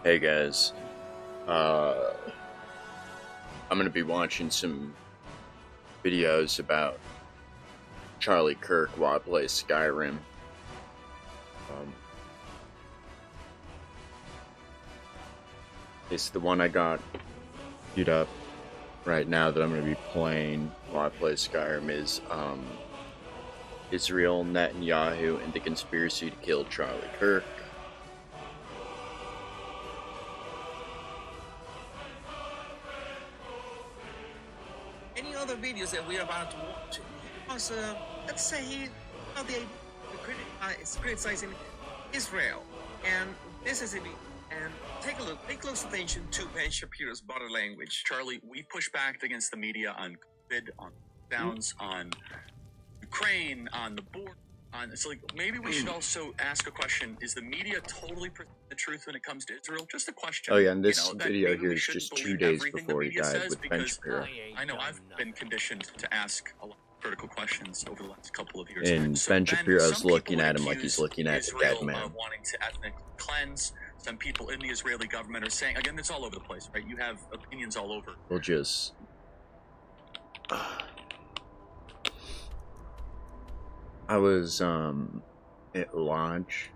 Hey guys, uh, I'm gonna be watching some videos about Charlie Kirk while I play Skyrim. Um, it's the one I got queued up right now that I'm gonna be playing while I play Skyrim is Israel, Netanyahu, and the conspiracy to kill Charlie Kirk. Any other videos that we're about to watch was, let's say, the is criticizing Israel, and this is a and take a look, pay close attention to Ben Shapiro's body language. Charlie, we push back against the media on COVID, on downs, on Ukraine, on the border. It's like maybe we should also ask a question: is the media totally presenting the truth when it comes to Israel? Just a question. Oh yeah, and this that video maybe here we is shouldn't just 2 believe days everything before the he media died says, with Ben because Shapiro. I know I've been conditioned to ask a lot of critical questions over the last couple of years. And So Ben Shapiro's some people looking would at him like accuse he's looking at a Israel dead man. of wanting to ethnically cleanse. Some people in the Israeli government are saying, again, it's all over the place, right? You have opinions all over. We'll just I was at lunch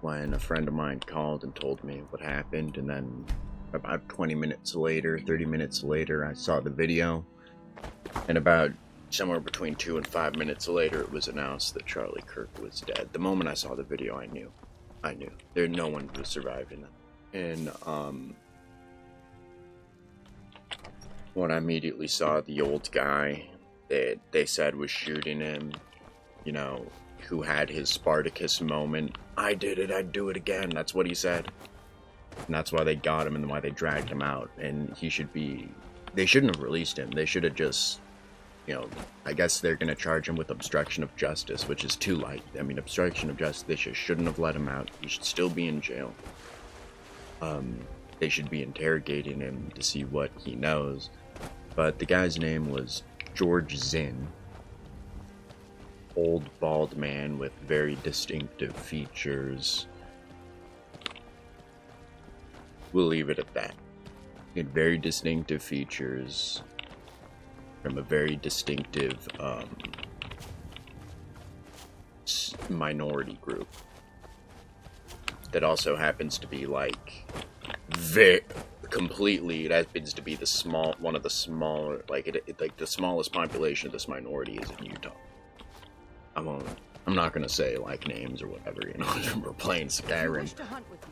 when a friend of mine called and told me what happened, and then about 20 minutes later, 30 minutes later, I saw the video, and about somewhere between 2 and 5 minutes later, it was announced that Charlie Kirk was dead. The moment I saw the video, I knew. There no one was surviving that. And when I immediately saw the old guy that they said was shooting him, you know, who had his Spartacus moment. I did it, I'd do it again. That's what he said. And that's why they got him and why they dragged him out. And he should be... They shouldn't have released him. They should have just, you know, I guess they're going to charge him with obstruction of justice, which is too light. I mean, obstruction of justice, they just shouldn't have let him out. He should still be in jail. They should be interrogating him to see what he knows. But the guy's name was George Zinn. Old bald man with very distinctive features. We'll leave it at that. He had very distinctive features from a very distinctive minority group that also happens to be like completely. It happens to be one of the smaller, like the smallest population of this minority is in Utah. I'm not gonna say like names or whatever, you know. We're playing Skyrim.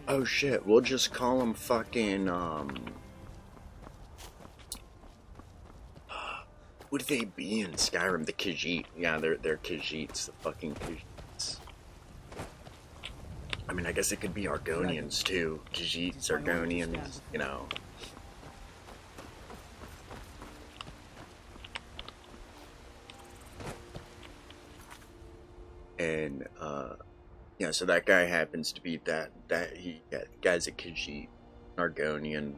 Oh shit, we'll just call them fucking would they be in Skyrim? The Khajiit. Yeah, they're Khajiits, the fucking Khajiits. I mean, I guess it could be Argonians too. Khajiits, Argonians, you know. And yeah, so that guy happens to be that guy's a Khajiit, Argonian,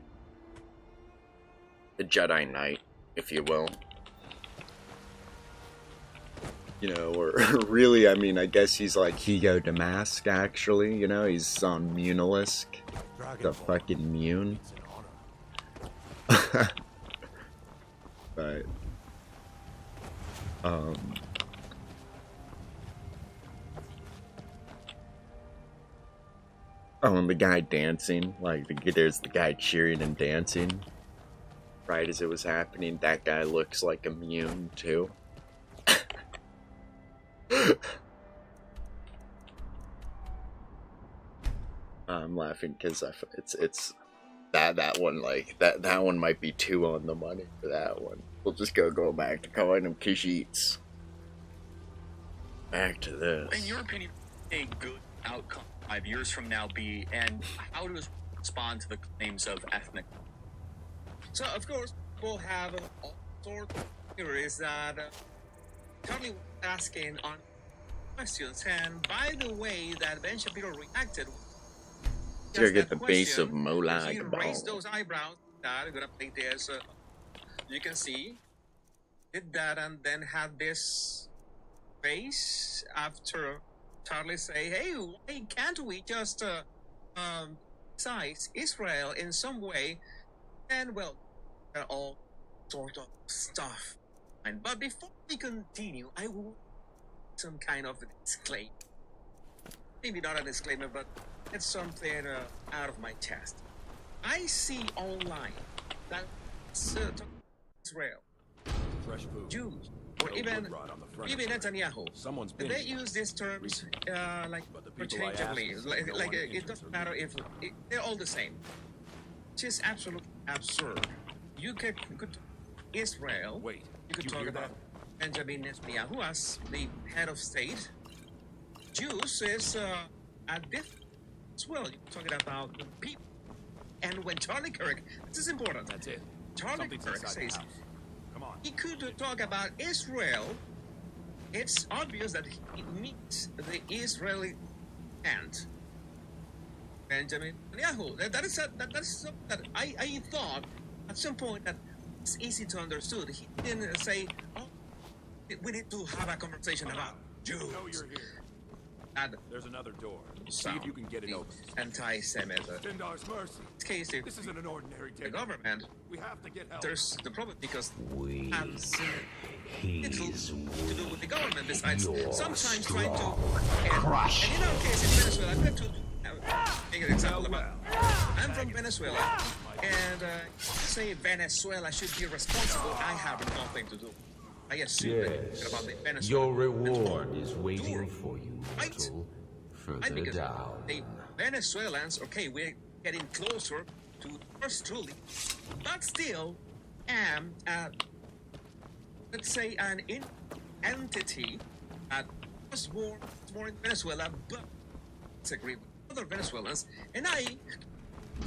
a Jedi Knight, if you will. You know, or really, I mean, I guess he's like Higo Damask, actually, you know, he's on Munilisk, the fucking Mune. But, oh, and the guy dancing, like, there's the guy cheering and dancing, right as it was happening. That guy looks like a Mune, too. I'm laughing because it's that one, like, that one might be 2 on the money for that one. We'll just go back to calling them Khajiits. Back to this. In your opinion, a good outcome 5 years from now be, and how to respond to the claims of ethnic? So, of course, people have all sorts of theories that currently asking on questions. And by the way that Ben Shapiro reacted, to get the base of Molag he Bal. raised those eyebrows. That I'm gonna play this. You can see did that, and then had this face after Charlie say, "Hey, why can't we just criticize Israel in some way, and well, all sort of stuff. But before we continue, I will some kind of a disclaimer. Maybe not a disclaimer, but it's something out of my chest. I see online that Israel, Fresh food. Jews, or No even wood rot on the furniture. Netanyahu, Someone's been they here. use these terms like But the people I interchangeably. asked Like, no like one it enters doesn't or matter leaves. if they're all the same. Which is absolutely absurd. You could Israel. Wait, You could you talk hear about that? Benjamin Netanyahu as the head of state. Jews is a different as well. You're talking about the people. And when Charlie Kirk, this is important. That's it. Charlie Something's Kirk inside says the house. Come on. he could talk about Israel. It's obvious that he meets the Israeli and Benjamin Netanyahu. That is something that I thought at some point that it's easy to understand. He didn't say, "Oh, we need to have a conversation about Jews." I know you're here. And There's another door. See if you can get it open. anti-Semitism. $10 mercy. In this case, This isn't an ordinary the day. government, We have to get help. there's the problem because We, has he's little to do with the government besides You're sometimes trying to strong. Crush and in our case in Venezuela, I'm going to make an example about I'm from Venezuela and say Venezuela should be responsible. I have nothing to do. I assume Yes, about the Venezuela. your reward is waiting for you, Right. little Right, further because down. the Venezuelans, okay, we're getting closer to first truly, but still am, let's say, an entity that was more in Venezuela, but disagree with other Venezuelans, and I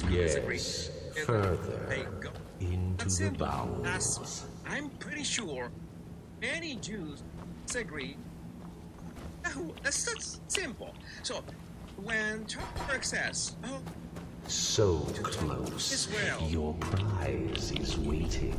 disagree. Yes, They further go. into That's the simple. bowels. I'm pretty sure many Jews disagree. No, that's simple. So, when Charles says, "Oh, So close, Israel. your prize is waiting.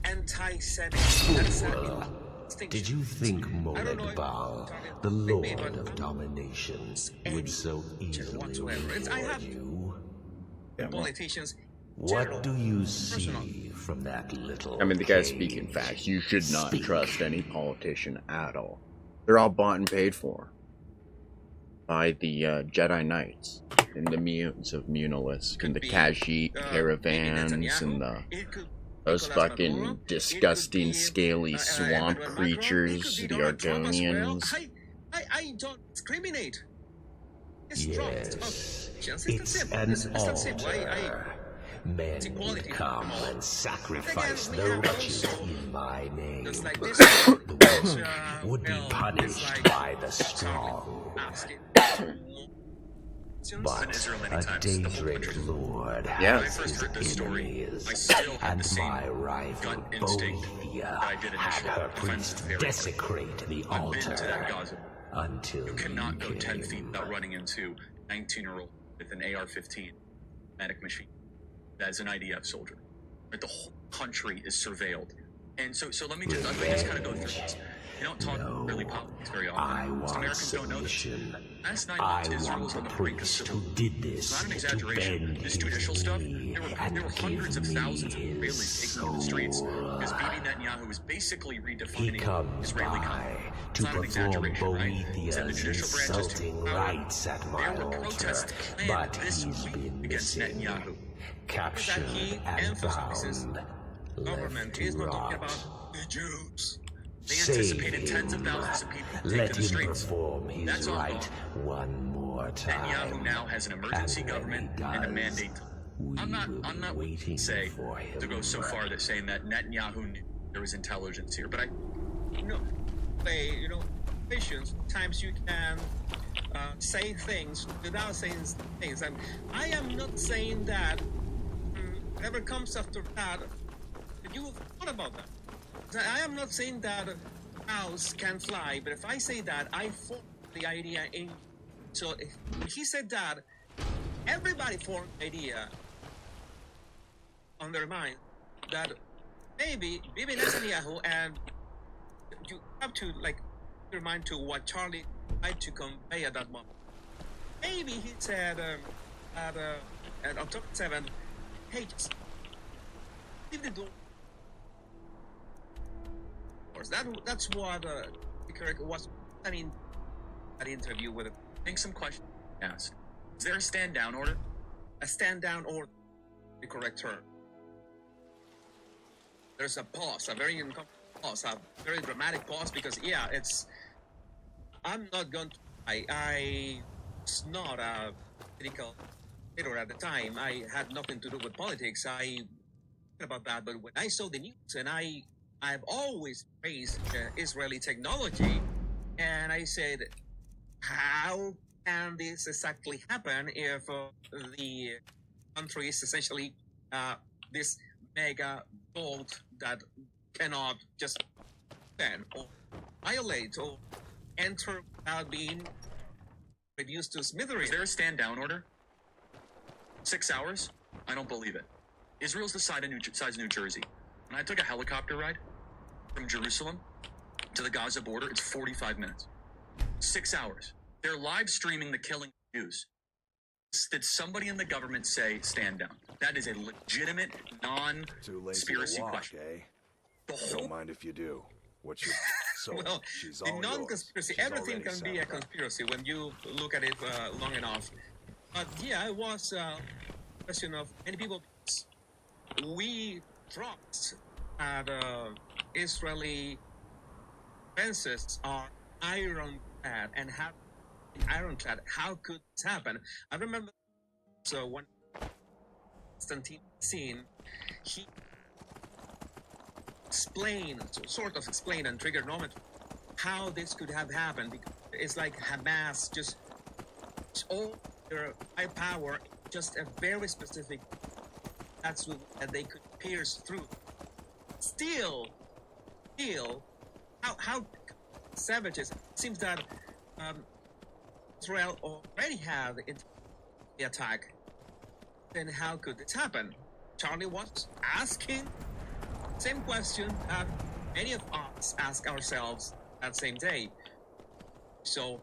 anti-Semitic," that's a distinction. Did you think I don't know Moed if Baal, you're the talking with me, Lord but of Domination, any would so easily whatsoever. I reward have- you? politicians. What do you personal. see from that little I mean, the guy's cage? speaking facts. You should not Speak. trust any politician at all. They're all bought and paid for by the Jedi Knights and the mutants of Munilis and the be, Khajiit caravans Netanyahu. and the It could be those Nicolas fucking Maduro. It disgusting, could be, scaly swamp Emmanuel Macron. It creatures, could be the Donald Trump as well. Argonians. I don't discriminate. It's trust of Yes, Christians. it's simple. an It's that simple. altar. Men equality. come and sacrifice Again, the we have wretched also- in my name. Just like this. The weak would be well, punished it's like by the strong. asking. But Israel many a times, the whole daedric country. lord Yeah. When I has first his heard this story, enemies, I still had and the same my rival gut instinct Boethia that I did had initially. her I find priest this very desecrate the I've been to that altar Gaza. until You cannot go 10 came. feet without running into a 19-year-old with an AR-15 automatic machine. That's an IDF soldier. But the whole country is surveilled. And so let me just kind of go through this. You don't talk No, really politics very I often. Most want Americans don't know this. submission. Last 9 I months, Israel want was the on the brink of priest civil who war. did It's this not an to exaggeration. bend This his judicial stuff, knee there were and hundreds of give thousands of me Israelis his taking to the streets soul. because Bibi Netanyahu was basically He redefining comes Israeli by conflict. to It's not an perform exaggeration, right? He said the Boethia's judicial branch is too insulting powerful. rites at my There were altar, protests planned but this he's week been against missing. Netanyahu. Captured he and emphasizes bound, Government left is to not talking rot. about the Jews. They Save anticipated tens of him. thousands of people take Let to the him streets. perform his That's all right gone. one more time. Netanyahu now has an emergency And when government he and a does, mandate. we I'm not will be waiting say for him. to go so far that saying that Netanyahu knew there was intelligence here, but I Patience. Sometimes you can say things without saying things, and I am not saying that whatever comes after that, you have thought about that. I am not saying that cows can fly, but if I say that, I form the idea in. So if when he said that, everybody formed the idea on their mind that maybe Bibi Netanyahu, and you have to your mind to what Charlie tried to convey at that moment. maybe he said at October 7th, hey, just leave the door. Of course, that's what Kirk was. I mean, that interview with him. I think some questions to ask. Is there a stand down order? A stand down order, the correct term. There's a pause, a very uncomfortable pause, a very dramatic pause, because yeah, I'm not going to. I was not a political leader at the time. I had nothing to do with politics. I about that, but when I saw the news, and I've always praised Israeli technology, and I said, how can this exactly happen if the country is essentially this mega vault that cannot just stand or violate or enter without being reduced to smithereens? Is there a stand down order? 6 hours? I don't believe it. Israel's the size of New Jersey. When I took a helicopter ride from Jerusalem to the Gaza border, it's 45 minutes. 6 hours. They're live streaming the killing of Jews. Did somebody in the government say stand down? That is a legitimate, non-conspiracy question. Eh? The whole Don't mind if you do. What you so Well, she's the all non-conspiracy, yours. She's everything already can be a settled. conspiracy when you look at it long enough. But yeah, it was a question of many people. We trust that Israeli fences are ironclad and have ironclad. How could this happen? I remember when Constantine scene, he sort of explained and triggered moment how this could have happened, because it's like Hamas just all their high power, just a very specific that's what that they could pierce through. Still, how savages? It seems that Israel already had the attack. Then how could this happen? Charlie was asking same question that many of us ask ourselves that same day. So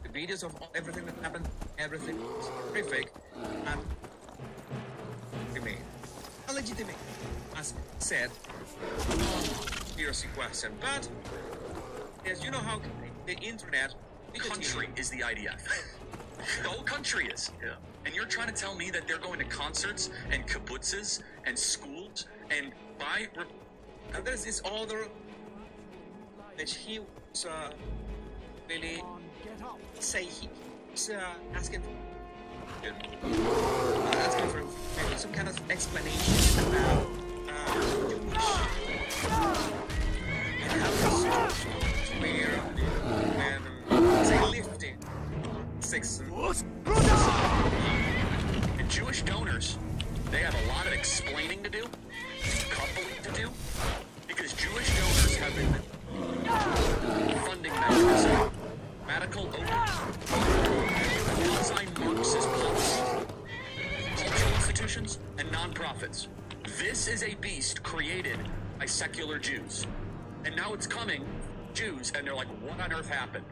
the videos of everything that happened, everything was horrific and legitimate, as said, conspiracy question. But as you know how the internet, country is the IDF. The whole country is. Yeah. And you're trying to tell me that they're going to concerts and kibbutzes and schools and buy. And there's this other that he was really say he was asking for some kind of explanation about and how this where when say lifting 6 And Jewish donors, they have a lot of explaining to do, coupling to do, because Jewish donors have been funding mechanism, radical anti-Marxist policies, cultural institutions, and nonprofits. This is a beast created by secular Jews. And now it's coming, Jews, and they're like, what on earth happened?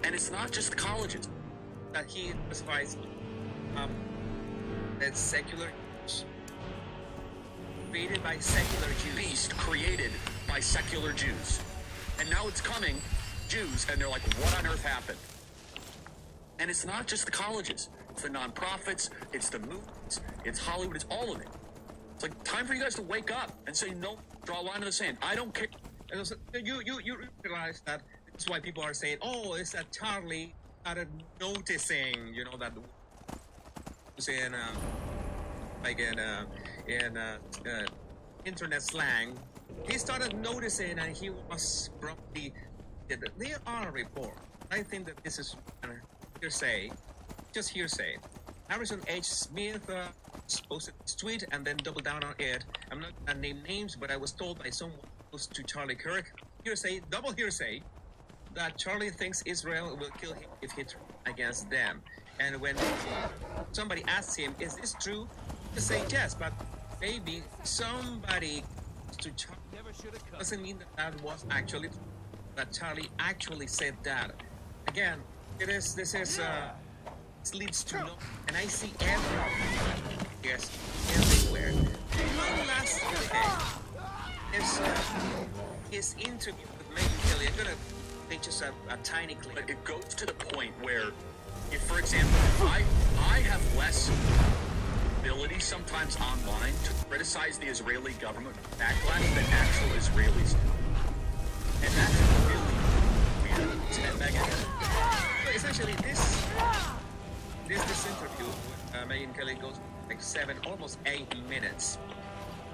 And it's not just the colleges. that he specifies that secular created by secular Jews. Beast created by secular Jews. And now it's coming, Jews, and they're like, what on earth happened? And it's not just the colleges. It's the nonprofits, it's the movies, it's Hollywood, it's all of it. It's like time for you guys to wake up and say, no, draw a line in the sand. I don't care. And also, you realize that that's why people are saying, oh, it's that Charlie started noticing, you know, that in like in internet slang, he started noticing, and he was probably. There are reports. I think that this is hearsay, just hearsay. Harrison H. Smith posted this tweet and then doubled down on it. I'm not gonna name names, but I was told by someone close to Charlie Kirk, hearsay, double hearsay, that Charlie thinks Israel will kill him if he turns against them. And when somebody asks him, is this true? He say yes, but maybe somebody to Charlie doesn't mean that that was actually that Charlie actually said that. Again, this leads to no, and I see everywhere. Yes, everywhere. One last thing is interview with Megan Kelly. I'm gonna take just a tiny clip. But it goes to the point where, if, for example, I have less ability sometimes online to criticize the Israeli government backlash than actual Israelis. And that's really weird. And Megan, So essentially, this interview with Megan Kelly goes like 7, almost 8 minutes.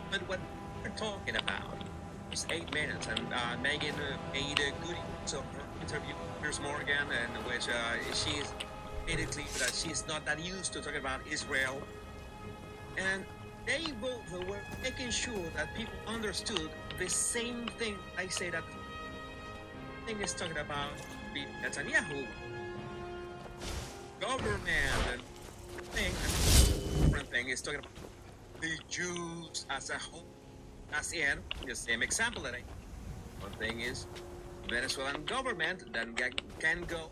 But what we're talking about is 8 minutes, and Megan made a good use of her interview with Piers Morgan, in which she made it clear that she's not that used to talking about Israel. And they both were making sure that people understood the same thing. I say that thing is talking about the Netanyahu government and different thing is talking about the Jews as a whole. As in the same example that one thing is Venezuelan government then can go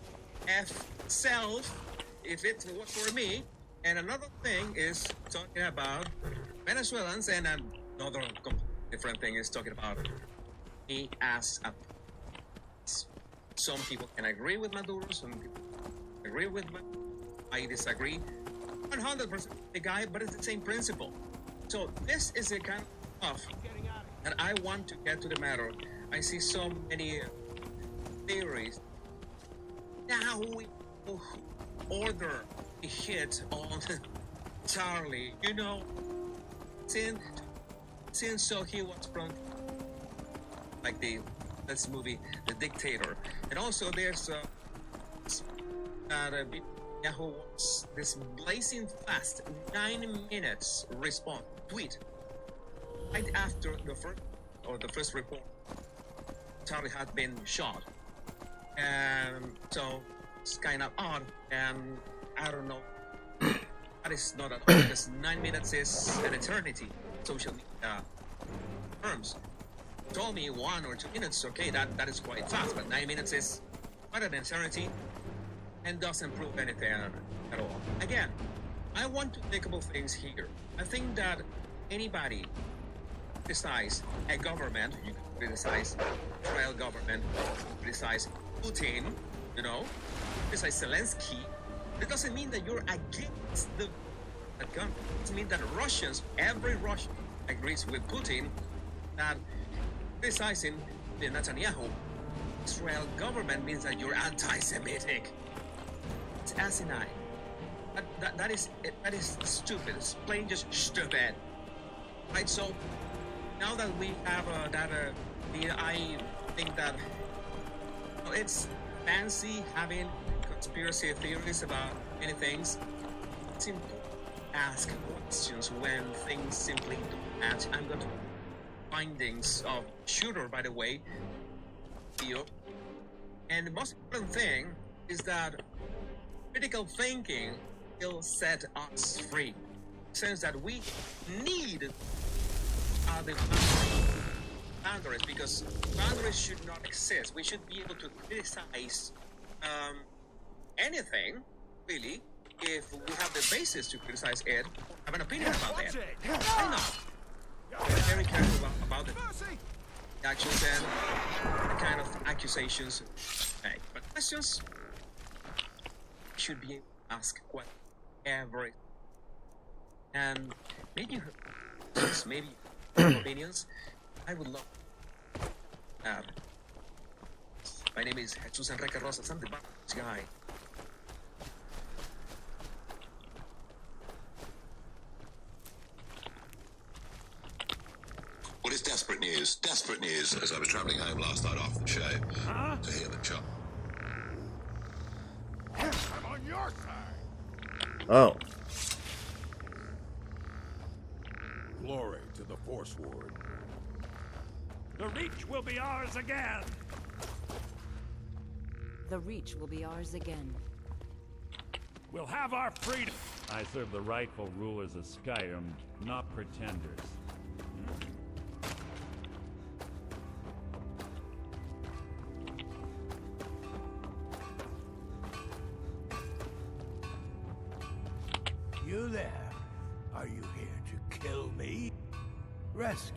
F self if it was for me. And another thing is talking about Venezuelans, and another different thing is talking about me as a. Some people can agree with Maduro, some people agree with Maduro. I disagree 100% with the guy, but it's the same principle. So this is the kind of stuff that I want to get to the matter. I see so many theories. Now we order a hit on Charlie, you know, since so he was from like this movie, The Dictator, and also there's Yahoo was this blazing fast 9 minutes response tweet right after the first report Charlie had been shot, and so it's kind of odd, and I don't know. That is not at all, because 9 minutes is an eternity. Social media terms. Told me 1 or 2 minutes, okay, that is quite fast, but 9 minutes is quite an eternity and doesn't prove anything at all. Again, I want to think about things here. I think that anybody criticize a government, you can criticize Israel government, criticize Putin, you know, criticize Zelensky. It doesn't mean that you're against that gun. It doesn't mean that Russians, every Russian agrees with Putin, that criticizing the Netanyahu Israel government means that you're anti-Semitic. It's asinine. That is stupid. It's plain just stupid. Right? So now that we have I think that it's fancy having conspiracy theories about many things. It's important to ask questions when things simply don't match. I'm going to findings of shooter, by the way, video. And the most important thing is that critical thinking will set us free. Since that we need the boundaries, because boundaries should not exist. We should be able to criticize anything, really, if we have the basis to criticize it, have an opinion about it. Why not? We're very careful about the actions and the kind of accusations. Okay. But questions should be able to ask whatever. And maybe opinions. I would love. My name is Jesus Enrique Rosas. I'm the Baptist guy. Well, it's desperate news. Desperate news as I was travelling home last night after the show to hear the chop. I'm on your side. Oh. Glory to the Force Ward. The Reach will be ours again. The Reach will be ours again. We'll have our freedom. I serve the rightful rulers of Skyrim, not pretenders. You there? Are you here to kill me? Rescue?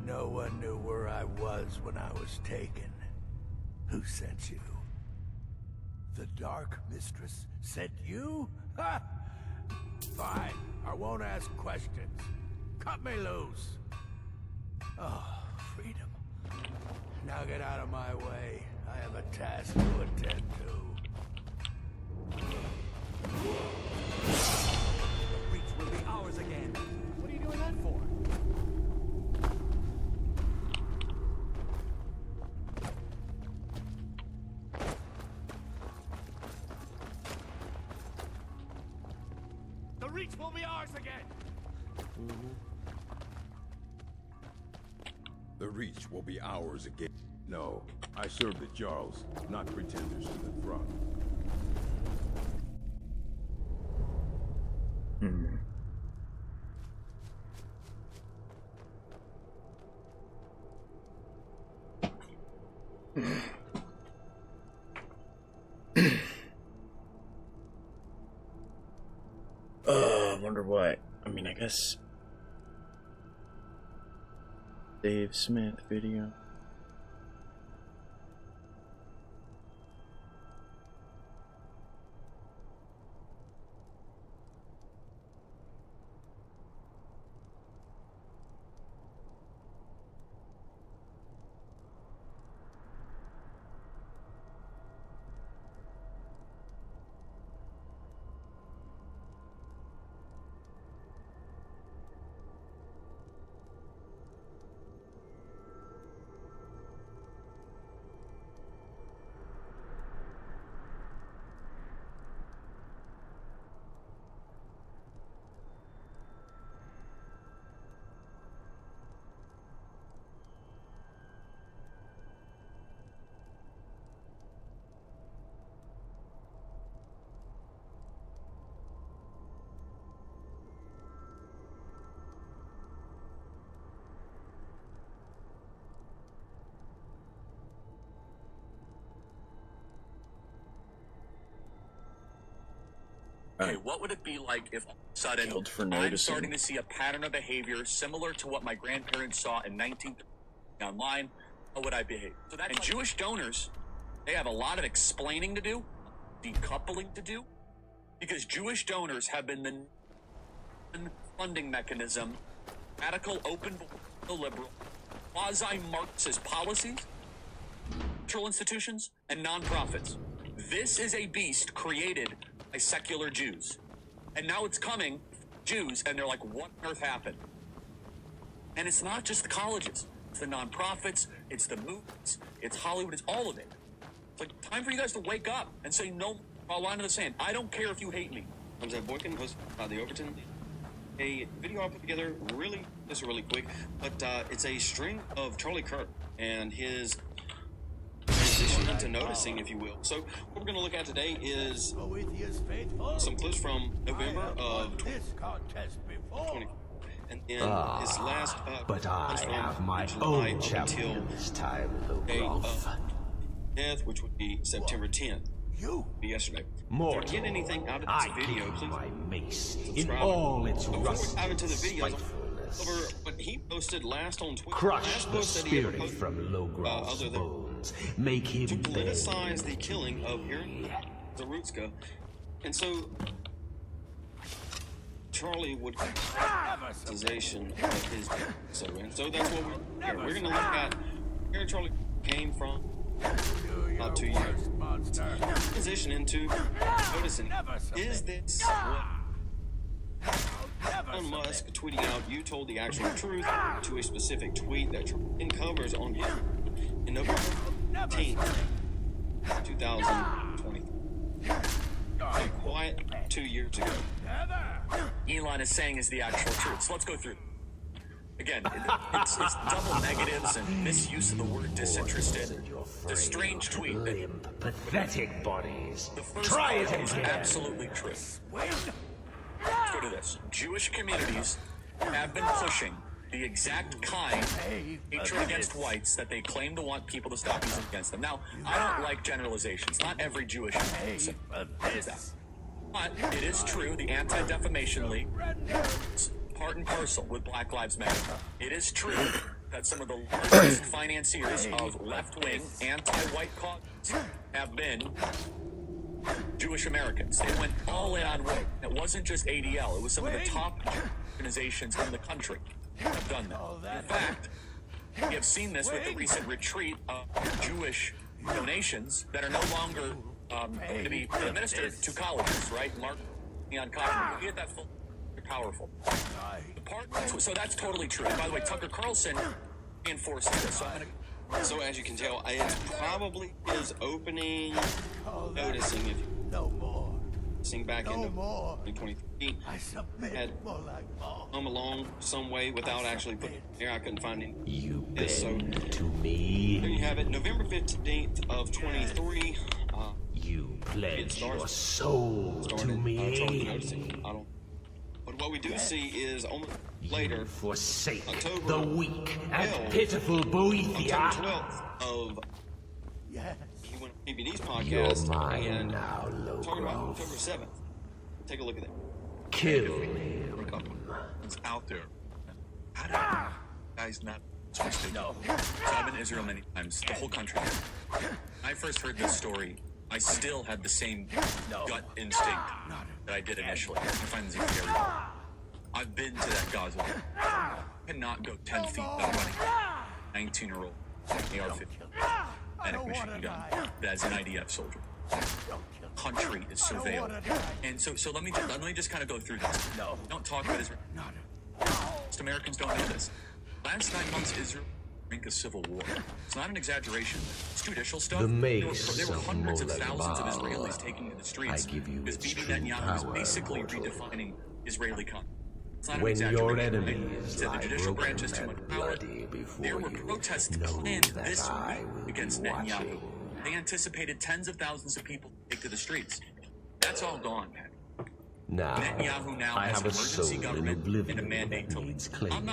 No one knew where I was when I was taken. Who sent you? The Dark Mistress sent you? Ha! Fine, I won't ask questions. Cut me loose. Oh, freedom. Now get out of my way. I have a task to attend to. The Reach will be ours again. What are you doing that for? The Reach will be ours again. The Reach will be ours again. No, I serve the Jarls, not pretenders to the throne. I wonder what. I mean, I guess Dave Smith video. Okay, what would it be like if all of a sudden I'm starting to see a pattern of behavior similar to what my grandparents saw in 1930 online? How would I behave? So that's Jewish donors, they have a lot of explaining to do, decoupling to do, because Jewish donors have been the funding mechanism, radical, open, liberal, quasi-Marxist policies, cultural institutions, and nonprofits. This is a beast created by secular Jews. And now it's coming, Jews, and they're like, what on earth happened? And it's not just the colleges. It's the nonprofits, it's the movies, it's Hollywood, it's all of it. It's like, time for you guys to wake up and say, no, draw a line in the sand. I don't care if you hate me. I'm Zach Boykin, host of The Overton. A video I put together this is really quick, but it's a string of Charlie Kirk and his transition into noticing, if you will. So what we're going to look at today is some clips from November of 2020. And then his last but I have my own champion this time, Logrov. Death, which would be September 10th. Yesterday. More. If you get anything out of this video, please my mace subscribe. in all its Before we rust dive into the video, spitefulness. over what he posted last on Twitter. Crush the spirit from Logrov's bones. Make him to politicize the killing of Aaron Zarutska. And so Charlie would accusation of his so that's what we're going to look at where Charlie came from about 2 years. Transition into noticing, is this what Elon Musk tweeting out, you told the actual truth, to a specific tweet that covers on him in November 18th, 2023. A quiet 2 years ago. Elon is saying is the actual truth. So let's go through. Again, it's double negatives and misuse of the word disinterested. It's a strange tweet. Limp, pathetic bodies. The first Try it part is again. absolutely true. Let's go to this. Jewish communities have been pushing the exact kind of hatred against whites that they claim to want people to stop using against them. Now, I don't like generalizations. Not every Jewish person is that. But it is true, the Anti-Defamation League is part and parcel with Black Lives Matter. It is true that some of the largest financiers of left-wing, anti-white causes have been Jewish Americans. They went all in on woke. It wasn't just ADL. It was some of the top organizations in the country that have done that. In fact, we have seen this with the recent retreat of Jewish donations that are no longer going to be administered to colleges, right? Mark on college. You get that full, you're powerful. So that's totally true. And by the way, Tucker Carlson reinforces this. So as you can tell, it's probably his opening noticing if you back in 2023 had come along some way without actually putting it there. I couldn't find any. You bend to me. There you have it, November 15th of 23. You pledge your soul to me. But what we do see is almost later, forsake October the weak and pitiful Boethia. October 12th of he went on PBD's podcast You're mine and now, talking about October 7th. Take a look at that. Kill him. It's out there. How do guys not twisted? No. So I've been to Israel many times, the whole country. When I first heard this story, I still had the same gut instinct that I did initially. I find this very hard. I've been to that Gaza. I cannot go 10 feet without running. 19-year-old AR-15 medic machine gun as an IDF soldier. Country is surveilled. And so let me just kind of go through this. No. Don't talk about Israel. Most Americans don't know this. Last 9 months, Israel brink a civil war. It's not an exaggeration. It's judicial stuff. The there were hundreds of thousands of Israelis taking to the streets because Bibi Netanyahu is basically redefining Israeli concept. It's not an exaggeration. When your enemies the judicial branch has too much power. There were protests planned this week against Netanyahu. They anticipated tens of thousands of people to take to the streets. That's all gone, Pat. Now, Netanyahu now I has have an a emergency soul in government oblivion and a mandate to needs leave. I'm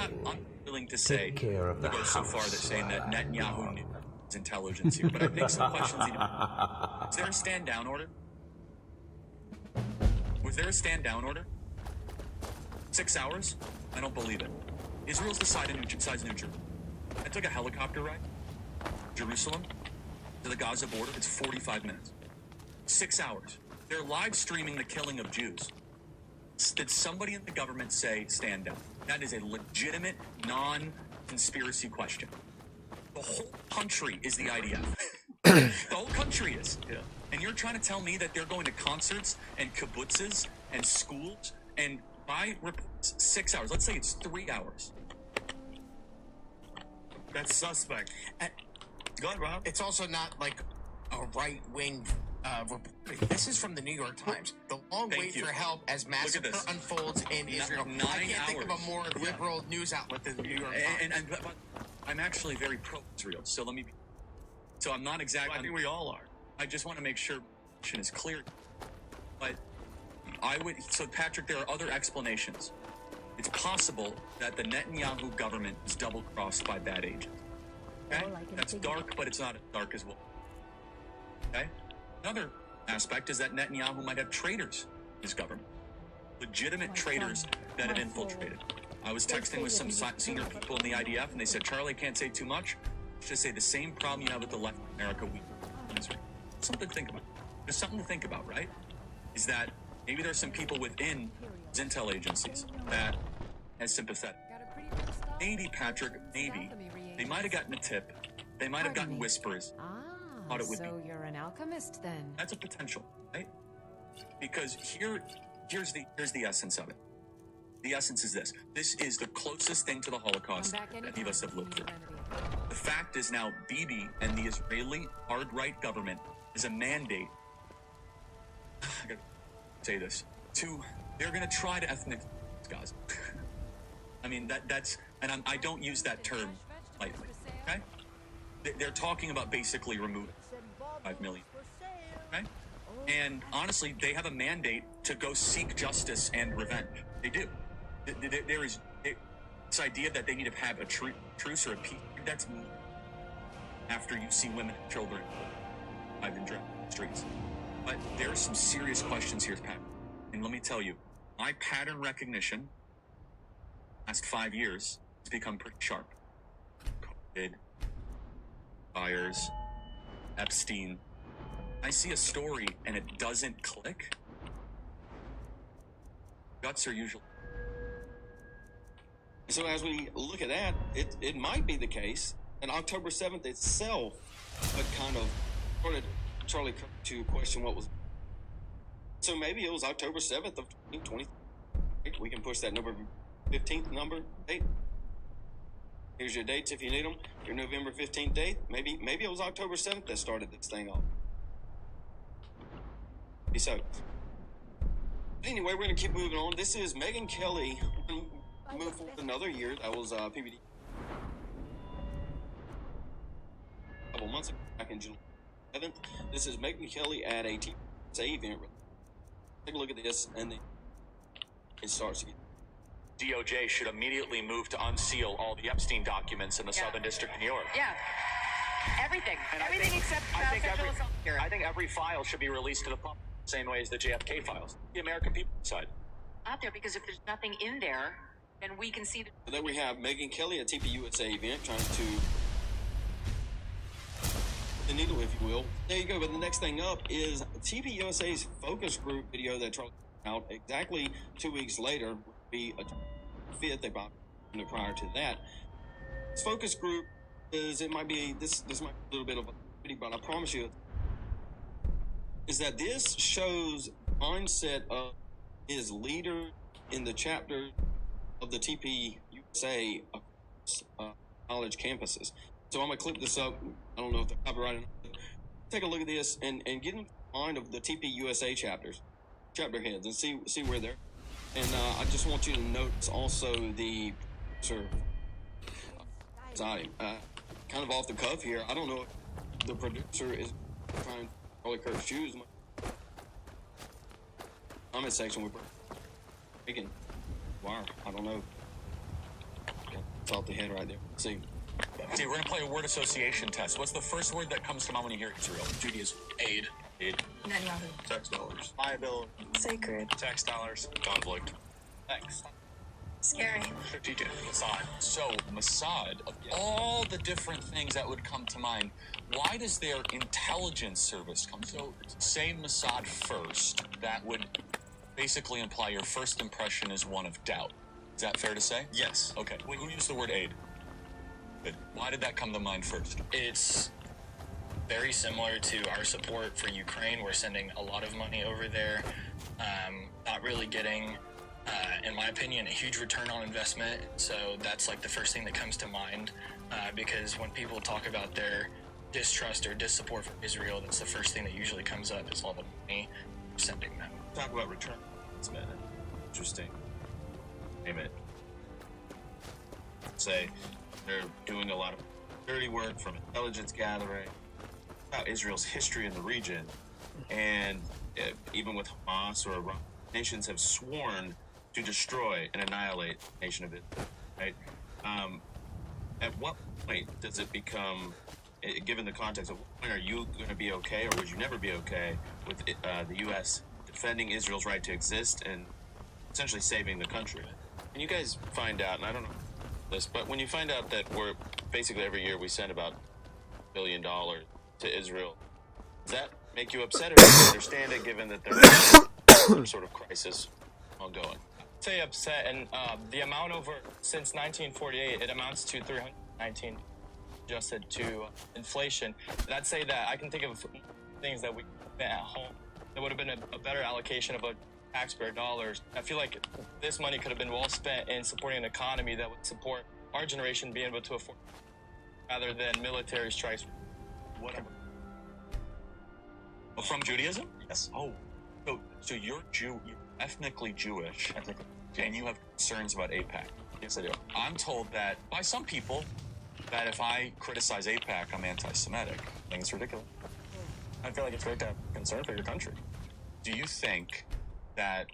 willing to say, Take care of the go so far that saying that Netanyahu knew his intelligence here, but I think some questions need to be. Is there a stand-down order? Was there a stand-down order? 6 hours? I don't believe it. Israel's the size of New Jersey. I took a helicopter ride, Jerusalem, to the Gaza border. It's 45 minutes. 6 hours. They're live streaming the killing of Jews. Did somebody in the government say stand down? That is a legitimate, non-conspiracy question. The whole country is the IDF. The whole country is. Yeah. And you're trying to tell me that they're going to concerts and kibbutzes and schools and by reports 6 hours. Let's say it's 3 hours. That's suspect. Go ahead, Rob. It's also not like a right-wing report. This is from the New York Times. The long wait for help as massacre unfolds in Israel. 9 I can't think of hours. a more liberal news outlet than the New York Times. And I'm actually very pro-Israel, so let me be. So I'm not exactly. I think we all are. I just want to make sure it is clear. But I would. So Patrick, there are other explanations. It's possible that the Netanyahu government is double-crossed by bad agents. Okay? That's dark, but it's not as dark as well. Okay? Another aspect is that Netanyahu might have traitors in his government. Legitimate traitors that have infiltrated. I was texting with some senior people in the IDF, and they said, Charlie, can't say too much. Just say the same problem you have with the left in America, we in Israel. Something to think about. There's something to think about, right? Is that maybe there's some people within these intel agencies that is sympathetic. Maybe, Patrick, maybe. They might have gotten a tip. They might have gotten whispers. Thought it would so you're an alchemist then. That's a potential, right? Because here's the essence of it. The essence is this. This is the closest thing to the Holocaust that any of us have lived through. The fact is now Bibi and the Israeli hard-right government is a mandate. I gotta say this. They're going to try to ethnic Gaza. I mean, that's, and I don't use that term lightly, okay? They're talking about basically removing 5 million, okay? And honestly, they have a mandate to go seek justice and revenge. They do. There is this idea that they need to have a truce or a peace. That's after you see women and children I've been driving the streets. But there are some serious questions here, Pat. And let me tell you, my pattern recognition last 5 years has become pretty sharp. COVID, fires, Epstein. I see a story and it doesn't click. Guts are usually. So as we look at that, it might be the case that October 7th itself had kind of started Charlie Kirk to question what was. So maybe it was October 7th of 2020. We can push that November 15th number date. Here's your dates if you need them. Your November 15th date. Maybe it was October 7th that started this thing off. So anyway, we're gonna keep moving on. This is Megyn Kelly. We're gonna move forward another year. That was PBD. A couple months ago, back in July 7th. This is Megyn Kelly at a TSA event. Take a look at this, and then it starts again. DOJ should immediately move to unseal all the Epstein documents in the Southern District of New York. Yeah. Everything. And Everything except sexual assault. I think every file should be released to the public, the same way as the JFK files. The American people decide. Out there, because if there's nothing in there, then we can see. So then we have Megyn Kelly at TPUSA event trying to the needle, if you will. There you go. But the next thing up is TPUSA's focus group video that Charlie out exactly 2 weeks later would be a fifth. They bought prior to that. This focus group is this might be a little bit of a pity, but I promise you is that this shows mindset of his leader in the chapter of the TPUSA college campuses. So I'm gonna clip this up. I don't know if they're copyrighted. Take a look at this and get in the mind of the TPUSA chapter heads, and see where they're. And I just want you to notice also the kind of off the cuff here. I don't know if the producer is trying to Charlie Kirk's shoes. Comment section we're making. Wow, I don't know. It's off the head right there. Let's see. Okay, we're gonna play a word association test. What's the first word that comes to mind when you hear Israel? Judaism. Aid. Netanyahu. Tax dollars. Liability. Sacred. Tax dollars. Conflict. Thanks. Scary. Strategic. Mossad. So, Mossad, of all the different things that would come to mind, why does their intelligence service come? So, say Mossad first. That would basically imply your first impression is one of doubt. Is that fair to say? Yes. Okay. Who used the word aid? Good. Why did that come to mind first? It's very similar to our support for Ukraine. We're sending a lot of money over there, not really getting, in my opinion, a huge return on investment. So that's like the first thing that comes to mind, because when people talk about their distrust or dissupport for Israel, that's the first thing that usually comes up is all the money we're sending them. Talk about return on investment. Interesting. Name it. Say they're doing a lot of dirty work from intelligence gathering about Israel's history in the region, and even with Hamas or Iran, nations have sworn to destroy and annihilate the nation of Israel. Right? At what point does it become, given the context of what point are you going to be okay, or would you never be okay with the U.S. defending Israel's right to exist and essentially saving the country? And you guys find out, and I don't know this, but when you find out that we're basically every year we send about $1 billion to Israel, does that make you upset, or do you understand it given that there's some sort of crisis ongoing? Say upset, and the amount over since 1948, it amounts to 319 adjusted to inflation. And I'd say that I can think of things that we spent at home that would have been a better allocation of a taxpayer dollars. I feel like this money could have been well spent in supporting an economy that would support our generation being able to afford, rather than military strikes. Whatever. Oh, from Judaism? Yes. Oh, so you're you're ethnically Jewish, and you have concerns about AIPAC. Yes, I do. I'm told that by some people that if I criticize AIPAC, I'm anti-Semitic. I think it's ridiculous. I feel like it's great to have concern for your country. Do you think that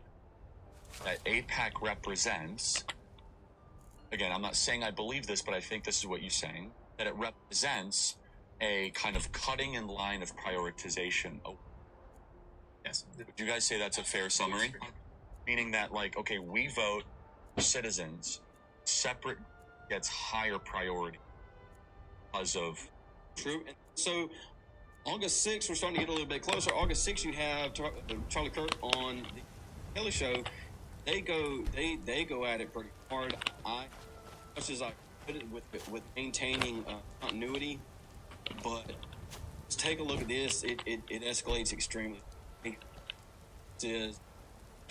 AIPAC represents, again, I'm not saying I believe this, but I think this is what you're saying, that it represents a kind of cutting in line of prioritization? Yes. Would you guys say that's a fair summary? meaning that, like, okay, we vote for citizens, separate gets higher priority because of true. And so August 6th, we're starting to get a little bit closer. August 6th, you have Charlie Kirk on the Kelly Show. They go at it pretty hard. Much as I put it with maintaining continuity, but let's take a look at this. It escalates extremely. It is.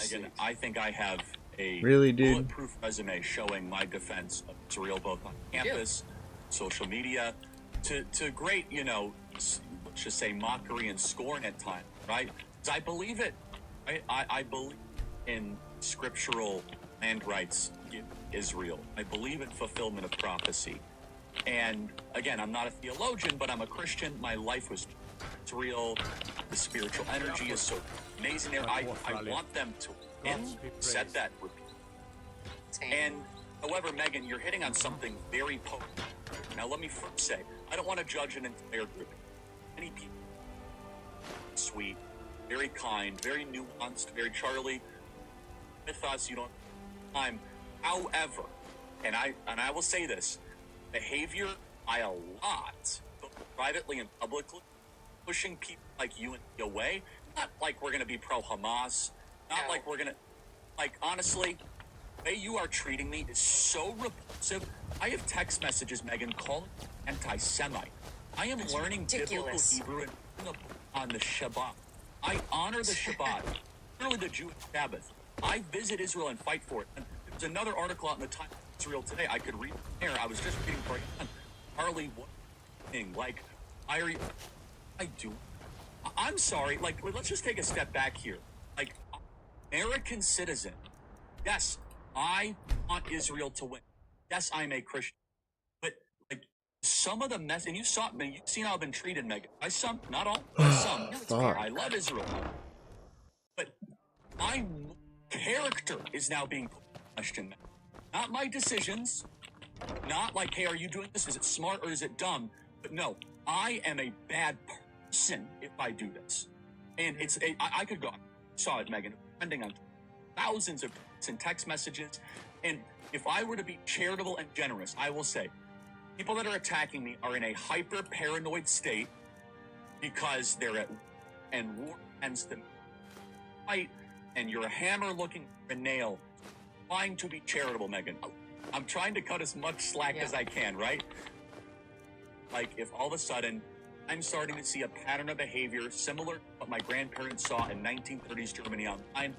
Again, I think I have a Really, dude? bulletproof resume showing my defense of Israel both on campus, social media, to great, let's just say mockery and scorn at times, right? 'Cause I believe it, right? I believe in scriptural land rights given to Israel. I believe in fulfillment of prophecy. And again, I'm not a theologian, but I'm a Christian. My life was Israel. The spiritual energy is so amazing there. I want them to win. Said that repeatedly. And however, Megan, you're hitting on something very potent. Now, let me first say, I don't want to judge an entire group. Many people, sweet, very kind, very nuanced, very Charlie. With us, you don't have time. However, and I will say this, behavior by a lot, both privately and publicly, pushing people like you and me away. Not like we're going to be pro-Hamas. Not like we're going to, like, honestly, the way you are treating me is so repulsive. I have text messages, Megan, calling me anti-Semite. I am learning ridiculous. biblical Hebrew on the Shabbat. I honor the Shabbat, literally the Jewish Sabbath. I visit Israel and fight for it. And there's another article out in the Times of Israel today. I could read there. I was just reading for Harley. What thing? Like, why are you? I do. I'm sorry. Like, let's just take a step back here. Like, American citizen. Yes, I want Israel to win. Yes, I'm a Christian. But like, some of the mess, and you saw me. You've seen how I've been treated, Megan. By some, not all. By some. Fuck. I love Israel. But my character is now being questioned. Not my decisions. Not like, hey, are you doing this? Is it smart or is it dumb? But no, I am a bad person if I do this. And I could go, I saw it, Megan, trending on thousands of tweets and text messages. And if I were to be charitable and generous, I will say, people that are attacking me are in a hyper paranoid state because they're at and war tends to fight, and you're a hammer looking for a nail, trying to be charitable, Megan. I'm trying to cut as much slack as I can, right? Like, if all of a sudden I'm starting to see a pattern of behavior similar to what my grandparents saw in 1930s Germany online,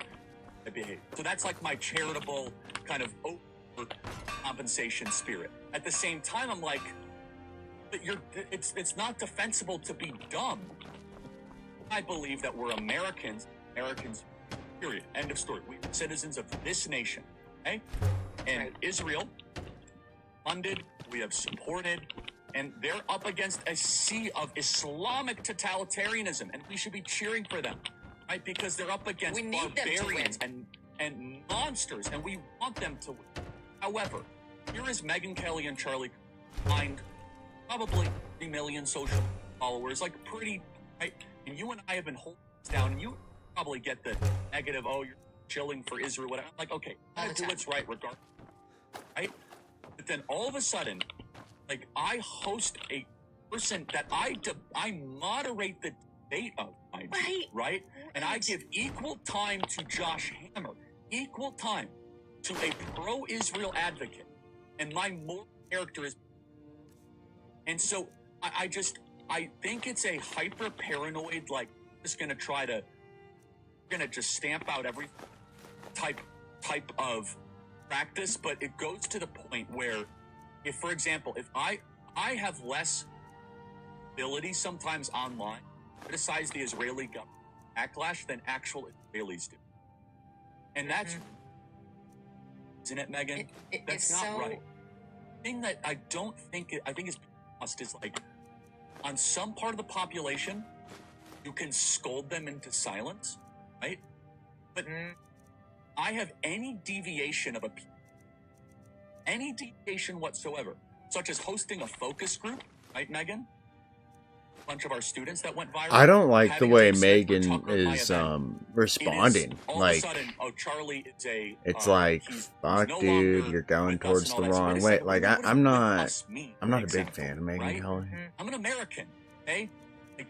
I behave. So that's like my charitable kind of compensation spirit. At the same time, I'm like, but it's not defensible to be dumb. I believe that we're Americans, period. End of story. We're citizens of this nation, okay? And Israel, funded, we have supported, and they're up against a sea of Islamic totalitarianism, and we should be cheering for them, right? Because they're up against barbarians and monsters, and we want them to win. However, here is Megyn Kelly and Charlie find probably 3 million social followers, like pretty, right? And you and I have been holding this down, and you probably get the negative, oh, you're chilling for Israel, whatever. I'm like, okay, I'll do what's right regardless, right? But then all of a sudden, like, I host a person that I moderate the debate of, right? And I give equal time to Josh Hammer, equal time to a pro-Israel advocate, and my moral character is. And so I think it's a hyper paranoid, like, just gonna just stamp out every type of practice, but it goes to the point where, if, for example, if I have less ability sometimes online to criticize the Israeli government backlash than actual Israelis do. And that's, isn't it, Megan? That's not right. The thing that I think is lost is, like, on some part of the population, you can scold them into silence, right? But I have any deviation of any deviation whatsoever, such as hosting a focus group, right, Megan? bunch of our students that went viral. I don't like the Having way Jay Smith or Megan Tucker at my is event. responding. It is all Like, of a sudden, oh, Charlie is a. it's like, he's fuck, no dude, longer you're going with us towards and the all that. So wrong wait a way. second, Like, what does I'm with not, us mean, I'm not a example, big fan of Megan right? Kelly. I'm an American, okay? Like,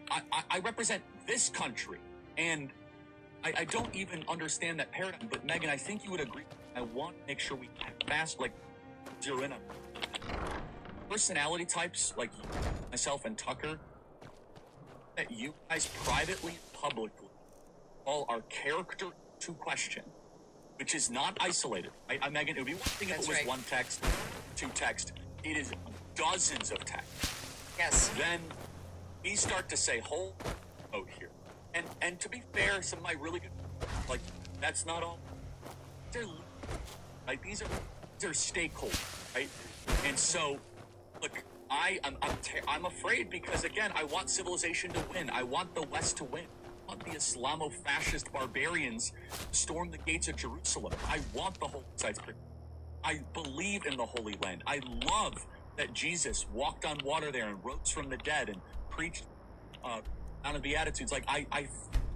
I represent this country, and I don't even understand that paradigm. But Megan, I think you would agree. I want to make sure we fast, like, zero in on personality types like myself and Tucker that you guys privately, publicly call our character to question, which is not isolated. Right? Megan, it would be one thing if it was one text, two text. It is dozens of texts. Yes. Then we start to say, hold out here. And to be fair, some of my really good, like, that's not all. They're like these are stakeholders, right? And so, look, I'm afraid because again, I want civilization to win. I want the West to win. I want the Islamo-fascist barbarians to storm the gates of Jerusalem. I want the Holy Sites. I believe in the Holy Land. I love that Jesus walked on water there and rose from the dead and preached out of Beatitudes. Like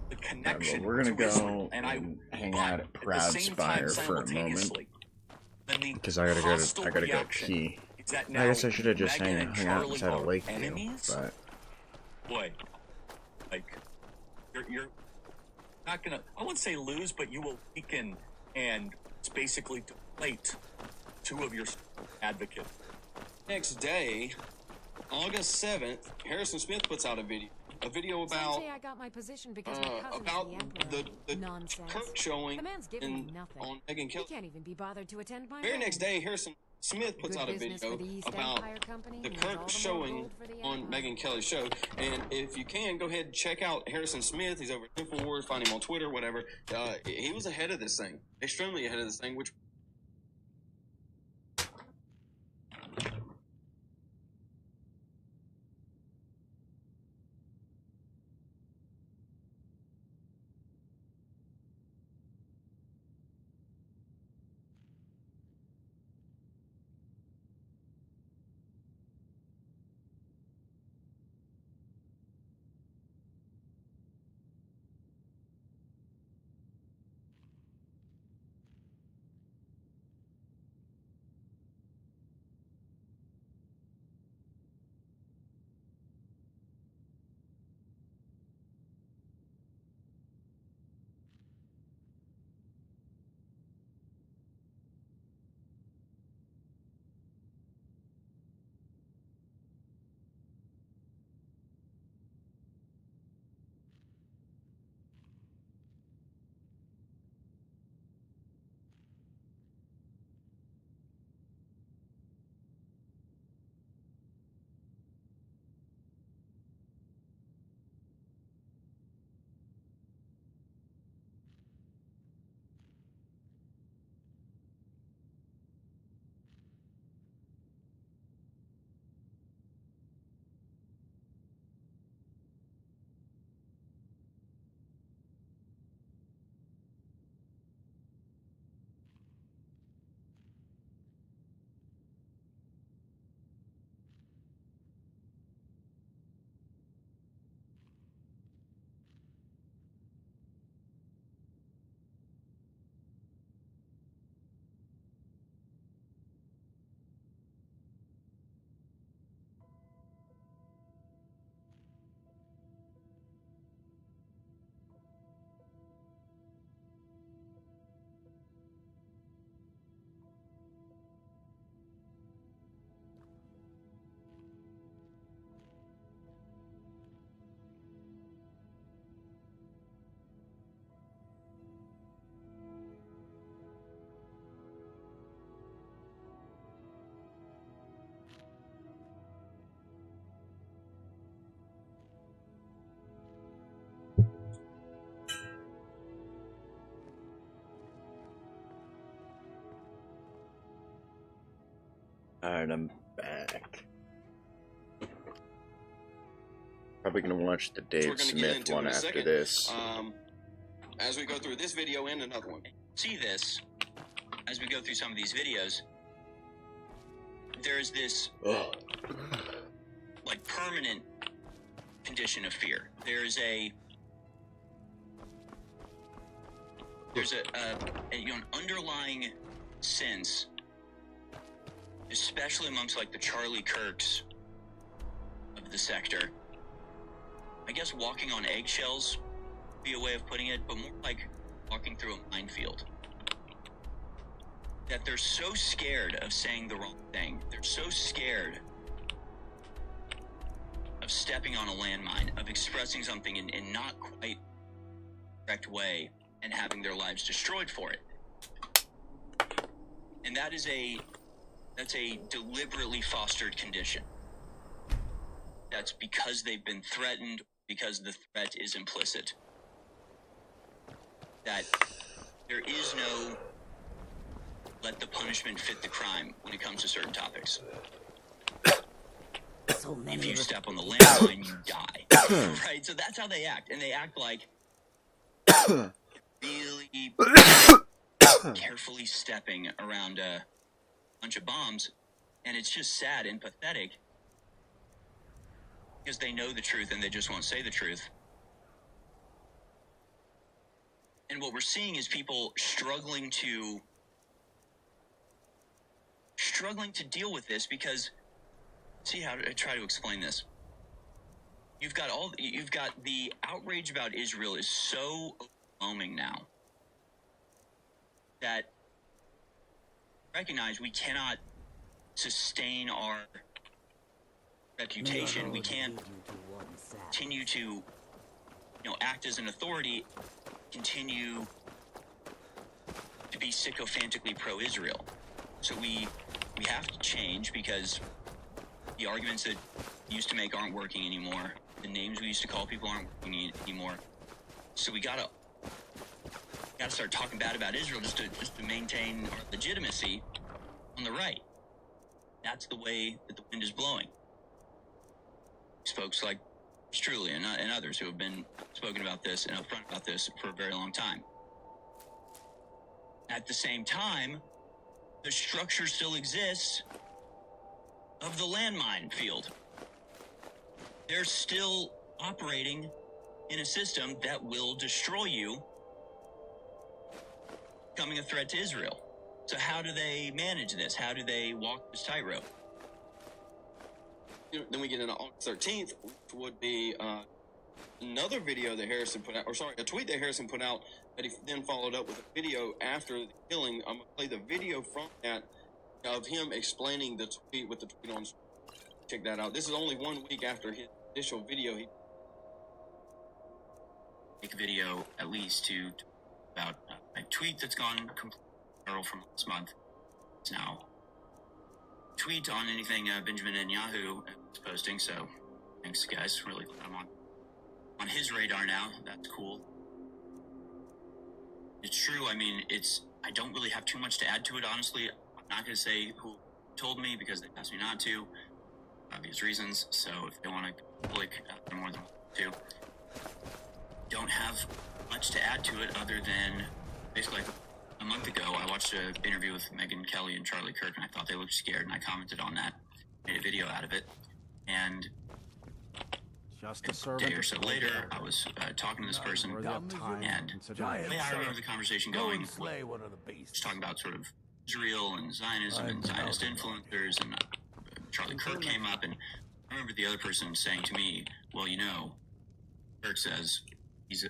the connection. Yeah, we're gonna to go Israel, and hang but out at Proud Spire for a moment because I gotta go pee. I guess I should have just hung out inside of Lakeview, but boy, like you're not gonna. I wouldn't say lose, but you will weaken and it's basically deflate two of your advocates. Next day, August 7th, Harrison Smith puts out a video about Say I got my position because my cousin's about the emperor. the Nonsense. Kirk showing The man's giving me nothing. on Megyn Kelly. He can't even be bothered to attend my Very wedding. next day, Harrison Smith puts Good out a business video for the East about Empire Company the means all Kirk the more showing gold for the on Empire. Megyn Kelly's show. And if you can, go ahead and check out Harrison Smith. He's over at InfoWars. Find him on Twitter, whatever. He was ahead of this thing, extremely ahead of this thing, which. Alright, I'm back. Probably gonna watch the Dave Smith one after this. As we go through this video and another one. See this, as we go through some of these videos, there's this like permanent condition of fear. There's an underlying sense, especially amongst like the Charlie Kirks of the sector. I guess walking on eggshells would be a way of putting it, but more like walking through a minefield. That they're so scared of saying the wrong thing. They're so scared of stepping on a landmine, of expressing something in not quite the correct way and having their lives destroyed for it. And that's a deliberately fostered condition. That's because they've been threatened, because the threat is implicit. That there is no let the punishment fit the crime when it comes to certain topics. If you step on the landmine, you die. Right? So that's how they act. And they act like really carefully stepping around a bunch of bombs. And it's just sad and pathetic because they know the truth and they just won't say the truth. And what we're seeing is people struggling to deal with this because, see how I try to explain this. You've got the outrage about Israel is so overwhelming now that recognize we cannot sustain our reputation. We can't continue to, act as an authority, continue to be sycophantically pro-Israel. So we have to change because the arguments that we used to make aren't working anymore. The names we used to call people aren't working anymore. So we gotta start talking bad about Israel just to maintain our legitimacy on the right. That's the way that the wind is blowing. These folks like Truly and others who have been spoken about this and upfront about this for a very long time. At the same time, the structure still exists of the landmine field. They're still operating in a system that will destroy you, becoming a threat to Israel. So how do they manage this? How do they walk this tightrope? Then we get into August 13th, which would be another video that Harrison put out, a tweet that Harrison put out that he then followed up with a video after the killing. I'm going to play the video from that of him explaining the tweet with the tweet on. Check that out. This is only 1 week after his initial video. He make a video at least about a tweet that's gone completely viral from last month. It's now tweet on anything Benjamin Netanyahu is posting. So thanks, guys. Really glad I'm on his radar now. That's cool. It's true. I mean, I don't really have too much to add to it, honestly. I'm not going to say who told me because they asked me not to, obvious reasons. So if they want to public, they're more than welcome to. Don't have much to add to it other than basically like a month ago, I watched an interview with Megyn Kelly and Charlie Kirk, and I thought they looked scared, and I commented on that, made a video out of it. And just a day or so later, I was talking to this person, and I remember the conversation going, just talking about sort of Israel and Zionism and Zionist influencers, and Charlie Kirk came up, and I remember the other person saying to me, well, Kirk says he's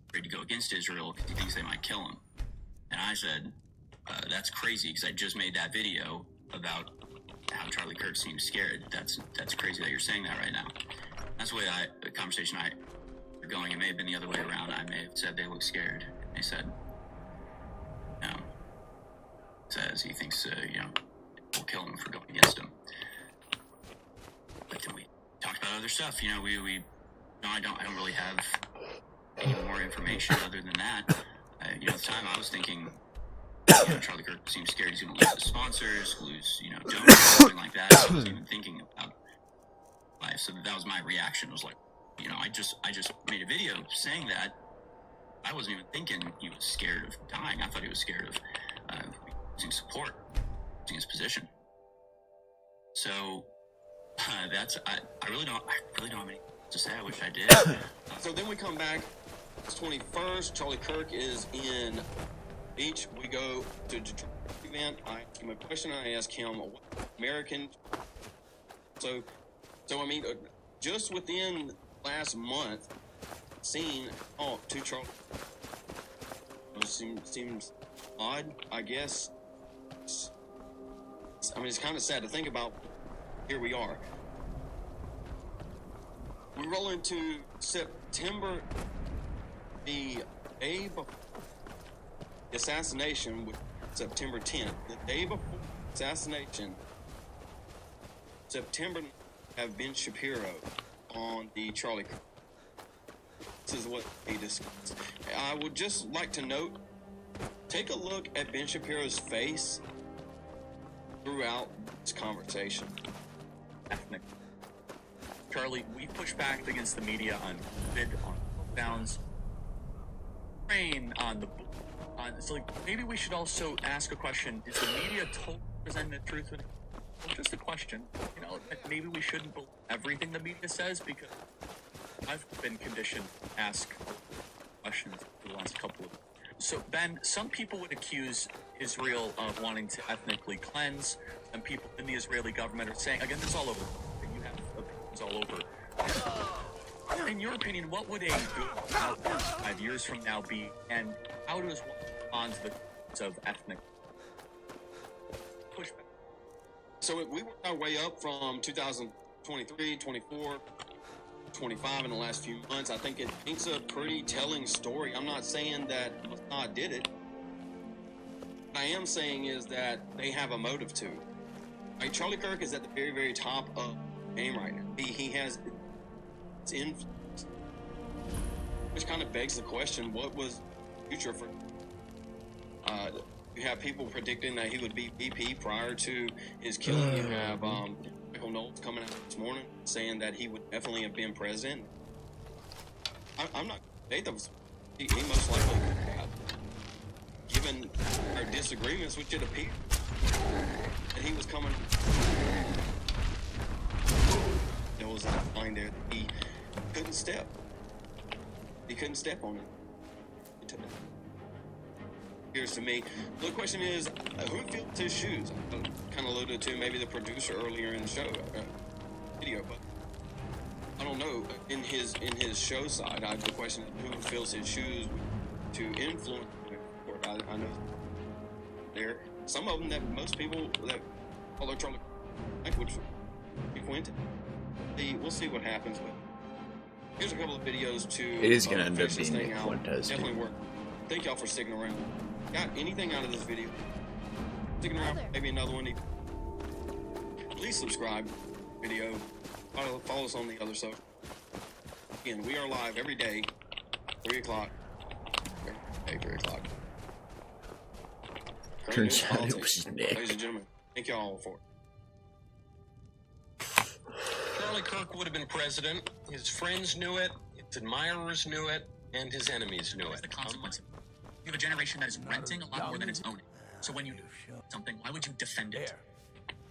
afraid to go against Israel because he thinks they might kill him. And I said, that's crazy because I just made that video about how Charlie Kirk seems scared. That's crazy that you're saying that right now. That's the way the conversation we're going. It may have been the other way around. I may have said they look scared. They said, no. Says he thinks, we'll kill him for going against him. But then we talked about other stuff. I don't really have any more information other than that. At the time I was thinking, Charlie Kirk seems scared he's going to lose his sponsors, lose, donors, something like that. I wasn't even thinking about life. So that was my reaction. It was like, I just made a video saying that. I wasn't even thinking he was scared of dying. I thought he was scared of losing support, losing his position. So I really don't have any to say. I wish I did. So then we come back. It's 21st. Charlie Kirk is in beach. We go to Detroit event. I ask him a question. I ask him what American. So I mean, just within last month, seeing two Charlie seems odd, I guess. I mean, it's kind of sad to think about. Here we are. We roll into September, the day before the assassination, which September 10th. The day before the assassination, September, have Ben Shapiro on the Charlie Kirk. This is what they discussed. I would just like to note, take a look at Ben Shapiro's face throughout this conversation. Ethnic. Charlie, we push back against the media on COVID, on lockdowns, Ukraine, on the. So, like, maybe we should also ask a question: is the media totally presenting the truth? Well, just a question. You know, maybe we shouldn't believe everything the media says, because I've been conditioned to ask questions for the last couple of. So, Ben, some people would accuse Israel of wanting to ethnically cleanse. Some people in the Israeli government are saying, again, this is all over. You have opinions all over. In your opinion, what would a good outcome 5 years from now be, and how does one respond to the questions of ethnic pushback? So we worked our way up from 2023, 24, 25 in the last few months. I think it paints a pretty telling story. I'm not saying that Mossad did it. What I am saying is that they have a motive to. Like, Charlie Kirk is at the very, very top of the game right now. He has its influence, which kind of begs the question: what was the future for? You have people predicting that he would be VP prior to his killing. You have Michael Knowles coming out this morning saying that he would definitely have been president. I'm not. He most likely would have. Given our disagreements, which it appeared that he was coming. There was a line there that he couldn't step. He couldn't step on it. Appears to me. The question is, who filled his shoes? I kind of alluded to maybe the producer earlier in the show video, but I don't know. In his show side, the question is who fills his shoes to influence. I know there some of them that most people that call their Charlie would be Quentin. We'll see what happens, but here's a couple of videos to. It is going to end up being thing out. Fuentes. Definitely work. Thank y'all for sticking around. Got anything out of this video? Sticking around, maybe another one. Please subscribe. Video. Follow us on the other social. Again, we are live every day, 3 o'clock. Every day, 3 o'clock. Turns out it was Nick. Ladies and gentlemen, thank y'all for it. Charlie Kirk would have been president. His friends knew it, his admirers knew it, and his enemies knew it. The consequence. You have a generation that is renting a lot more than it's owning. So when you do something, why would you defend it?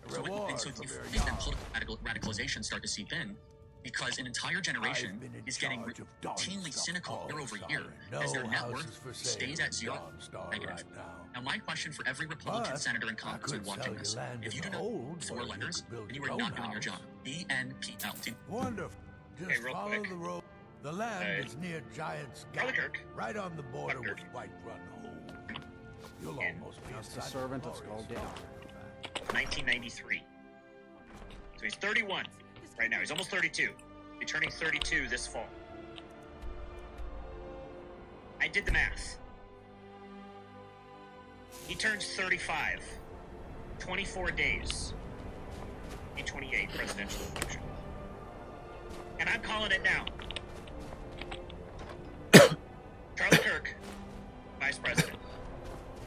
So political radicalization start to seep in, because an entire generation is getting routinely cynical year over year as their net worth stays at zero, negative. Now, my question for every Republican senator and congressman watching this: if you do not own 4 letters, then you are not doing your job. BNPL. Wonderful. Just Hey, real follow quick. the road. The land is near Giant Charlie Sky, Kirk. right on the border Kirk. with White Run Hole. You'll almost be Just a inside servant the of Skull forest. Down. 1993. So he's 31 right now. He's almost 32. He'll be turning 32 this fall. I did the math. He turns 35. 24 days. 2028 presidential election. And I'm calling it now. Charlie Kirk, Vice President.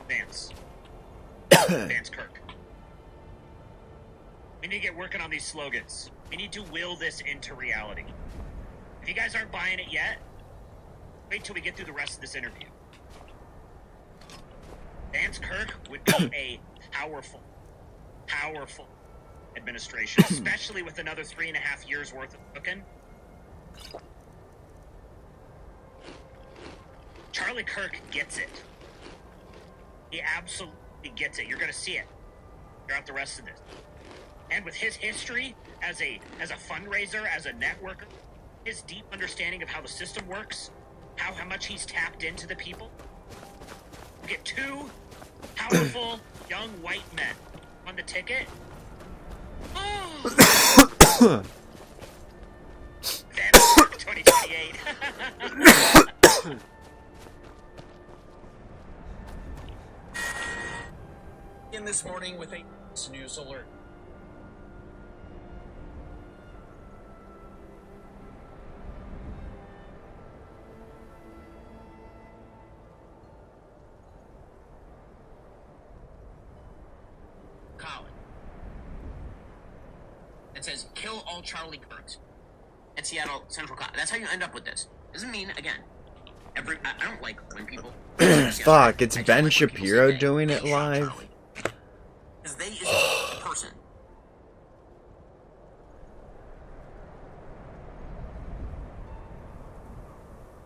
Vance. Vance Kirk. We need to get working on these slogans. We need to will this into reality. If you guys aren't buying it yet, wait till we get through the rest of this interview. Vance Kirk would be a powerful administration, especially with another 3.5 years worth of cooking. Charlie Kirk gets it. He absolutely gets it. You're going to see it throughout the rest of this. And with his history as a fundraiser, as a networker, his deep understanding of how the system works, how much he's tapped into the people. You get two powerful young white men on the ticket. Oh. Then 2028. In this morning with a news alert. Colin. It says kill all Charlie Kirks at Seattle Central College. That's how you end up with this. Doesn't mean again. I don't like when people. Fuck! It's Ben Shapiro doing it live. Because they is a person.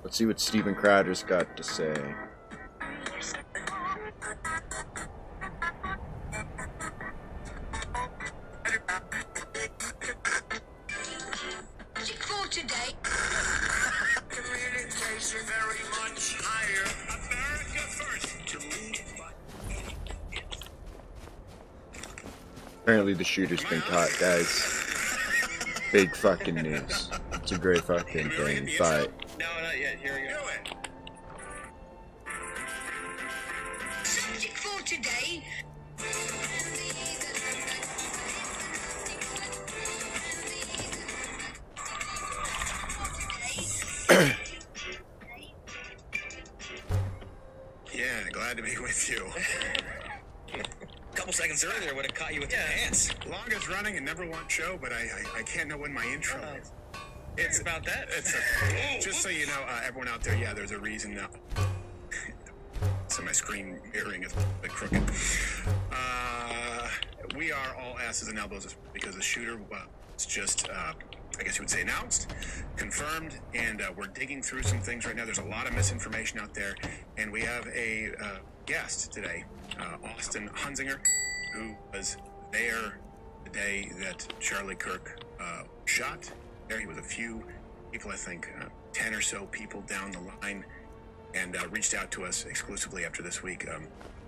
Let's see what Steven Crowder's got to say. For today. Communication very much higher. America first. To lead by. Apparently the shooter's been caught, guys. Big fucking news. It's a great fucking thing, but... No, not yet. Here we go. Subject for today. Yeah, glad to be with you. A couple seconds earlier would have caught you with your pants. Longest running and number one show, but I can't know when my intro is. It's about that. Just so you know, everyone out there, yeah, there's a reason now. So my screen mirroring is a bit crooked. We are all asses and elbows because the shooter was just, I guess you would say, announced, confirmed, and we're digging through some things right now. There's a lot of misinformation out there, and we have a guest today, Austin Hunzinger, who was there the day that Charlie Kirk shot. There he was a few people, I think 10 or so people down the line, and reached out to us exclusively after this week,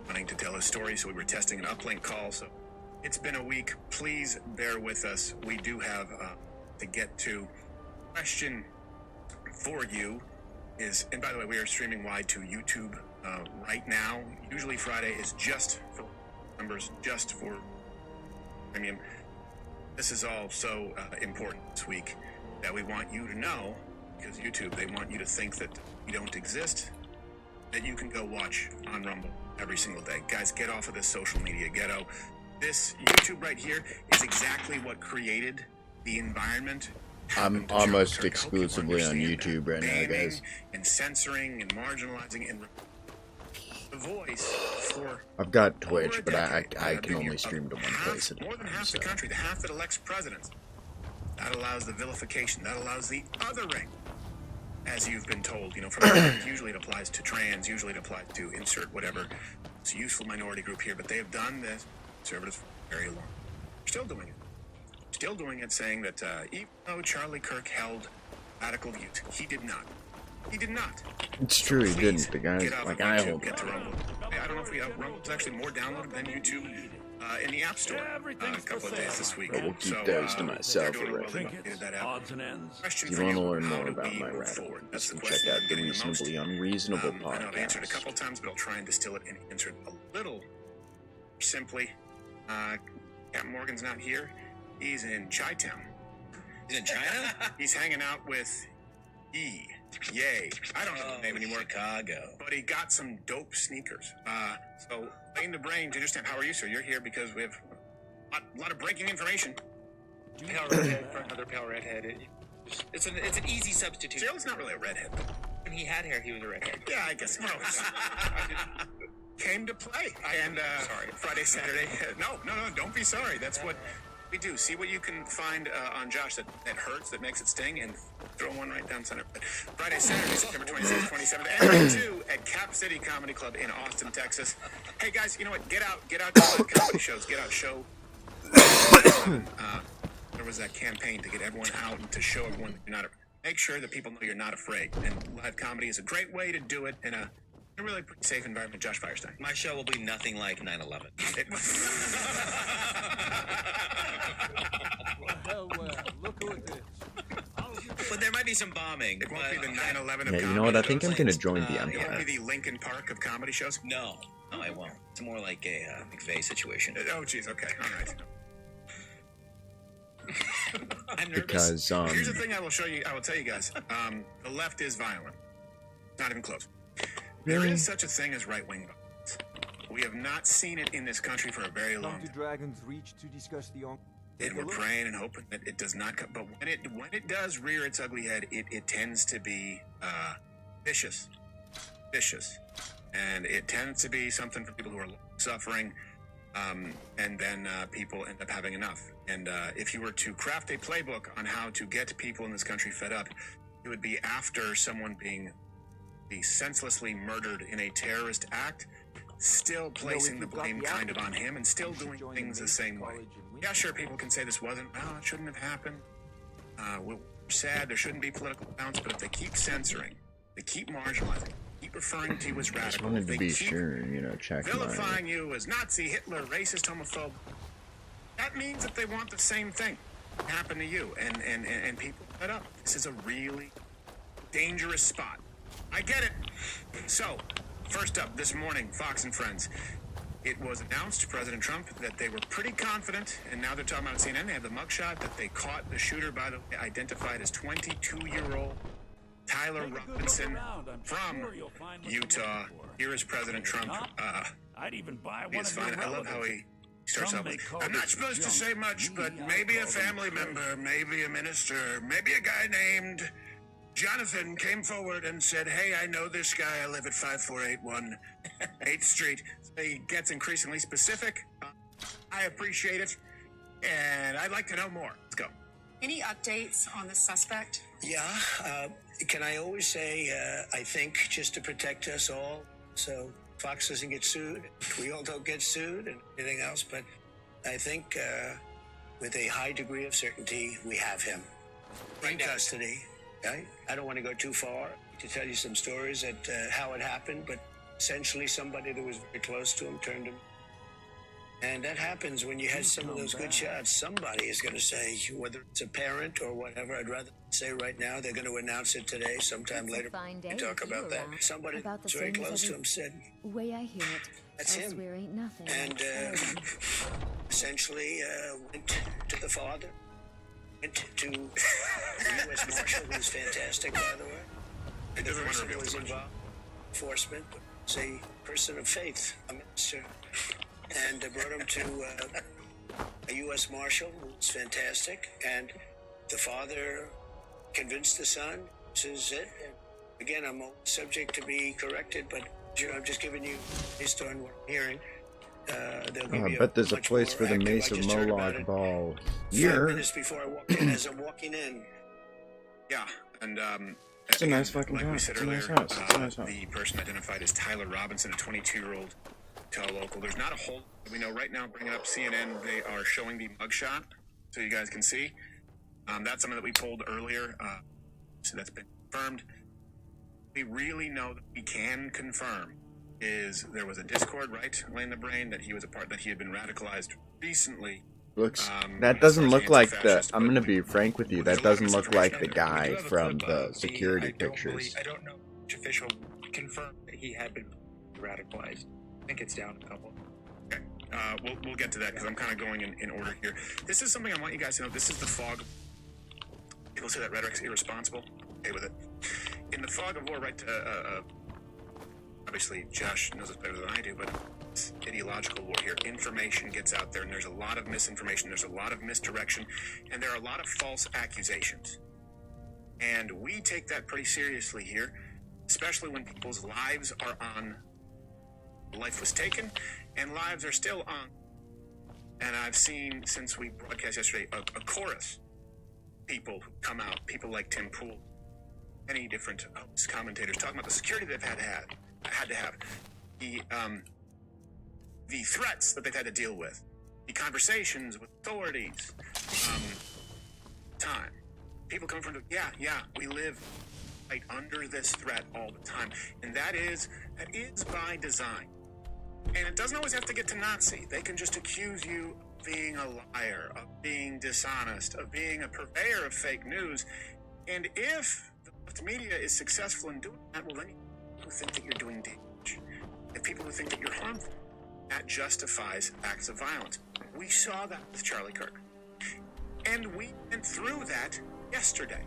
wanting to tell his story. So we were testing an uplink call. So it's been a week. Please bear with us. We do have to get to. Question for you is, and by the way, we are streaming wide to YouTube right now. Usually Friday is just for members, just for premium. This is all so important this week that we want you to know, because YouTube, they want you to think that we don't exist, that you can go watch on Rumble every single day. Guys, get off of this social media ghetto. This YouTube right here is exactly what created the environment. I'm almost exclusively on YouTube right now, guys. And censoring and marginalizing and the voice for. I've got Twitch, but I can only stream to one place at a time. More than half the country, the half that elects presidents. That allows the vilification. That allows the othering, as you've been told. You know, from usually it applies to trans. Usually it applies to insert whatever. It's a useful minority group here, but they have done this. Conservatives for very long. Still doing it. Still doing it, saying that even though Charlie Kirk held radical views, he did not. He did not. It's true, he didn't. The guys, like, I hold get to Rumble. I don't know if we have Rumble. It's actually more downloaded than YouTube in the App Store a couple of days this week. But we'll keep those to myself already. Odds and ends. If you want to learn more about my radical views, then check out the Reasonably Unreasonable I know I've answered a podcast. couple times, but I'll try and distill it and answer it a little simply. Captain Morgan's not here. He's in Chi-Town. He's in China? He's hanging out with Yay. I don't know his name anymore. Chicago. But he got some dope sneakers. So, Lane the Brain to understand. How are you, sir? You're here because we have a lot of breaking information. Pale redhead for another pale redhead. It's an easy substitute. Gerald's not really a redhead. When he had hair, he was a redhead. Yeah, I guess. Came to play. And sorry, Friday, Saturday. No, don't be sorry. That's what We do. See what you can find on Josh that hurts, that makes it sting, and throw one right down center. But Friday, Saturday, September 26th, 27th, and night 2 at Cap City Comedy Club in Austin, Texas. Hey guys, you know what? Get out to the comedy shows. Get out, show. There was that campaign to get everyone out and to show everyone that you're not. Make sure that people know you're not afraid. And live comedy is a great way to do it in a really pretty safe environment. Josh Firestein. My show will be nothing like 9/11. Well, look who it is. But there might be some bombing. It won't be the 9/11 of Yeah, comedy. you know what? I think I'm going to join the It won't be Empire. the Lincoln Park of comedy shows. No, I won't. It's more like a McVeigh situation. Oh, jeez. Okay. All right. I'm nervous. Because, Here's the thing I will show you. I will tell you guys. The left is violent. Not even close. There Really? is such a thing as right-wing violence. We have not seen it in this country for a very long time. Dragon's Reach to discuss the And we're praying and hoping that it does not come. But when it does rear its ugly head, it tends to be vicious. And it tends to be something for people who are suffering. And then people end up having enough. And if you were to craft a playbook on how to get people in this country fed up, it would be after someone being senselessly murdered in a terrorist act, still placing the blame kind of on him and still doing things the same way. Yeah, sure, people can say this wasn't, well, it shouldn't have happened. We're sad, there shouldn't be political bounce, but if they keep censoring, they keep marginalizing, keep referring to you as I just radical, wanted to they be keep sure, check my... vilifying you as Nazi, Hitler, racist, homophobe, that means that they want the same thing happen to you, and people fed up. This is a really dangerous spot. I get it. So, first up, this morning, Fox and Friends. It was announced to President Trump that they were pretty confident, and now they're talking about CNN. They have the mugshot that they caught the shooter, by the way, identified as 22-year-old Tyler Robinson from Utah. Here is President Trump. I'd even buy He is fine. I love how he starts out with, I'm not supposed to say much, but maybe a family member, maybe a minister, maybe a guy named Jonathan came forward and said, hey, I know this guy. I live at 5481 8th Street. So he gets increasingly specific. I appreciate it. And I'd like to know more. Let's go. Any updates on the suspect? Yeah. Can I always say, I think, just to protect us all, so Fox doesn't get sued, we all don't get sued and everything else, but I think with a high degree of certainty, we have him in custody. Okay? I don't want to go too far to tell you some stories at how it happened, but essentially somebody that was very close to him turned him. And that happens when you had some of those good shots. Somebody is going to say, whether it's a parent or whatever, I'd rather say right now, they're going to announce it today, sometime later. We talk about that. Somebody that's very close to him said, way I hear it, that's him. elsewhere ain't nothing. And essentially went to the father, went to the U.S. Marshal, who's fantastic, by the way. The person who was involved in enforcement was a person of faith, a minister, and brought him to a U.S. Marshal, who's fantastic, and the father convinced the son, this is it. And again, I'm subject to be corrected, but I'm just giving you based on what I'm hearing. I bet there's a place for the Mace of Moloch ball here. 5 minutes before I walked in, as I'm walking in. Yeah, and it's a nice fucking like we house. said It's a earlier, nice house. It's a nice house. the person identified as Tyler Robinson, a 22-year-old local. There's not a whole we know right now. Bringing up CNN, they are showing the mugshot so you guys can see. That's something that we pulled earlier, so that's been confirmed. We really know that we can confirm is there was a Discord, right, Lane the Brain, that he was a part, that he had been radicalized recently. Looks that doesn't look like the. I'm gonna be frank with you. That doesn't look like the guy from the security pictures. I don't know which official confirmed that he had been radicalized. I think it's down a couple. Okay, we'll get to that because I'm kind of going in order here. This is something I want you guys to know. This is the fog. People say that rhetoric's irresponsible. Okay with it. In the fog of war, right? Obviously, Josh knows it better than I do, but it's ideological war here. Information gets out there, and there's a lot of misinformation. There's a lot of misdirection, and there are a lot of false accusations. And we take that pretty seriously here, especially when people's lives are on. Life was taken, and lives are still on. And I've seen, since we broadcast yesterday, a chorus people who come out, people like Tim Pool, many different hosts, commentators, talking about the security they've had to have, the threats that they've had to deal with, the conversations with authorities, time. People come from, we live right under this threat all the time. And that is by design. And it doesn't always have to get to Nazi. They can just accuse you of being a liar, of being dishonest, of being a purveyor of fake news. And if the left media is successful in doing that, well, then people think that you're doing damage. And people who think that you're harmful, that justifies acts of violence. We saw that with Charlie Kirk. And we went through that yesterday.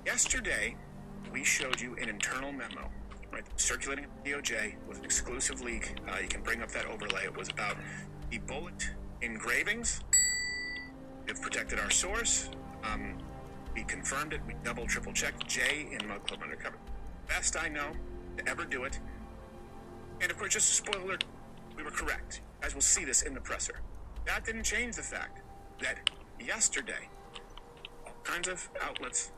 Yesterday, we showed you an internal memo, right, circulating at DOJ with an exclusive leak. You can bring up that overlay. It was about the bullet engravings. We've protected our source. We confirmed it. We double, triple checked. Jay in Mug Club Undercover. Best I know to ever do it. And of course, just a spoiler alert, we were correct. You guys will see this in the presser. That didn't change the fact that yesterday, all kinds of outlets,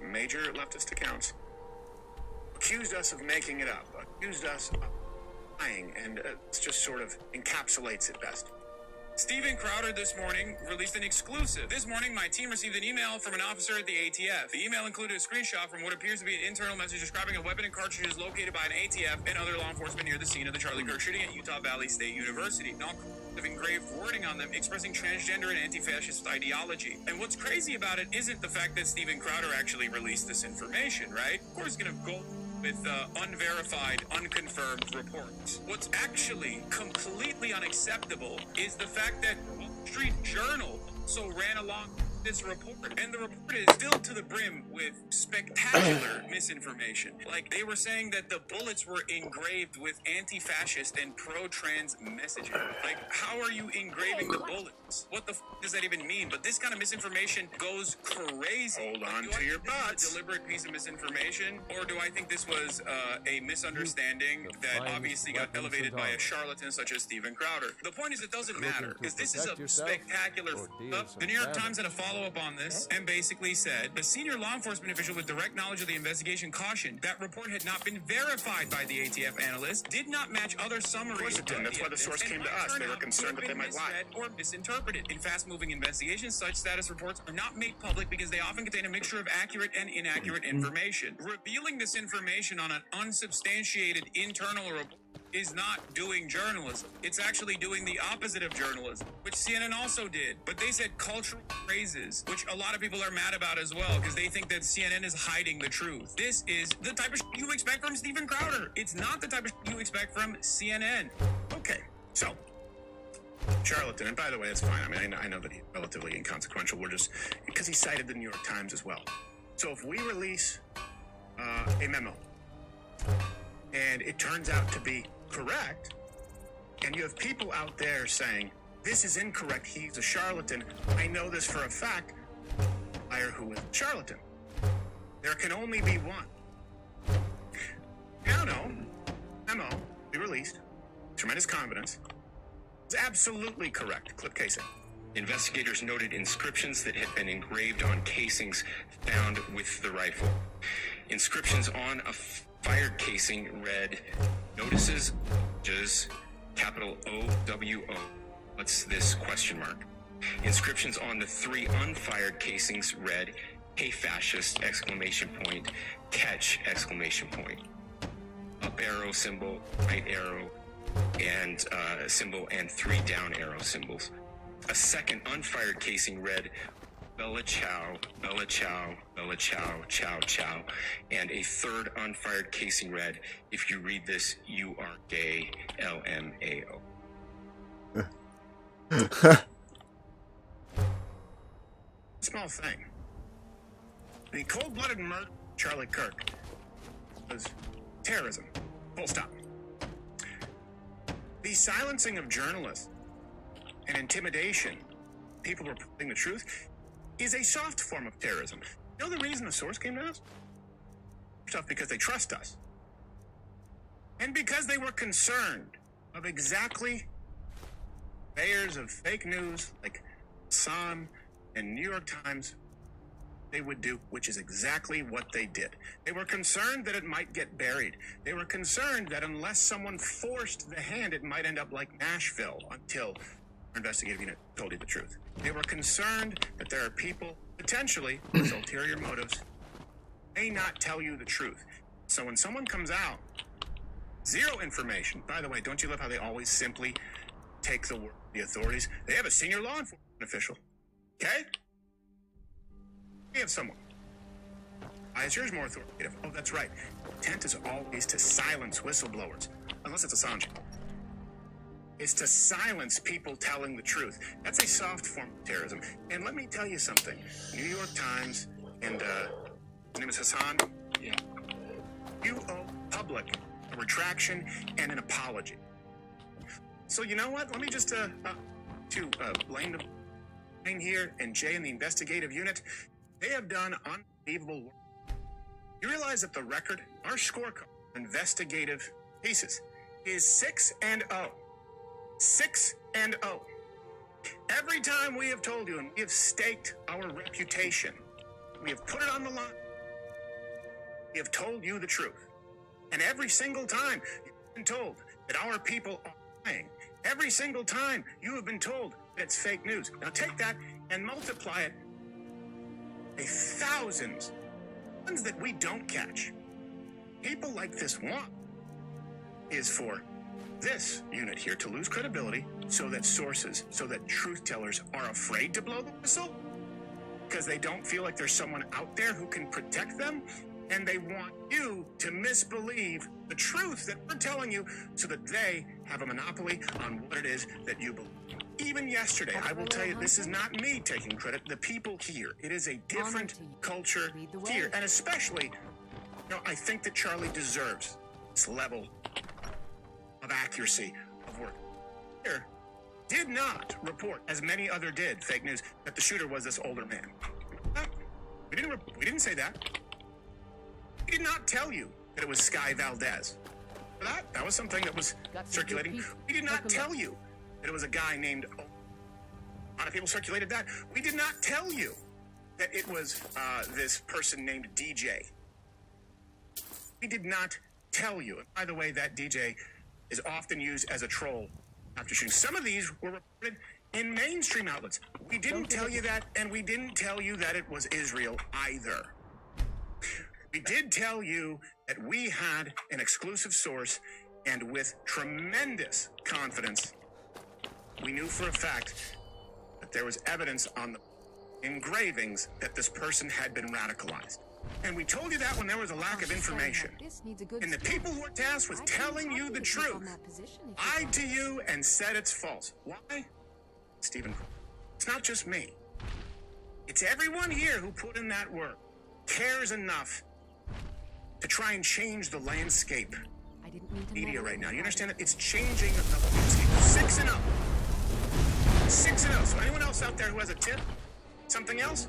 major leftist accounts, accused us of making it up, accused us of lying, and it just sort of encapsulates it best. Steven Crowder this morning released an exclusive. This morning, my team received an email from an officer at the ATF. The email included a screenshot from what appears to be an internal message describing a weapon and cartridges located by an ATF and other law enforcement near the scene of the Charlie Kirk shooting at Utah Valley State University. All of engraved wording on them expressing transgender and anti-fascist ideology. And what's crazy about it isn't the fact that Steven Crowder actually released this information, right? Of course, he's going to go with unverified, unconfirmed reports. What's actually completely unacceptable is the fact that Wall Street Journal also ran along this report, and the report is filled to the brim with spectacular misinformation. Like, they were saying that the bullets were engraved with anti-fascist and pro-trans messaging. Like, how are you engraving the bullets? What the f does that even mean? But this kind of misinformation goes crazy. Hold on to your butts. A deliberate piece of misinformation, or do I think this was a misunderstanding that obviously got elevated by a charlatan such as Steven Crowder? The point is, it doesn't matter, because this is a spectacular f-up. The New York Times had a follow-up on this and basically said the senior law enforcement official with direct knowledge of the investigation cautioned that report had not been verified by the ATF analyst, did not match other summaries. Of course it didn't. That's why the source came to us. They were concerned that they might lie or misinterpreted. In fast-moving investigations, such status reports are not made public because they often contain a mixture of accurate and inaccurate information. Revealing this information on an unsubstantiated internal report is not doing journalism. It's actually doing the opposite of journalism, which CNN also did. But they said cultural phrases, which a lot of people are mad about as well, because they think that CNN is hiding the truth. This is the type of you expect from Steven Crowder. It's not the type of you expect from CNN. Okay, so charlatan, and by the way, it's fine. I mean, I know that he's relatively inconsequential. We're just because he cited the New York Times as well. So if we release a memo and it turns out to be correct, and you have people out there saying this is incorrect, he's a charlatan, I know this for a fact, liar who is a charlatan. There can only be one. Memo be released, tremendous confidence, it's absolutely correct. Clip casing. Investigators noted inscriptions that had been engraved on casings found with the rifle. Inscriptions on a fired casing read, "Notices, judges, capital O-W-O. What's this question mark?" Inscriptions on the 3 unfired casings read, "Hey fascist, exclamation point, catch, exclamation point." Up arrow symbol, right arrow, and symbol, and 3 down arrow symbols. A second unfired casing read, "Bella Chow, Bella Chow, Bella Chow, Chow Chow," and a third unfired casing read, "If you read this, you are gay, LMAO." Small thing. The cold-blooded murder of Charlie Kirk was terrorism. Full stop. The silencing of journalists and intimidation, people reporting the truth, is a soft form of terrorism. You know the reason the source came to us? First off, because they trust us. And because they were concerned of exactly purveyors of fake news like Sun and New York Times, they would do, which is exactly what they did. They were concerned that it might get buried. They were concerned that unless someone forced the hand, it might end up like Nashville, until our investigative unit told you the truth. They were concerned that there are people, potentially, with ulterior motives, may not tell you the truth. So when someone comes out, zero information. By the way, don't you love how they always simply take the word of the authorities? They have a senior law enforcement official. Okay? We have someone. Why is yours more authoritative? Oh, that's right. Intent is always to silence whistleblowers, unless it's Assange. It's to silence people telling the truth. That's a soft form of terrorism. And let me tell you something. New York Times and, his name is Hassan. Yeah. You owe public a retraction and an apology. So you know what? Let me just, blame the here and Jay and the investigative unit. They have done unbelievable work. You realize that the record, our scorecard, investigative cases, is 6-0. 6-0. Every time we have told you and we have staked our reputation, we have put it on the line. We have told you the truth. And every single time you've been told that our people are lying. Every single time you have been told that it's fake news. Now take that and multiply it by thousands. Ones that we don't catch. People like this want is for this unit here to lose credibility so that sources, so that truth tellers are afraid to blow the whistle because they don't feel like there's someone out there who can protect them, and they want you to misbelieve the truth that we're telling you so that they have a monopoly on what it is that you believe. Even yesterday, I will tell you, this is not me taking credit, the people here. It is a different culture here, and especially, I think that Charlie deserves this level of accuracy of work. Here did not report, as many other did, fake news, that the shooter was this older man. We didn't say that. We did not tell you that it was Sky Valdez. That was something that was circulating. We did not tell you that it was a guy named... A lot of people circulated that. We did not tell you that it was this person named DJ. We did not tell you. And by the way, that DJ is often used as a troll after shooting. Some of these were reported in mainstream outlets. We didn't tell you that, and we didn't tell you that it was Israel either. We did tell you that we had an exclusive source, and with tremendous confidence, we knew for a fact that there was evidence on the engravings that this person had been radicalized. And we told you that when there was a lack of information. And the people who were tasked with telling you the truth lied to you and said it's false. Why? Stephen, it's not just me. It's everyone here who put in that work, cares enough to try and change the landscape media right now. You understand that? It's changing the landscape. 6-0. 6-0. So anyone else out there who has a tip? Something else?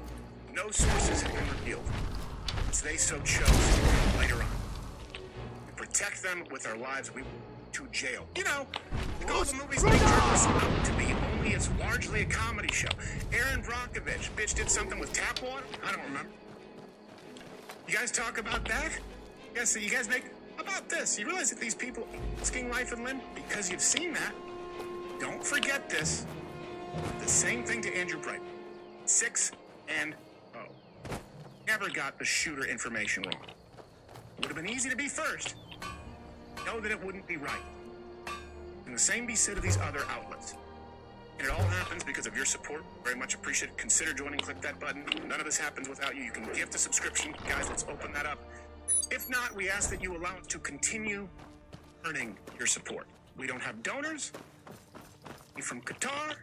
No sources have been revealed. As they so chose later on. We protect them with our lives. We to jail. Like all the movies make journalists out to be, only it's largely a comedy show. Aaron Brockovich, bitch, did something with tap water? I don't remember. You guys talk about that? Yes, so you guys make... How about this? You realize that these people are risking life and limb? Because you've seen that. Don't forget this. The same thing to Andrew Bright. 6-0. Never got the shooter information wrong. Would have been easy to be first. Know that it wouldn't be right. And the same be said of these other outlets. And it all happens because of your support. Very much appreciated. Consider joining. Click that button. None of this happens without you. You can gift a subscription. Guys, let's open that up. If not, we ask that you allow us to continue earning your support. We don't have donors. Money from Qatar.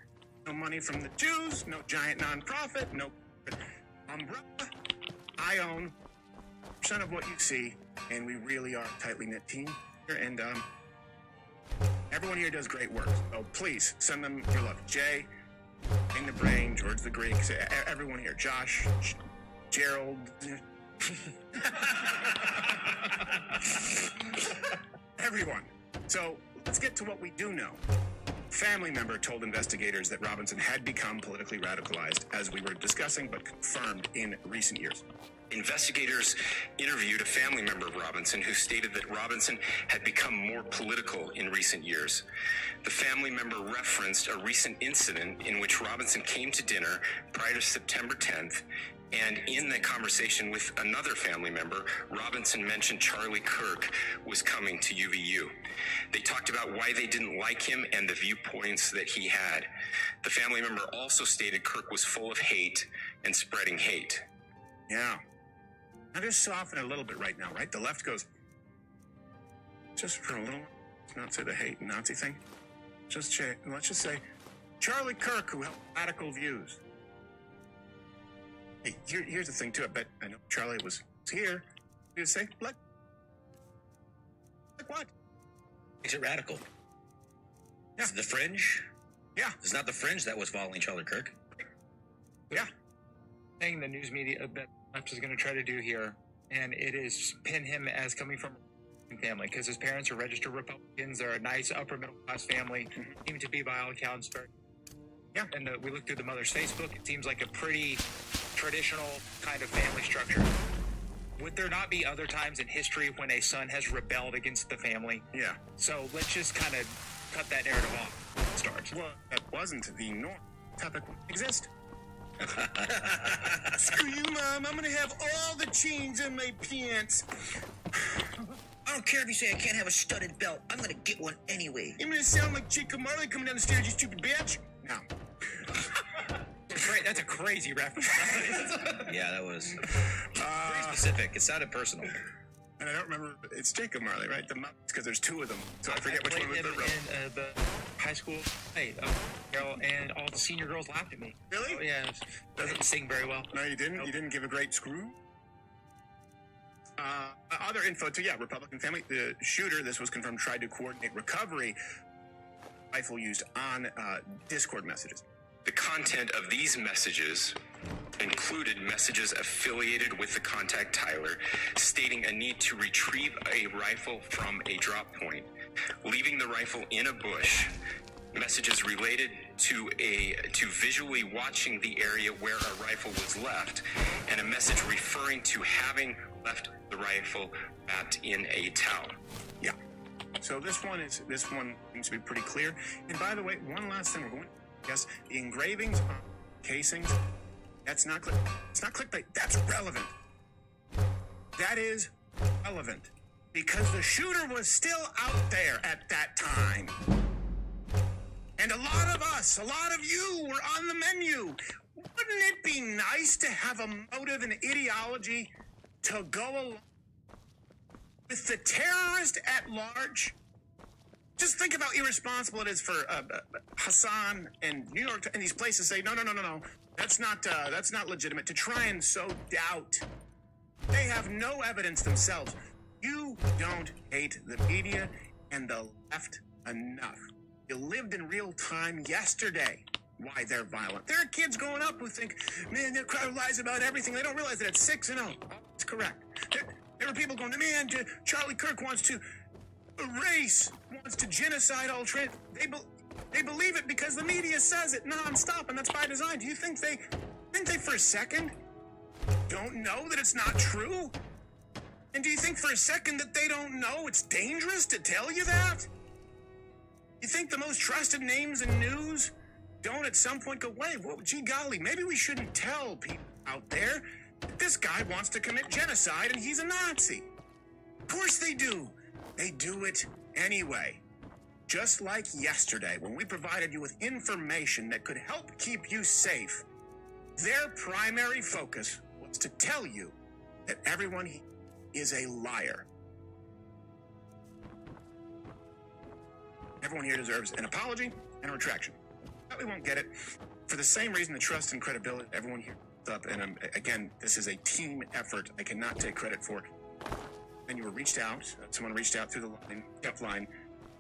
No money from the Jews. No giant nonprofit. No umbrella. I own % of what you see, and we really are a tightly knit team here. And everyone here does great work. So please send them your love. Jay, King the Brain, George the Greek, everyone here. Josh, Gerald. Everyone. So let's get to what we do know. Family member told investigators that Robinson had become politically radicalized, as we were discussing, but confirmed in recent years. Investigators interviewed a family member of Robinson who stated that Robinson had become more political in recent years. The family member referenced a recent incident in which Robinson came to dinner prior to September 10th, and in the conversation with another family member, Robinson mentioned Charlie Kirk was coming to UVU. They talked about why they didn't like him and the viewpoints that he had. The family member also stated Kirk was full of hate and spreading hate. Yeah. Now just soften it a little bit right now, right? The left goes, just for a little, not say the hate and Nazi thing. Let's just say, Charlie Kirk, who held radical views. Hey, here's the thing too. I know Charlie was here. You say, like what? Makes it radical. Yeah. Is it the fringe? Yeah. It's not the fringe that was following Charlie Kirk. Yeah. Thing the news media that left is going to try to do here, and it is pin him as coming from a family because his parents are registered Republicans. They're a nice upper middle class family. Seem to be by all accounts very. Yeah. And we looked through the mother's Facebook. It seems like a pretty traditional kind of family structure. Would there not be other times in history when a son has rebelled against the family? Yeah. So let's just kind of cut that narrative off when it starts. Well, that wasn't the norm. Topic wouldn't exist. Screw you, Mom. I'm gonna have all the chains in my pants. I don't care if you say I can't have a studded belt. I'm gonna get one anyway. You're gonna sound like Jacob Marley coming down the stairs, you stupid bitch. No. That's a crazy reference. Yeah, that was pretty specific. It sounded personal. And I don't remember. It's Jacob Marley, right? The Muppets, because there's two of them. So I forget which one was the real. In the high school play, girl, and all the senior girls laughed at me. Really? Oh, yeah. I didn't sing very well. No, you didn't. Nope. You didn't give a great screw. Other info too. Yeah, Republican family. The shooter, this was confirmed, tried to coordinate recovery. Rifle used on Discord messages. The content of these messages included messages affiliated with the contact Tyler, stating a need to retrieve a rifle from a drop point, leaving the rifle in a bush, messages related to visually watching the area where a rifle was left, and a message referring to having left the rifle wrapped in a towel. Yeah. So this one seems to be pretty clear. And by the way, one last thing we're going. Yes, the engravings on casings, that's not clickbait. That's relevant. That is relevant. Because the shooter was still out there at that time. And a lot of us, a lot of you were on the menu. Wouldn't it be nice to have a motive and ideology to go along with the terrorist at large? Just think about how irresponsible it is for Hassan and New York and these places say, no, that's not legitimate, to try and sow doubt. They have no evidence themselves. You don't hate the media and the left enough. You lived in real time yesterday. Why they're violent. There are kids growing up who think, man, their crowd lies about everything. They don't realize that at 6 and 0. That's correct. There are people going, man, Charlie Kirk wants to wants to genocide all trans. They believe it because the media says it nonstop, and that's by design. Do you think they for a second don't know that it's not true? And do you think for a second that they don't know it's dangerous to tell you that? You think the most trusted names in news don't at some point go, wait, well, gee golly, maybe we shouldn't tell people out there that this guy wants to commit genocide and he's a Nazi? Of course they do. They do it anyway. Just like yesterday, when we provided you with information that could help keep you safe, their primary focus was to tell you that everyone is a liar. Everyone here deserves an apology and a retraction. But we won't get it. For the same reason, the trust and credibility everyone here up. And again, this is a team effort I cannot take credit for. And you were reached out. Someone reached out through the line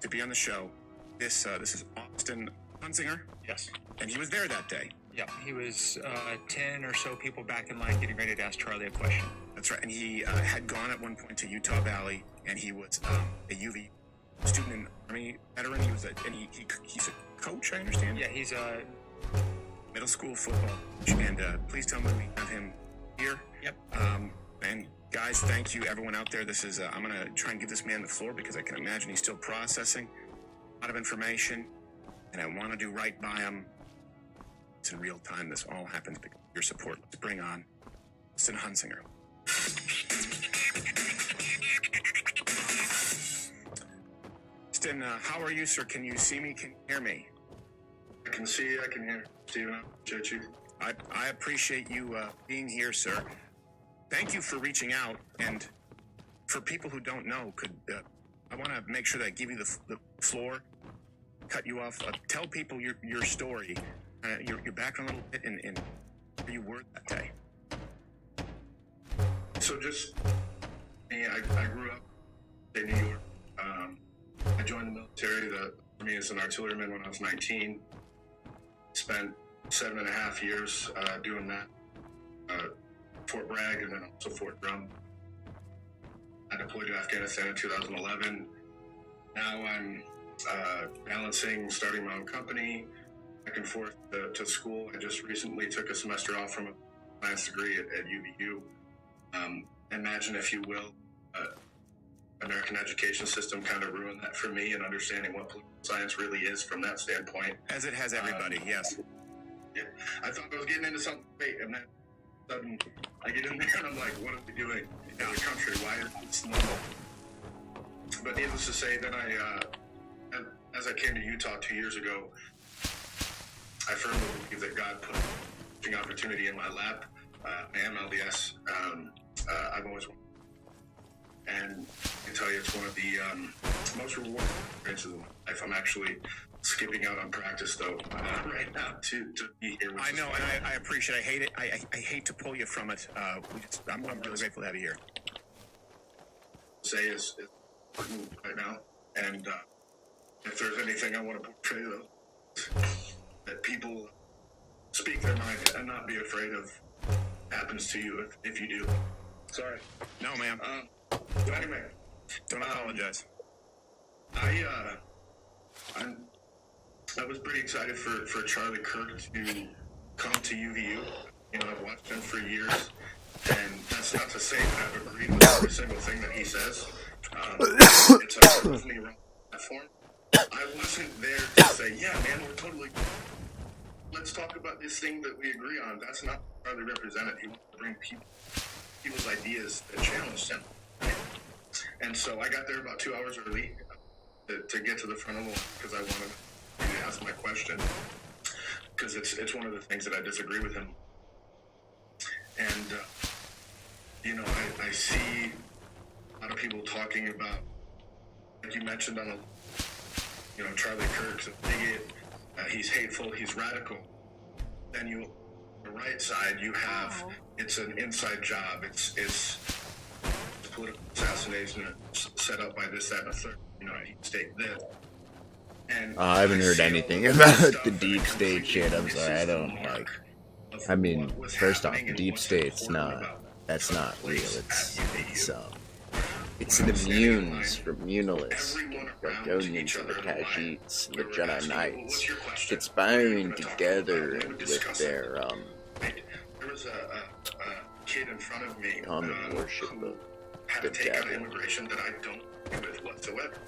to be on the show. This is Austin Hunsinger. Yes. And he was there that day. Yeah, he was 10 or so people back in line getting ready to ask Charlie a question. That's right. And he had gone at one point to Utah Valley, and he was a UV student in Army veteran. He's a coach, I understand. Yeah, he's a middle school football coach. And please tell me we have him here. Yep. And guys, thank you, everyone out there. This is I'm gonna try and give this man the floor because I can imagine he's still processing a lot of information, and I want to do right by him. It's in real time. This all happens because of your support. Let's bring on Austin Hunsinger. Austin, how are you, sir? Can you see me? Can you hear me? I can see you. I can hear you, Steven. I appreciate you. I appreciate you being here, sir. Thank you for reaching out. And for people who don't know, I want to make sure that I give you the floor, cut you off, tell people your story, your background a little bit, and where you were that day. So just me, I grew up in New York. I joined the military, the Army as an artilleryman when I was 19. Spent 7.5 years doing that. Fort Bragg and then also Fort Drum. I deployed to Afghanistan in 2011. Now I'm balancing starting my own company, back and forth to school. I just recently took a semester off from a science degree at UVU. Imagine, if you will, American education system kind of ruined that for me, and understanding what political science really is from that standpoint. As it has everybody, yes. Yeah, I thought I was getting into something great, and then all of a sudden I get in there and I'm like, what are we doing in the country? Why is this normal? But needless to say, then as I came to Utah 2 years ago, I firmly believe that God put an opportunity in my lap. I am LDS. I've always wanted. And I can tell you it's one of the most rewarding experiences of my life. I'm actually skipping out on practice, though, right now to be here. I know, and I appreciate it. I hate it. I hate to pull you from it. I'm really grateful to have you here. Say is important right now. And if there's anything I want to portray, though, that people speak their mind and not be afraid of what happens to you if you do. Sorry. No, ma'am. But anyway, don't apologize. I was pretty excited for Charlie Kirk to come to UVU. You know, I've watched him for years, and that's not to say that I've agreed with every single thing that he says. It's a totally wrong platform. I wasn't there to say, yeah, man, we're totally. Let's talk about this thing that we agree on. That's not what Charlie represented. He wanted to bring people's ideas that challenged him. And so I got there about 2 hours early to get to the front of the line because I wanted to ask my question, because it's one of the things that I disagree with him. And you know, I see a lot of people talking about, like you mentioned on Charlie Kirk's a bigot, he's hateful, he's radical. Then on the right side you have it's an inside job, it's political assassination set up by this, that, and the third. You know, he state this. And I haven't heard anything about the deep state shit. I'm sorry, I don't like. I mean, first off, the deep state's that's not real. It's the Munes from Munilis, the Gorgonians and the Khajiits, and the Jedi Knights. It's bound together with their there was a kid in front of me common worship of had the to take on devil. immigration that I don't agree with whatsoever.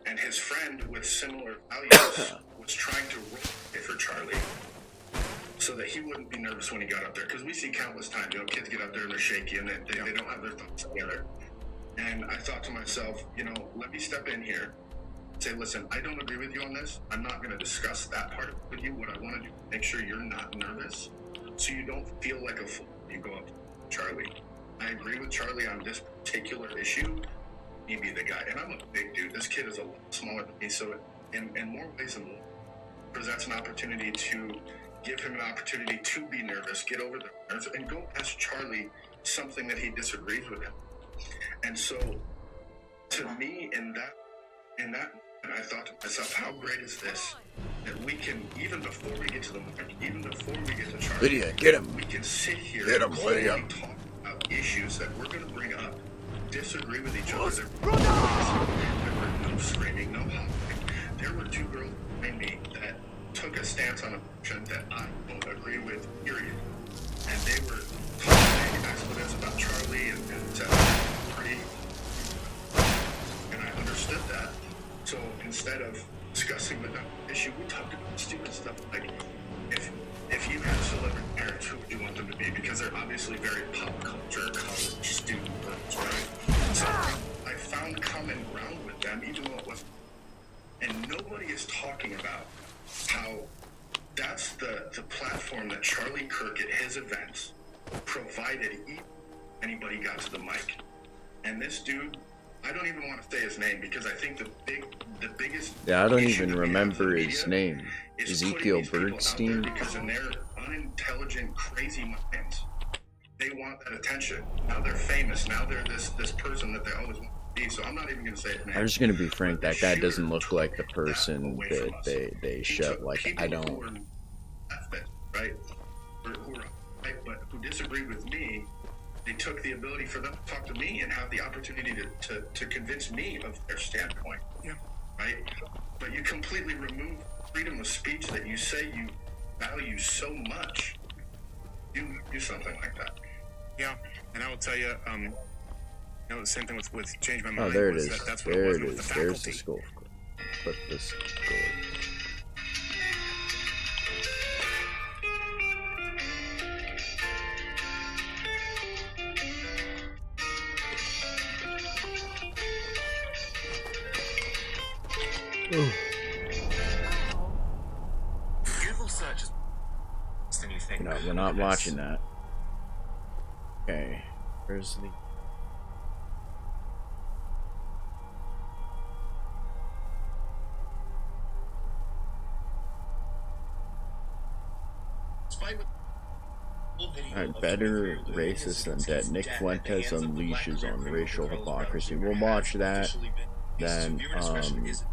And his friend with similar values was trying to roll it for Charlie so that he wouldn't be nervous when he got up there. Because we see countless times, kids get up there and they're shaky and they don't have their thoughts together. And I thought to myself, let me step in here, say, listen, I don't agree with you on this. I'm not going to discuss that part with you. What I want to do is make sure you're not nervous so you don't feel like a fool when you go up to Charlie. I agree with Charlie on this particular issue. He be the guy. And I'm a big dude. This kid is a lot smaller than me. So in more ways than one, presents an opportunity to give him an opportunity to be nervous, get over the nerves, and go ask Charlie something that he disagrees with him. And so, to me, in that moment, I thought to myself, how great is this? That we can, even before we get to the mark, even before we get to Charlie, Lydia, get him. we can sit here Get him, and Lydia. talk about issues that we're going to bring up, disagree with each other. There were no no screaming, no hollering. There were two girls behind me that took a stance on abortion that I don't agree with, period. And they were talking expletives about Charlie and said pretty. And I understood that. So instead of discussing the issue, we talked about stupid stuff like if you had celebrity parents, who would you want them to be? Because they're obviously very pop culture, college student girls, right? So I found common ground with them, even though it wasn't. And nobody is talking about how that's the platform that Charlie Kirk at his events provided anybody got to the mic. And this dude, I don't even want to say his name because I think the biggest Yeah, I don't issue even that we have remember with the his media name. is Ezekiel putting these people out there Birdstein? because in their unintelligent, crazy minds, they want that attention. Now they're famous. Now they're this person that they always want to be. So I'm not even going to say his name. I'm just gonna be frank, that guy doesn't look like the person that they show. Like, I don't. Right? Who are right, but who disagreed with me, they took the ability for them to talk to me and have the opportunity to convince me of their standpoint. Yeah. Right? But you completely remove freedom of speech that you say you value so much. You do something like that. Yeah, and I will tell you, the same thing with Change My Mind. Oh, there it was is. That's what There it it was with is. the There's faculty. the skull. Put the skull. Google search is than you think. No, we're not watching that. Okay. Where's the... Alright, better racist than dead. Nick Fuentes unleashes on racial hypocrisy. We'll watch that. Then,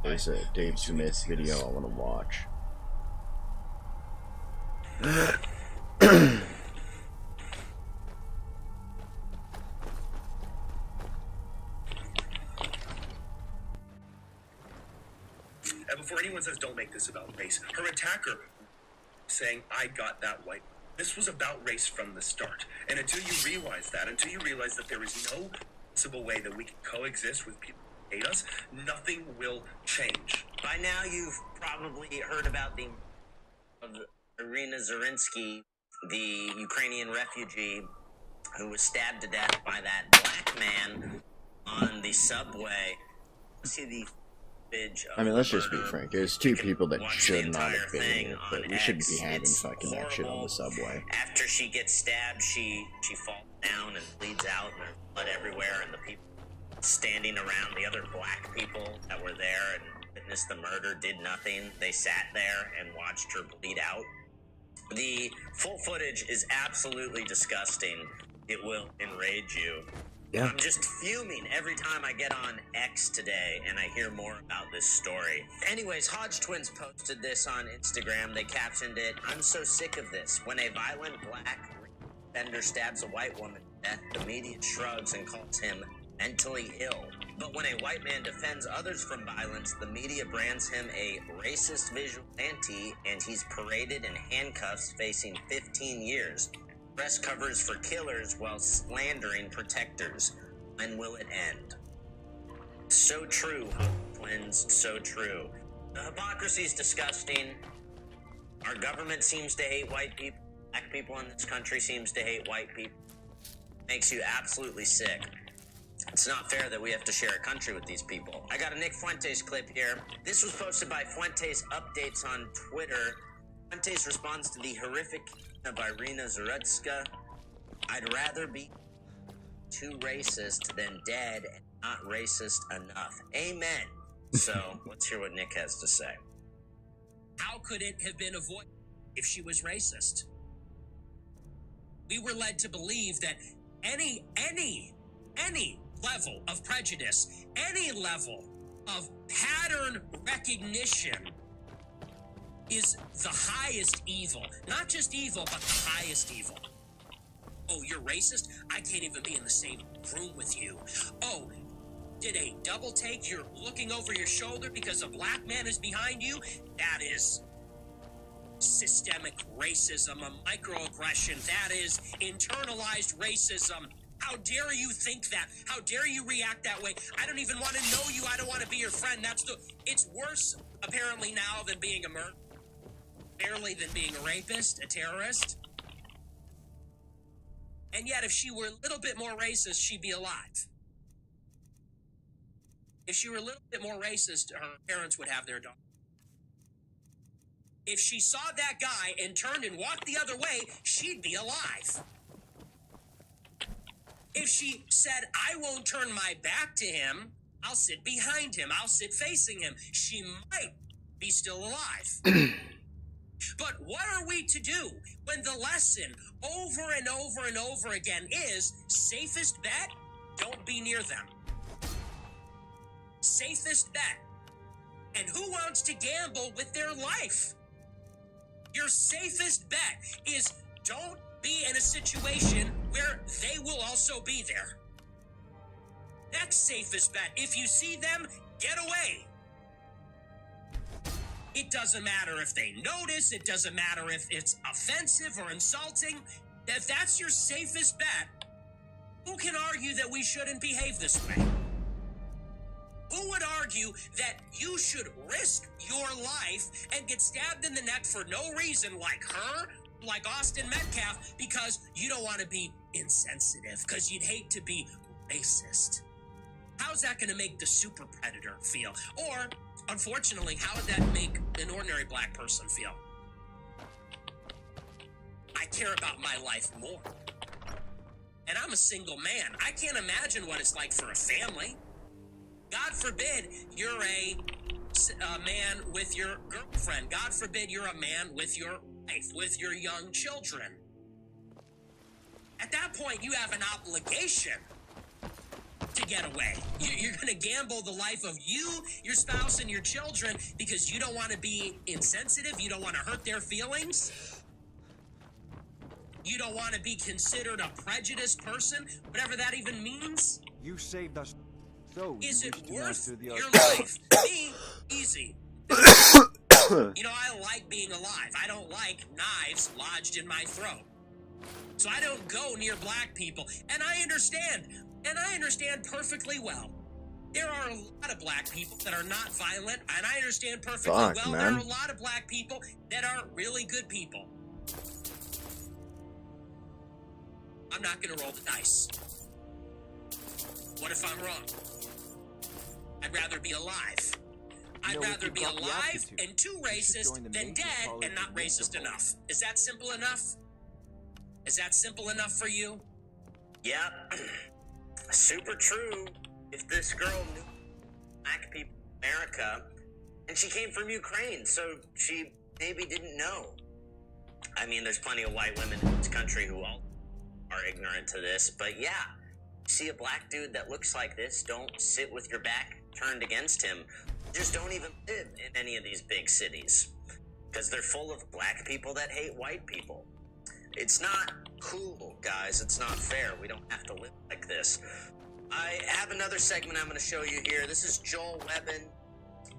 there's a Dave Smith video I want to watch. And before anyone says don't make this about race, her attacker saying, I got that white. This was about race from the start. And until you realize that, until you realize that there is no possible way that we can coexist with people who hate us, nothing will change. By now you've probably heard about the of Irina Zarinsky, the Ukrainian refugee who was stabbed to death by that black man on the subway. See the footage of I mean, let's the just be murder. frank. There's two people that watch should the not entire have been thing here, but on we shouldn't X. be having It's fucking that shit on horrible. the subway. After she gets stabbed, she falls down and bleeds out, and there's blood everywhere, and the people standing around, the other black people that were there and witnessed the murder, did nothing. They sat there and watched her bleed out. The full footage is absolutely disgusting. It will enrage you. Yeah. I'm just fuming every time I get on X today and I hear more about this story. Anyways, Hodge Twins posted this on Instagram. They captioned it, "I'm so sick of this. When a violent black offender stabs a white woman to death, the media shrugs and calls him mentally ill. But when a white man defends others from violence, the media brands him a racist vigilante, and he's paraded in handcuffs facing 15 years. Press covers for killers while slandering protectors. When will it end?" So true, twins, so true. The hypocrisy is disgusting. Our government seems to hate white people. Black people in this country seems to hate white people. Makes you absolutely sick. It's not fair that we have to share a country with these people. I got a Nick Fuentes clip here. This was posted by Fuentes Updates on Twitter. Fuentes responds to the horrific of Irina Zarutska. "I'd rather be too racist than dead and not racist enough." Amen. So, let's hear what Nick has to say. How could it have been avoided if she was racist? We were led to believe that any level of prejudice, any level of pattern recognition is the highest evil. Not just evil, but the highest evil. Oh, you're racist? I can't even be in the same room with you. Oh, did a double take. You're looking over your shoulder because a black man is behind you. That is systemic racism, a microaggression. That is internalized racism. How dare you think that? How dare you react that way? I don't even want to know you. I don't want to be your friend. It's worse, apparently, now than being a murderer. Barely than being a rapist, a terrorist. And yet, if she were a little bit more racist, she'd be alive. If she were a little bit more racist, her parents would have their daughter. If she saw that guy and turned and walked the other way, she'd be alive. If she said, I won't turn my back to him, I'll sit behind him, I'll sit facing him, she might be still alive. But what are we to do when the lesson over and over and over again is safest bet, don't be near them. Safest bet. And who wants to gamble with their life? Your safest bet is don't be in a situation where they will also be there. Next safest bet, if you see them, get away. It doesn't matter if they notice, it doesn't matter if it's offensive or insulting. If that's your safest bet, who can argue that we shouldn't behave this way? Who would argue that you should risk your life and get stabbed in the neck for no reason, like her, like Austin Metcalf, because you don't want to be insensitive, because you'd hate to be racist? How's that going to make the super predator feel? Or, unfortunately, how would that make an ordinary black person feel? I care about my life more. And I'm a single man. I can't imagine what it's like for a family. God forbid you're a man with your girlfriend. God forbid you're a man with your wife, with your young children. At that point, you have an obligation to get away. You're going to gamble the life of you, your spouse, and your children because you don't want to be insensitive. You don't want to hurt their feelings. You don't want to be considered a prejudiced person, whatever that even means. You saved us. So is it worth your other life? Me, easy. You know, I like being alive. I don't like knives lodged in my throat. So I don't go near black people. And I understand perfectly well. There are a lot of black people that are not violent, and I understand perfectly well. Man. There are a lot of black people that are really good people. I'm not going to roll the dice. What if I'm wrong? I'd rather be alive. I'd rather be alive and too racist than dead and not racist enough. Is that simple enough? Is that simple enough for you? Yep. Super true. If this girl knew black people in America, and she came from Ukraine, so she maybe didn't know. I mean, there's plenty of white women in this country who all are ignorant to this, but yeah. See a black dude that looks like this, don't sit with your back turned against him. Just don't even live in any of these big cities because they're full of black people that hate white people. It's not cool, guys. It's not fair. We don't have to live like this. I have another segment I'm going to show you here. This is Joel Webbin,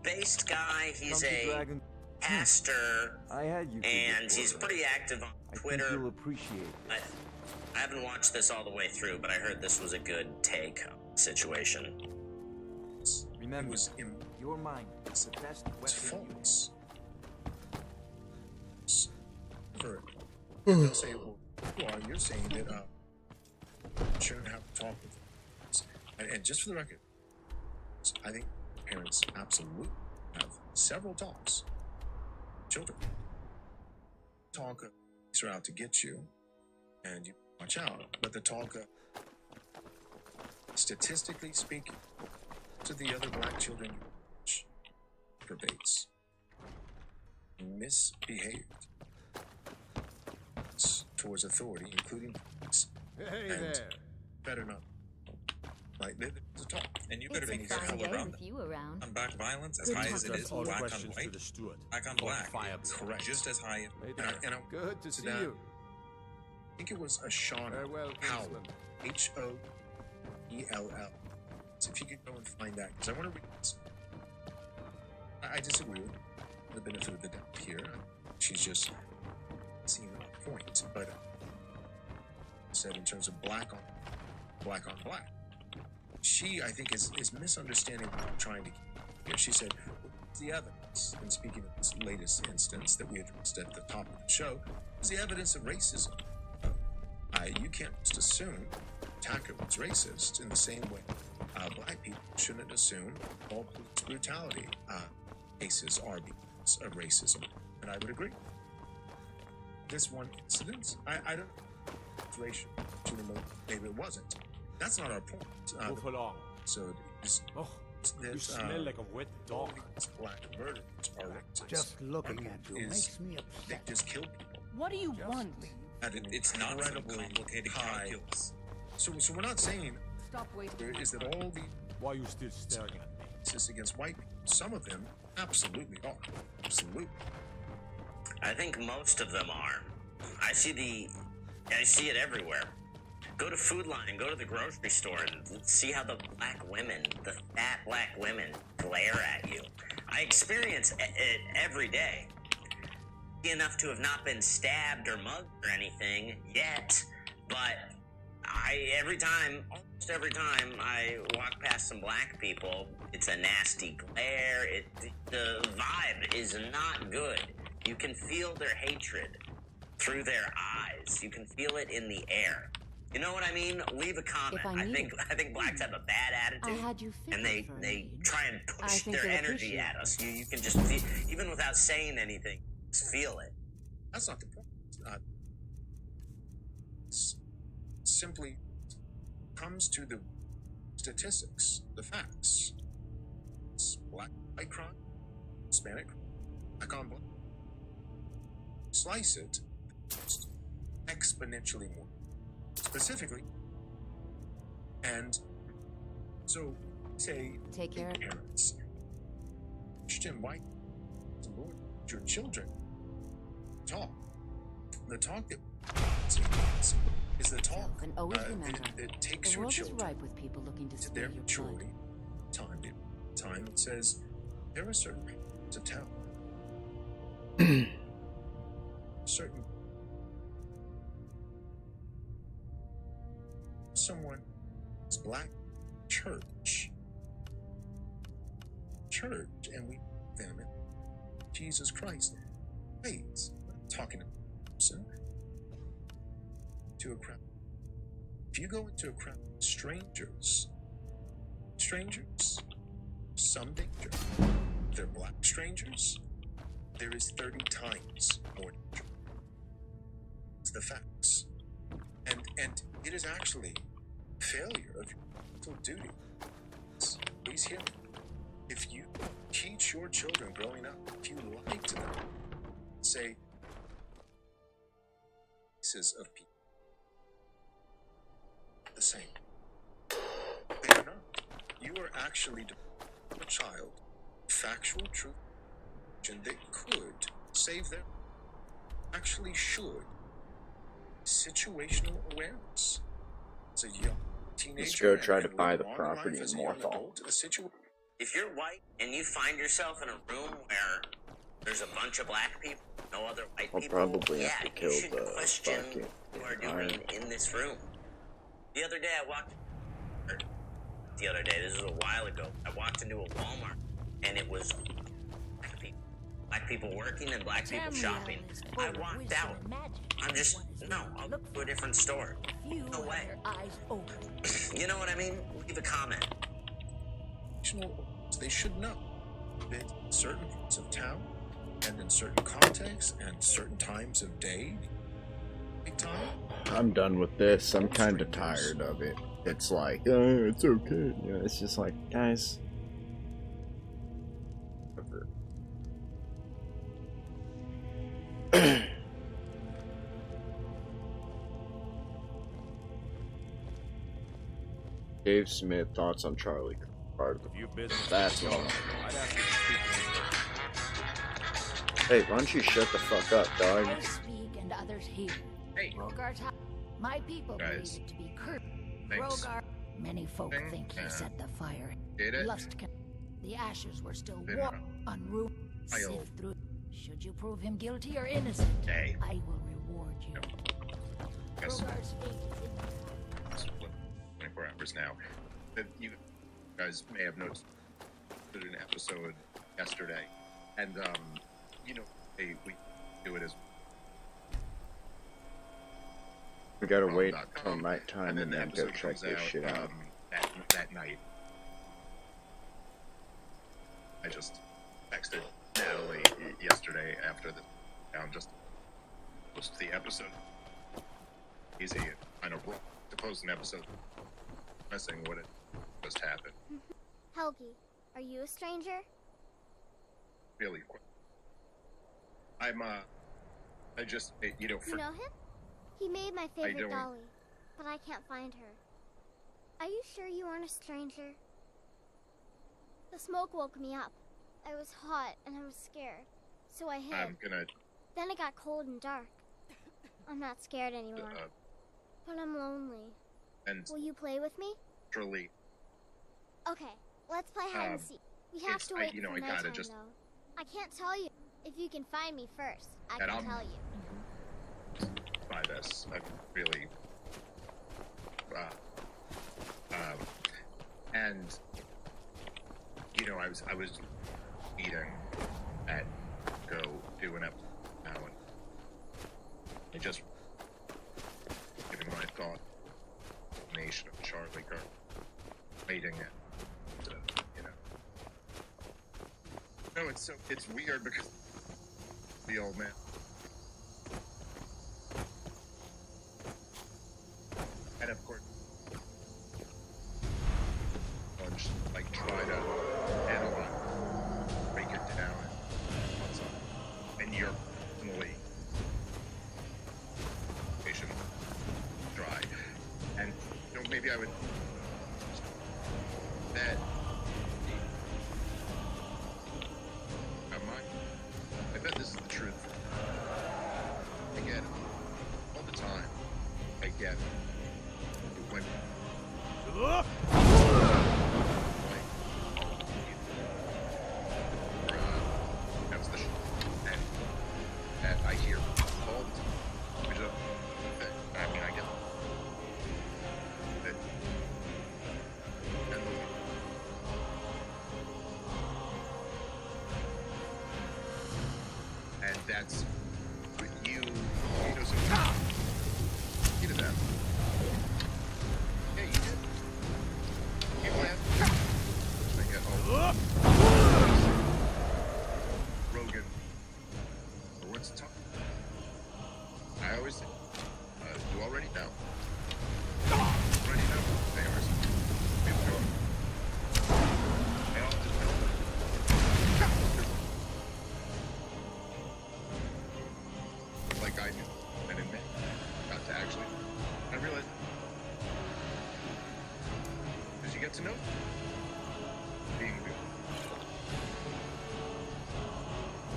based guy. He's a pastor, and he's pretty active on Twitter. I think you'll appreciate it. I haven't watched this all the way through, but I heard this was a good take on the situation. Remember, your mind is the best weapon They'll say, well, you're saying that shouldn't have to talk with them. And just for the record, I think parents absolutely have several talks. Children talk are out to get you, and you watch out. But the talk of, statistically speaking, to the other black children pervades misbehaved towards authority, including Hey and there. better not. Like there's a talk, and you better be careful around on black violence as high as it is on black on white, black on black, correct, just as high. And I'm good to see that. you. I think it was a Shauna Howell, H-O-E-L-L, if you could go and find that, because I want to read this. I disagree with the benefit of the doubt here. She's just seeing a point, but said in terms of black on black, she, I think, is misunderstanding what I'm trying to get here. She said, what's the evidence? And speaking of this latest instance that we addressed at the top of the show, is the evidence of racism. You can't just assume attacker was racist in the same way black people shouldn't assume all police brutality cases are because of racism. And I would agree. This one incident, I don't know, racial, maybe it wasn't. That's not our point. Move along. So it's, you smell like a wet dog. Black murders are racist. Just looking at you makes me upset. They just kill people. What do you want? It's not incredibly high. So we're not saying Stop wasting. is that all the why are you still staring at me? It's against white people. Some of them absolutely are. Absolutely. I think most of them are. I see it everywhere. Go to Food Line, go to the grocery store, and see how the fat black women glare at you. I experience it every day. Enough to have not been stabbed or mugged or anything yet, but almost every time I walk past some black people, it's a nasty glare. The vibe is not good. You can feel their hatred through their eyes. You can feel it in the air. You know what I mean? Leave a comment. I think blacks have a bad attitude, and they try and push their energy at us. You can just feel, even without saying anything, just feel it. That's not the point. It's simply comes to the statistics, the facts. It's white crime, Hispanic crime, black on black. Slice it exponentially more. Specifically, and so say take care of parents, Christian white, Lord, your children talk. The talk that is the talk and always remember, that takes the your world children is ripe with people looking to their steal your maturity. Time it says there are certain people to tell. Certain someone is black church, and we them in Jesus Christ. Wait, I'm not talking to a person, to a crowd. If you go into a crowd of strangers, some danger. If they're black strangers, there is 30 times more danger. It's the facts. And it is actually failure of your mental duty. Please hear me. If you teach your children growing up, if you lie to them, say, pieces of people, the same. They are not. You are actually a child, factual truth, that could save them, actually should. Situational awareness. As a young teenager, let's go try to buy the property in Morthal. If you're white and you find yourself in a room where there's a bunch of black people, no other white I'll people, probably have to kill you should the question bucket. what you are doing in this room. The other day I walked. This was a while ago. I walked into a Walmart and it was black people working and black people shopping. I walked out. I'll look to a different store. No way. You know what I mean? Leave a comment. They should know that in certain parts of town and in certain contexts and certain times of day, big time. I'm done with this. I'm kind of tired of it. It's like, it's okay. You know, it's just like, guys. Dave Smith, thoughts on Charlie Carter. That's all. Hey, why don't you shut the fuck up, dog? I speak and others hear. Hey. Rogar, my people believe it to be Kurt. Thanks. Rogar, Many folk think he set the fire. Did it? Lust can. The ashes were still Been warm, unruined. I'll- Sift through. Should you prove him guilty or innocent, Hey. I will reward you. Guess Krogar's fate is in it's 24 hours now. But you guys may have noticed did an episode yesterday, and we do it as We gotta wait till nighttime and then go episode check comes this shit out. that night. I just texted Natalie yesterday after the down just post the episode. Easy and kind of to post an episode messing what it just happened. Helgi, are you a stranger? Really quick. I just You know him? He made my favorite don't. dolly, but I can't find her. Are you sure you aren't a stranger? The smoke woke me up. I was hot and I was scared, so I hid. I'm gonna Then it got cold and dark. I'm not scared anymore, but I'm lonely. and Will you play with me? truly Okay, let's play hide and seek. We have it's- to I- wait you know, for I gotta nighttime, just- though. I can't tell you. If you can find me first, I And can I'm- tell you. by this. I really and I was eating at go do an episode now, and I just giving my thought nation of Charlie Kirk waiting it to, no, it's weird because the old man and of course lunch like try to analyze, break it down what's up and you're personally patient dry and maybe I would that I bet this is the truth. I get it all the time. I get it. When that's the and I hear all the time. Which is a thing. I mean, I get it. And that's what you know some you did that. Yeah, you did. You went. I get Rogan. Or what's the talk? I always say, you already know. Already know. They are. People know. They all just know. Like I knew, and admit, got to actually, I realized, as you get to know, being good,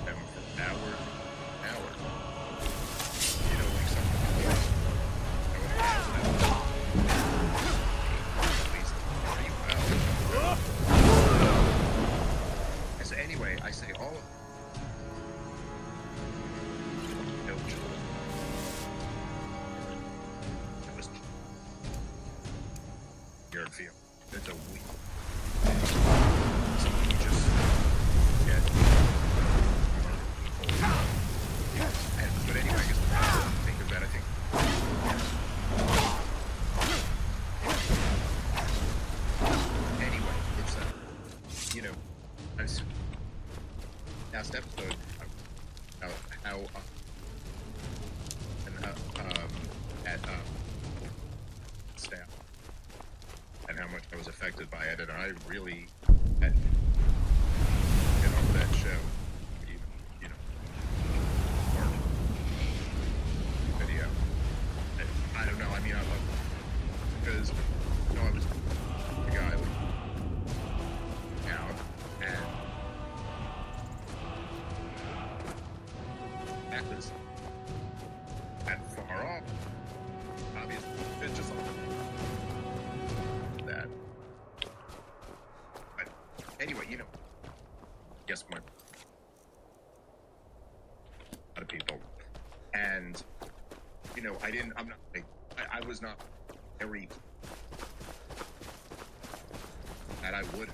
and for hour, like something, at least pretty well. So anyway, I say all of no joy. It was weird feel. It's a week. Something you just get. But anyway, I guess think of that, I think. Anyway, it's I was last episode how at staff and how much I was affected by it, and I really had to get off that show, even video. I don't know. I mean, I love it because I was the guy out and that was that far off. Obviously, it's just that guess a lot of people, and I was not very that I would.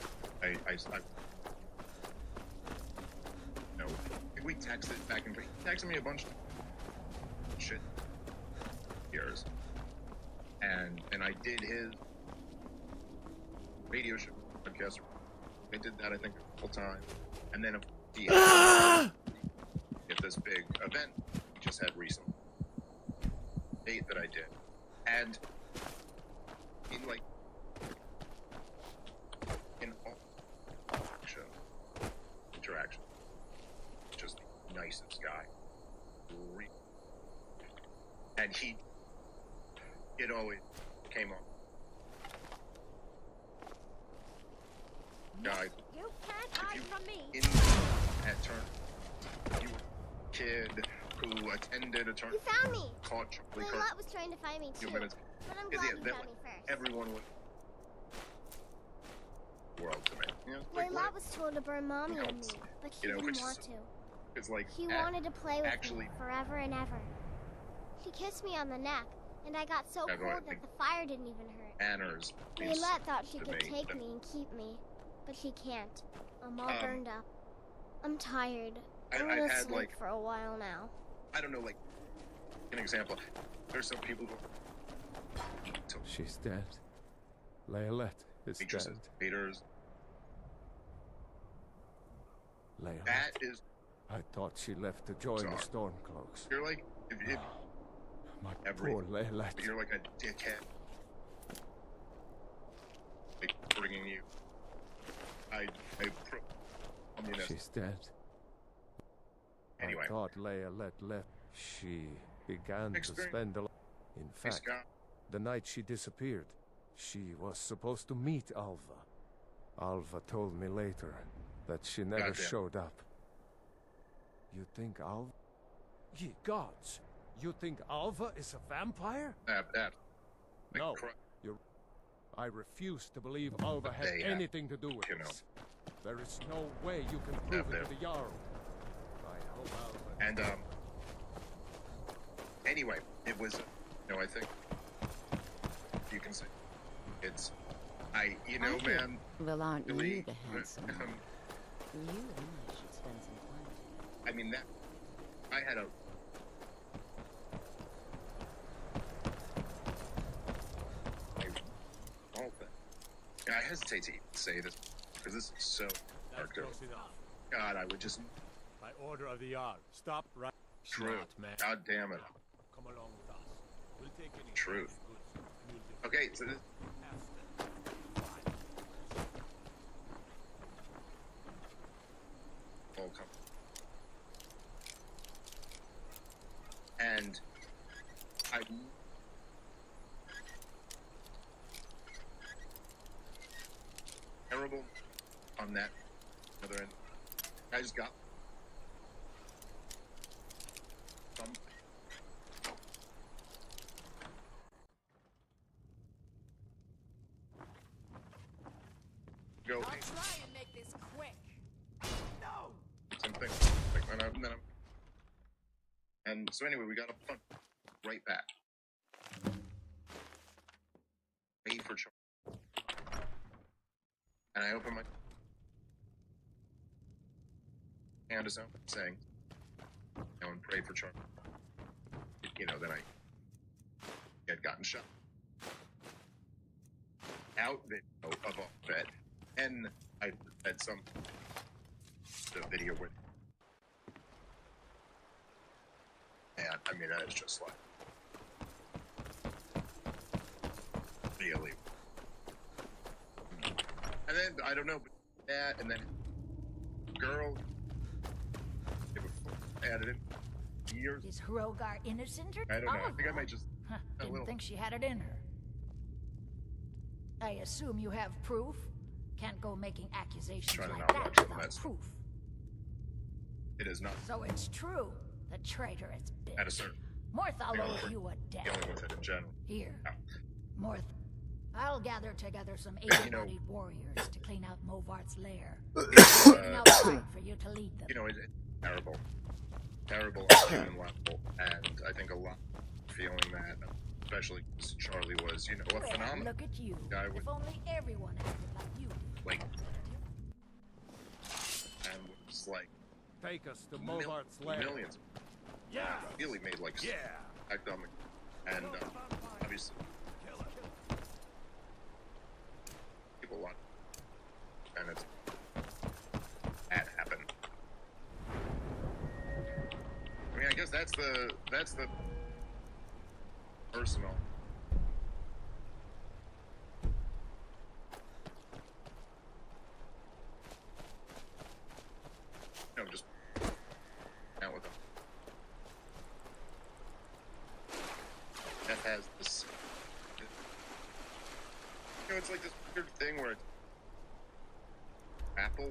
We texted back and forth. He texted me a bunch of shit years, and I did his radio show podcast. I did that I think a couple times, and then he had at this big event we just had recently, date that I did, and in all interaction, just the nicest guy, and it always came on. Guys, You can't hide from me. At turn, you were a kid who attended a turn. You found me. Caught Charlie Kirk. Layla was trying to find me too, but I'm glad you found me first. Everyone would. World to me. Layla was told to burn Mommy and me, but she didn't want to. It's like She wanted to play with me forever and ever. She kissed me on the neck, and I got so cold that the fire didn't even hurt. Manners. Layla thought she could take me and keep me, but she can't. I'm all burned up. I'm tired. I'm gonna sleep for a while now. I don't know, an example. There's some people who. She's dead. Layla is dead. Haters. Layla. That is. I thought she left to join the Stormcloaks. You're like, my poor Layla. You're like a dickhead. Bringing you. She's dead. Anyway. I thought Layla left. She began to spend a lot. In fact, the night she disappeared, she was supposed to meet Alva. Alva told me later that she never showed up. You think Alva? Ye gods! You think Alva is a vampire? No. I refuse to believe Alva had anything to do with this. There is no way you can prove it to the Jarl. I hope Alva... And, anyway, it was, I think you can say it's, man. Well, aren't really, you the handsome one? You and I should spend some time together. I mean, I had a... I hesitate to even say this, because this is so dark. God, I would just... By order of the Jarl, stop right... True. Man. God damn it. Come along with us. We'll take any... Truth. Okay, so this... All come. And I... Terrible on that other end. I just got some. Go. I'll try and make this quick. No. Something and so anyway, we got a punt right back. Wait for Charlie. And I open my hand is out saying, and pray for Charlie. Then I had gotten shot. Out video of all that. And I had the video with. And I mean, that is just like really. And then I don't know, but that and then girl added in years. Is Hrogar innocent or I don't know. I think I might just didn't think she had it in her. I assume you have proof. Can't go making accusations like that without proof. It is not. So it's true. The traitorous bitch. At a certain. Mortha owes you a debt. Dealing with it in general. Here. No. Mortha, I'll gather together some You know- able-bodied warriors to clean out Movart's lair. It's, Looking outside for you to lead them. you know, it's terrible. Terrible on a human level. And I think a lot of feeling that, especially because Charlie was, you know, a Well, phenomenon. look at you. Guy with, If only everyone acted like you did. like, and was like, Take us to Movart's lair. millions. Yeah. Really made like, academic, and obviously, people want, and it's that happened. I mean, I guess that's the personal. No, just out with them. That has this. You know, it's like this weird thing where it's Apple,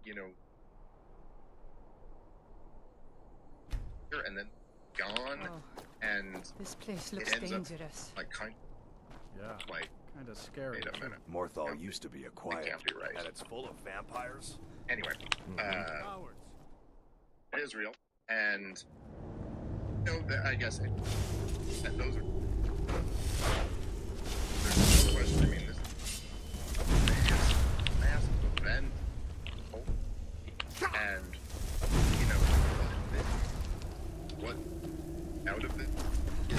you know, and then gone, and This place it looks ends up, dangerous. like like kind of scary. wait a minute. Morthal used to be a quiet, That can't be right. and it's full of vampires. Anyway, Israel, and you know, I guess those are. There's no question. I mean, this is a massive event, and you know, what out of it is, you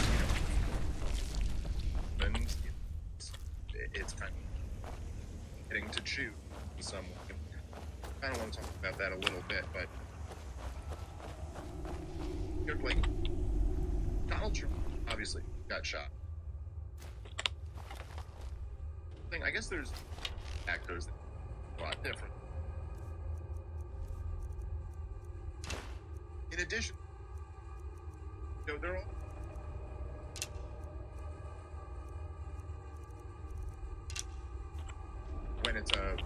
know, and it's kind of getting to chew in some way. I don't want to talk about that a little bit, but you're like Donald Trump obviously got shot. I guess there's actors that are a lot different. In addition, you know, they're all when it's a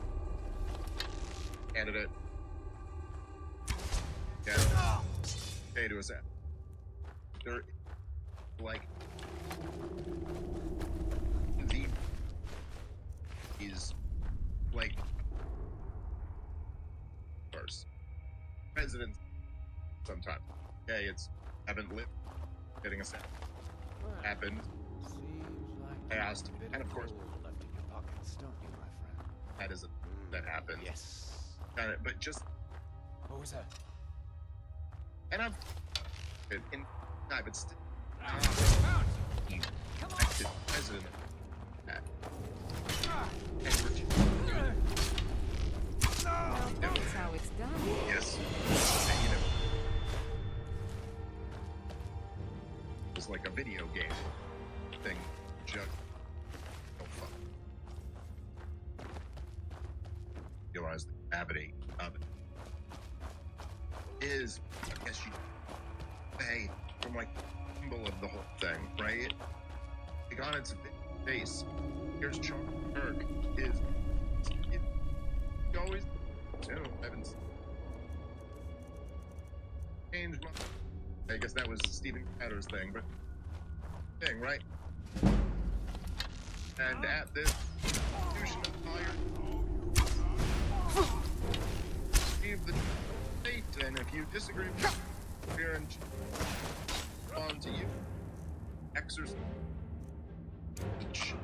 candidate. Yeah. Okay, to us. They're like the is like first president sometimes. Okay, it's haven't lived getting a set happened passed, and of course Left in your pockets, don't you, my friend? that is a that happened. Yes. But just What was that? and I'm in but still elected president That's how it's done. yes, and, you know, it was like a video game thing. Jug. Oh fuck. Realize the gravity of it is, I guess you say, from like the symbol of the whole thing, right? Like on its face, here's Charlie Kirk. It always, you know, I haven't changed my. I guess that was Stephen Crowder's thing, but thing, right? And at this institution of fire, leave the state, and if you disagree with here and on to you, exercise each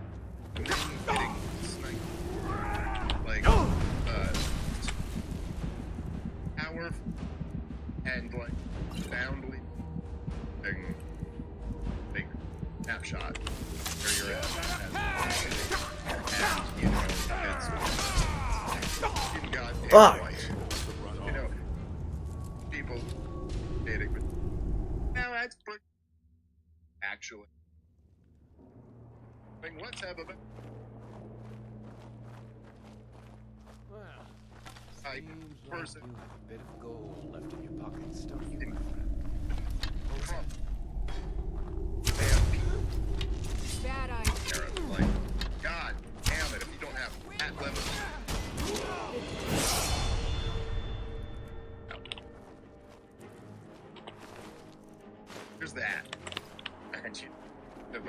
getting sniped like power and like soundly thing big snapshot where you're at and you know it's goddamn Fuck. right. You know people dating but now that's pretty actually I mean, let's have a bit. Well, I seems like person you have a bit of gold left in your pockets, don't you, my friend? What was that? Bad idea. Like, God damn it, if you don't have that level. No. Here's that. And you have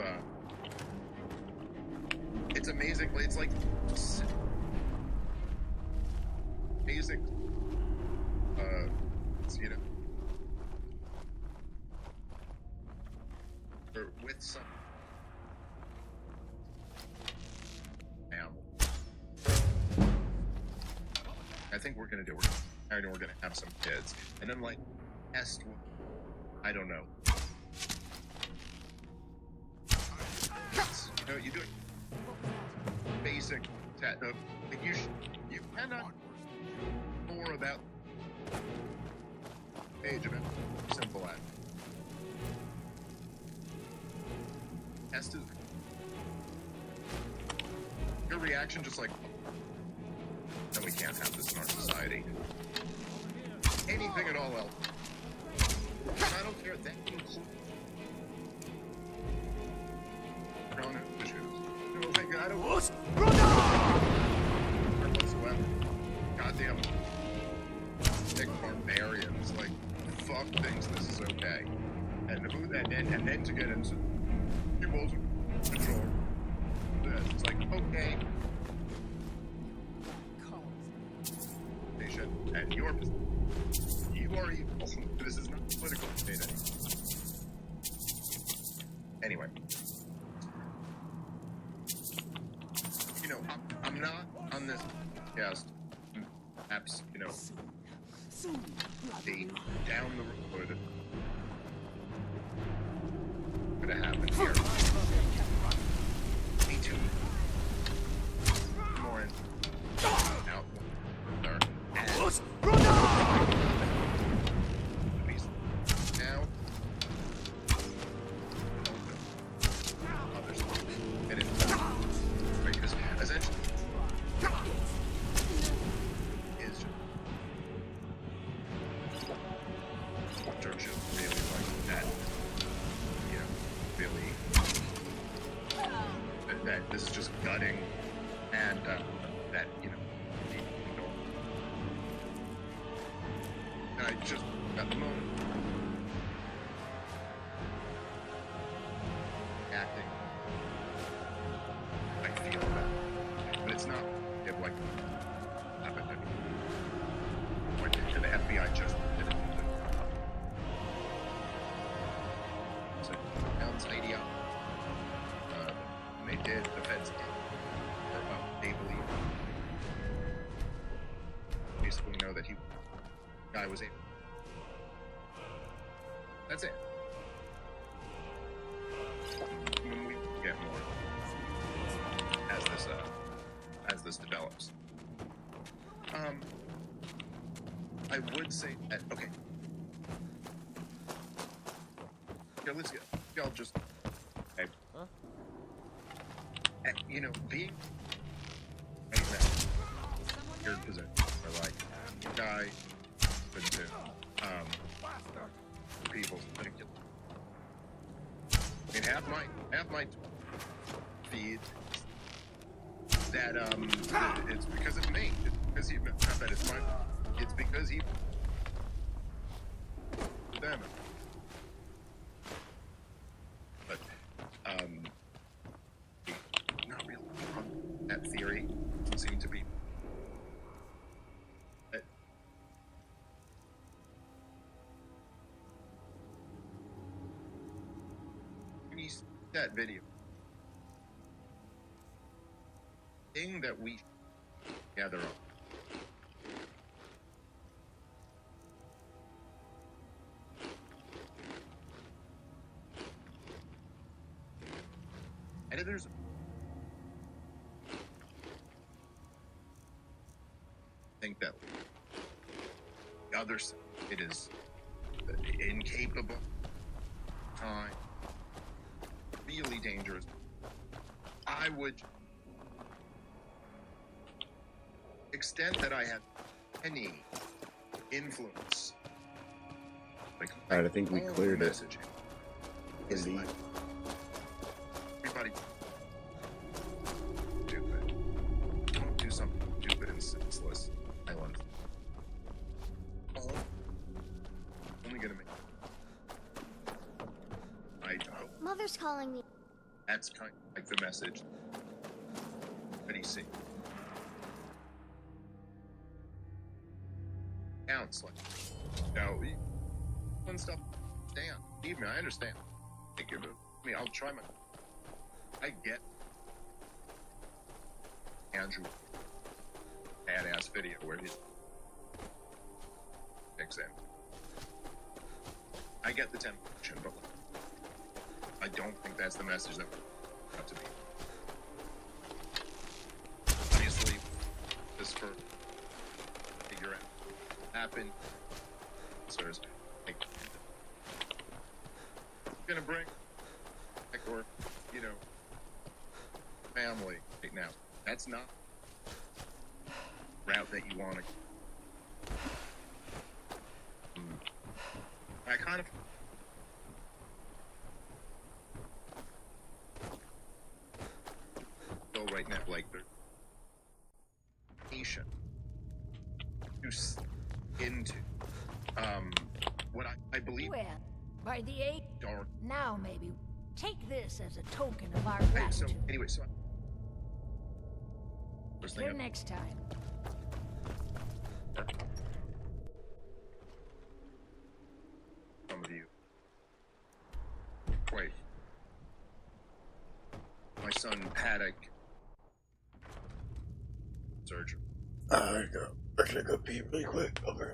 It's amazing. It's like basic, you know, or with some I think we're gonna do. We're gonna have some kids, and then like test. I don't know. No, you do it. Basic test. No, you cannot more about age of it. Simple as test is your reaction, just like. Then we can't have this in our society. Anything at all else. I don't care. That includes pronoun issues. No, thank God. I don't whatsoever. Goddamn big barbarians. Like, fuck thinks this is okay. And then to get into people's control. It's like, okay. And you are evil. This is not political debate anyway. You know, I'm not on this podcast. Perhaps, you know, the down the road gonna happen here. Me too. More in out there. Now, others get in because essentially is Churchill really like that. You know, really that this is just gutting and that, you know. I just got the moment. Acting. I feel that. But it's not like happened to the FBI just did it. So sounds idea. They did, the feds did. Or they believe. Basically know that guy was able. That's it. When we get more as this develops, I would say that okay. Yeah, let's get. Y'all just. You know, being in that weird position where like guy. To people, I mean, half my feed that it's because of me. It's because he not that it's my. It's because he them. But not really. That theory doesn't seem to be. That video thing that we gather on editors think that the other side, it is incapable time really dangerous. I would extent that I had any influence. Like, all right, I think we cleared it. Is like everybody stupid. Don't do something stupid and senseless. Island. Only gonna make. I hope. Mother's calling me. That's kind of like the message. already see. Counts like, fun stuff. Damn, believe me, I understand. Thank you. I mean, I'll try my. I get Andrew badass video where he's exam. I get the temptation, but I don't think that's the message that we have to be. Obviously, this for figure out what happened. So there's like, gonna bring or family right now. That's not the route that you want to. I kind of feel right now like they're patient to into what I believe. Well, by the 8th, dark. Now maybe take this as a token of our So gratitude. anyway, so Till next time. Some of you. Wait. My son had a surgery. I gotta go pee really quick. Okay.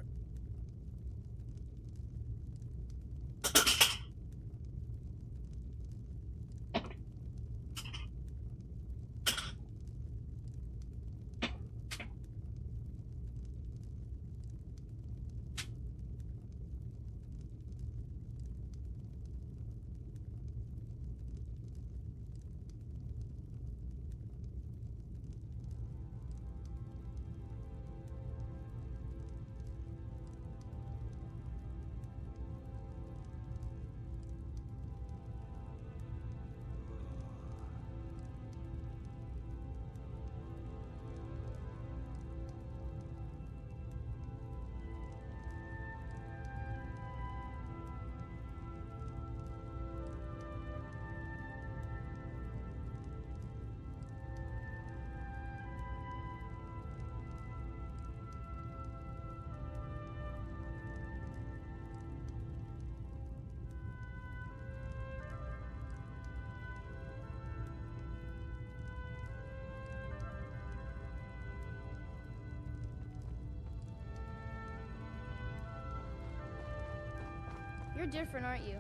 You're different, aren't you?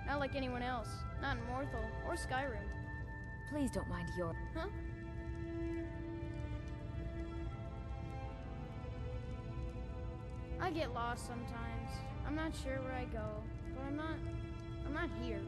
Not like anyone else. Not in Morthal or Skyrim. Please don't mind your... Huh? I get lost sometimes. I'm not sure where I go, but I'm not here.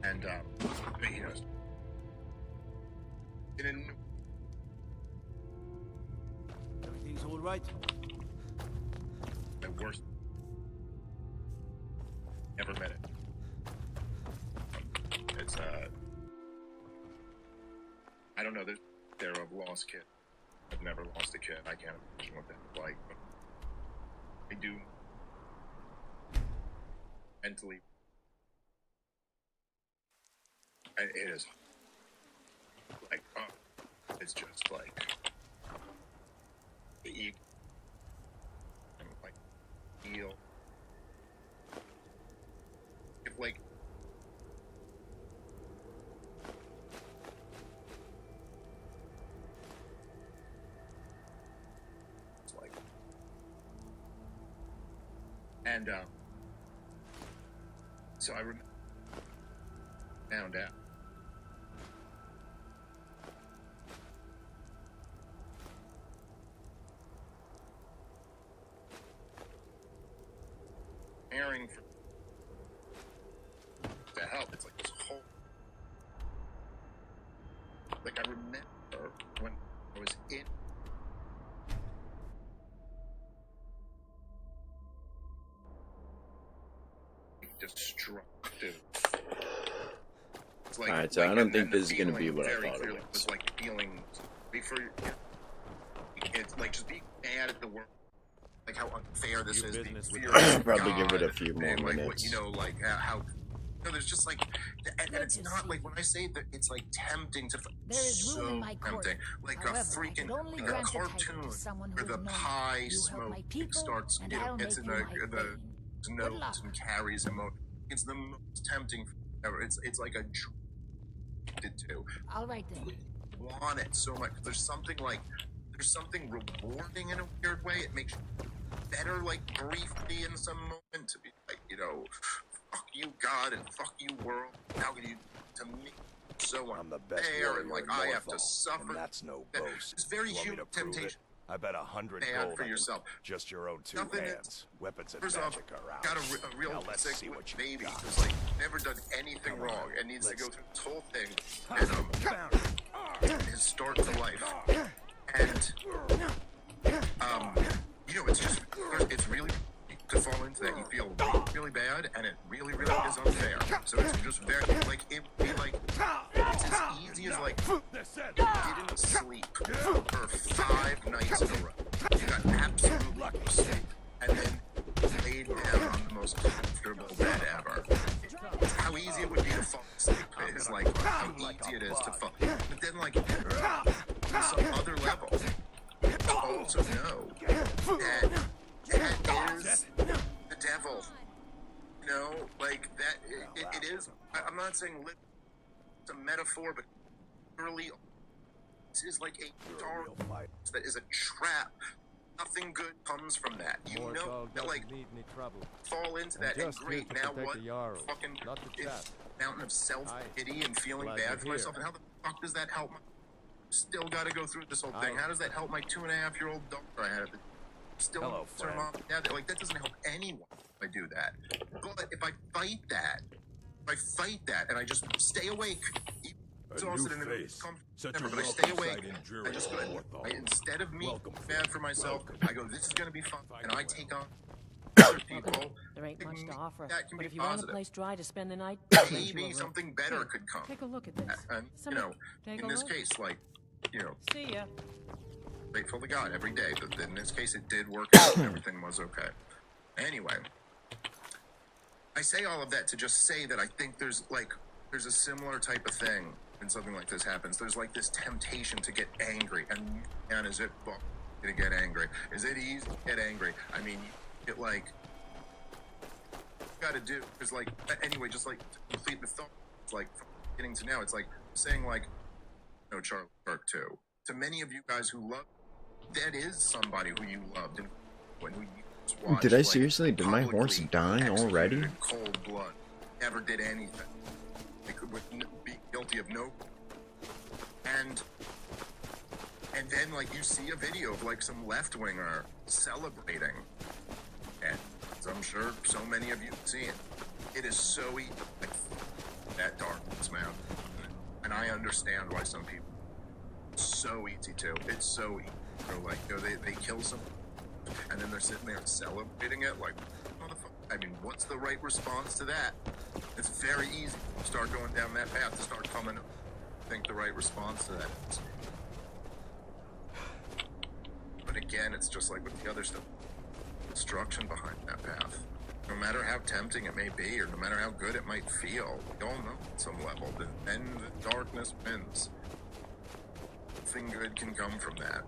And you know, Everything's all right. My worst. Never met it. It's I don't know. There of lost kid. I've never lost a kid. I can't imagine what that's like. But I do mentally. It is like it's just like the ego and like feel if like. And so I found out. Preparing for to help. It's like this whole. Like I remember when I was in. Destructive. It's like, Alright, so I don't think this is gonna be what I thought it was. Like feeling it's like just being mad at the world, like how unfair this is. I'll probably give it a few more like, minutes. You know, like how. No, there's just like, and it's not like when I say that it's like tempting to. There is room in my court. Tempting, like However, a freaking only like a grant a title cartoon to someone where who the will know pie you help smoke my people, starts, and you know, I'll gets in make you my the notes and carries emotion. It's the most tempting ever. It's like a dream to. All right then. Want it so much. There's something rewarding in a weird way. It makes you better, like briefly in some moment, to be like, you know, fuck you God and fuck you world. How can you to me so unfair and like I have to suffer? And that's no boast. It's very human temptation. I bet 100 Bad gold for on yourself. Just your own two Nothing hands. Weapons and First off, magic are out. got a real Now let's sick see what you baby got. who's like never done anything wrong and needs to go through this whole thing and his start to life. And you know, it's just it's really to fall into that. You feel really, really bad, and it really, really is unfair. So it's just very like it would be like it's as easy as like you didn't sleep for 5 nights in a row. You got absolutely no sleep, and then laid down on the most comfortable bed ever. How easy it would be to fall asleep is like how easy it is to fall. But then like on some other level, you also know that is the devil. You know, like that. It is. I'm not saying it's a metaphor, but literally, this is like a dark that is a trap. Nothing good comes from that. You know that, like, fall into that, and great. Now what? Fucking it's mountain of self-pity and feeling bad for myself. And how the fuck does that help? Still got to go through this whole thing. How does that help my 2.5-year-old daughter I had? Still, her mom, dad. Like that doesn't help anyone if I do that. But if I fight that, and I just stay awake. Exhausted and but I stay awake. I just go. Instead of me bad for myself, I go. This is going to be fun, and I take on other people. There ain't much to offer, that can but be if you want a positive. place dry to spend the night, Maybe something better could come. Take a look at this. And you know, in this case, like, you know, see ya. Grateful to God every day, but in this case, it did work out and everything was okay. Anyway, I say all of that to just say that I think there's a similar type of thing when something like this happens. There's like this temptation to get angry, and is it to get angry? Is it easy to get angry? I mean, you get like got to do because like anyway, just like to complete the thought. It's like from beginning to now, it's like saying like, no, Charlie Kirk too. To many of you guys who love, that is somebody who you loved and who you watched. Did I seriously? Did my horse die already? Cold blood, never did anything. They could be guilty of no. And then like you see a video of like some left-winger celebrating, and I'm sure so many of you have seen it. It is so easy. Like, that darkness, man. And I understand why some people, it's so easy to. It's so easy. So, like, you know, they kill some, and then they're sitting there celebrating it. Like, motherfucker. I mean, what's the right response to that? It's very easy to start going down that path, to start coming up. I think the right response to that is. But again, it's just like with the other stuff. Destruction behind that path. No matter how tempting it may be, or no matter how good it might feel, we all know at some level that then the darkness wins. Nothing good can come from that.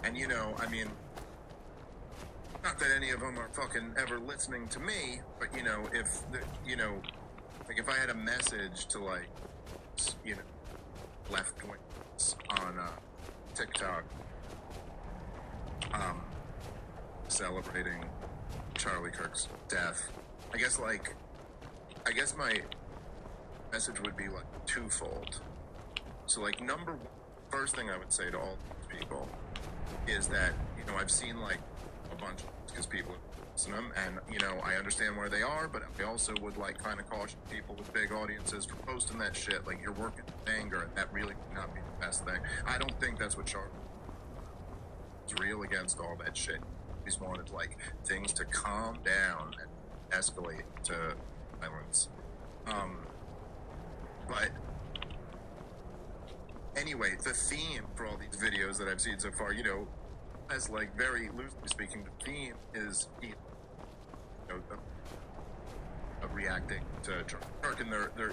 And you know, I mean, not that any of them are fucking ever listening to me, but you know, if the, you know, like if I had a message to like, you know, left wings on TikTok, celebrating Charlie Kirk's death, I guess my message would be like twofold. So like number one, first thing I would say to all these people is that, you know, I've seen like a bunch of, because people listen to them, and you know, I understand where they are, but I also would like kind of caution people with big audiences for posting that shit. Like, you're working with anger, and that really would not be the best thing. I don't think that's what Charlie is real against all that shit. He's wanted like things to calm down and escalate to violence. But anyway, the theme for all these videos that I've seen so far, you know, as like very loosely speaking, the theme is, you know, of reacting to Charlie Kirk, and they're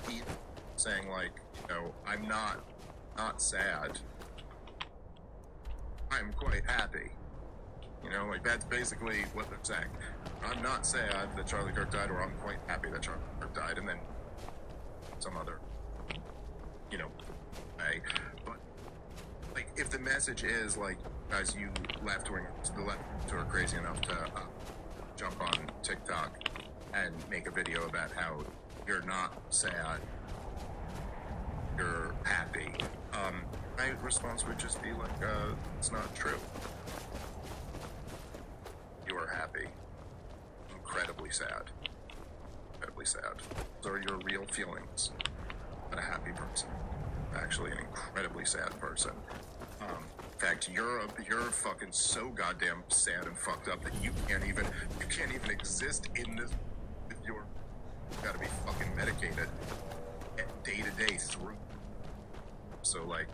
saying like, you know, I'm not sad. I'm quite happy. You know, like that's basically what they're saying. I'm not sad that Charlie Kirk died, or I'm quite happy that Charlie Kirk died, and then some other, you know, way. But like, if the message is like, guys, you the left who are crazy enough to jump on TikTok and make a video about how you're not sad, you're happy. My response would just be like, it's not true. You are happy. Incredibly sad. Incredibly sad. Those are your real feelings. Not a happy person. Actually, an incredibly sad person. In fact, you're fucking so goddamn sad and fucked up that you can't even exist in this. You gotta be fucking medicated day to day through. So like,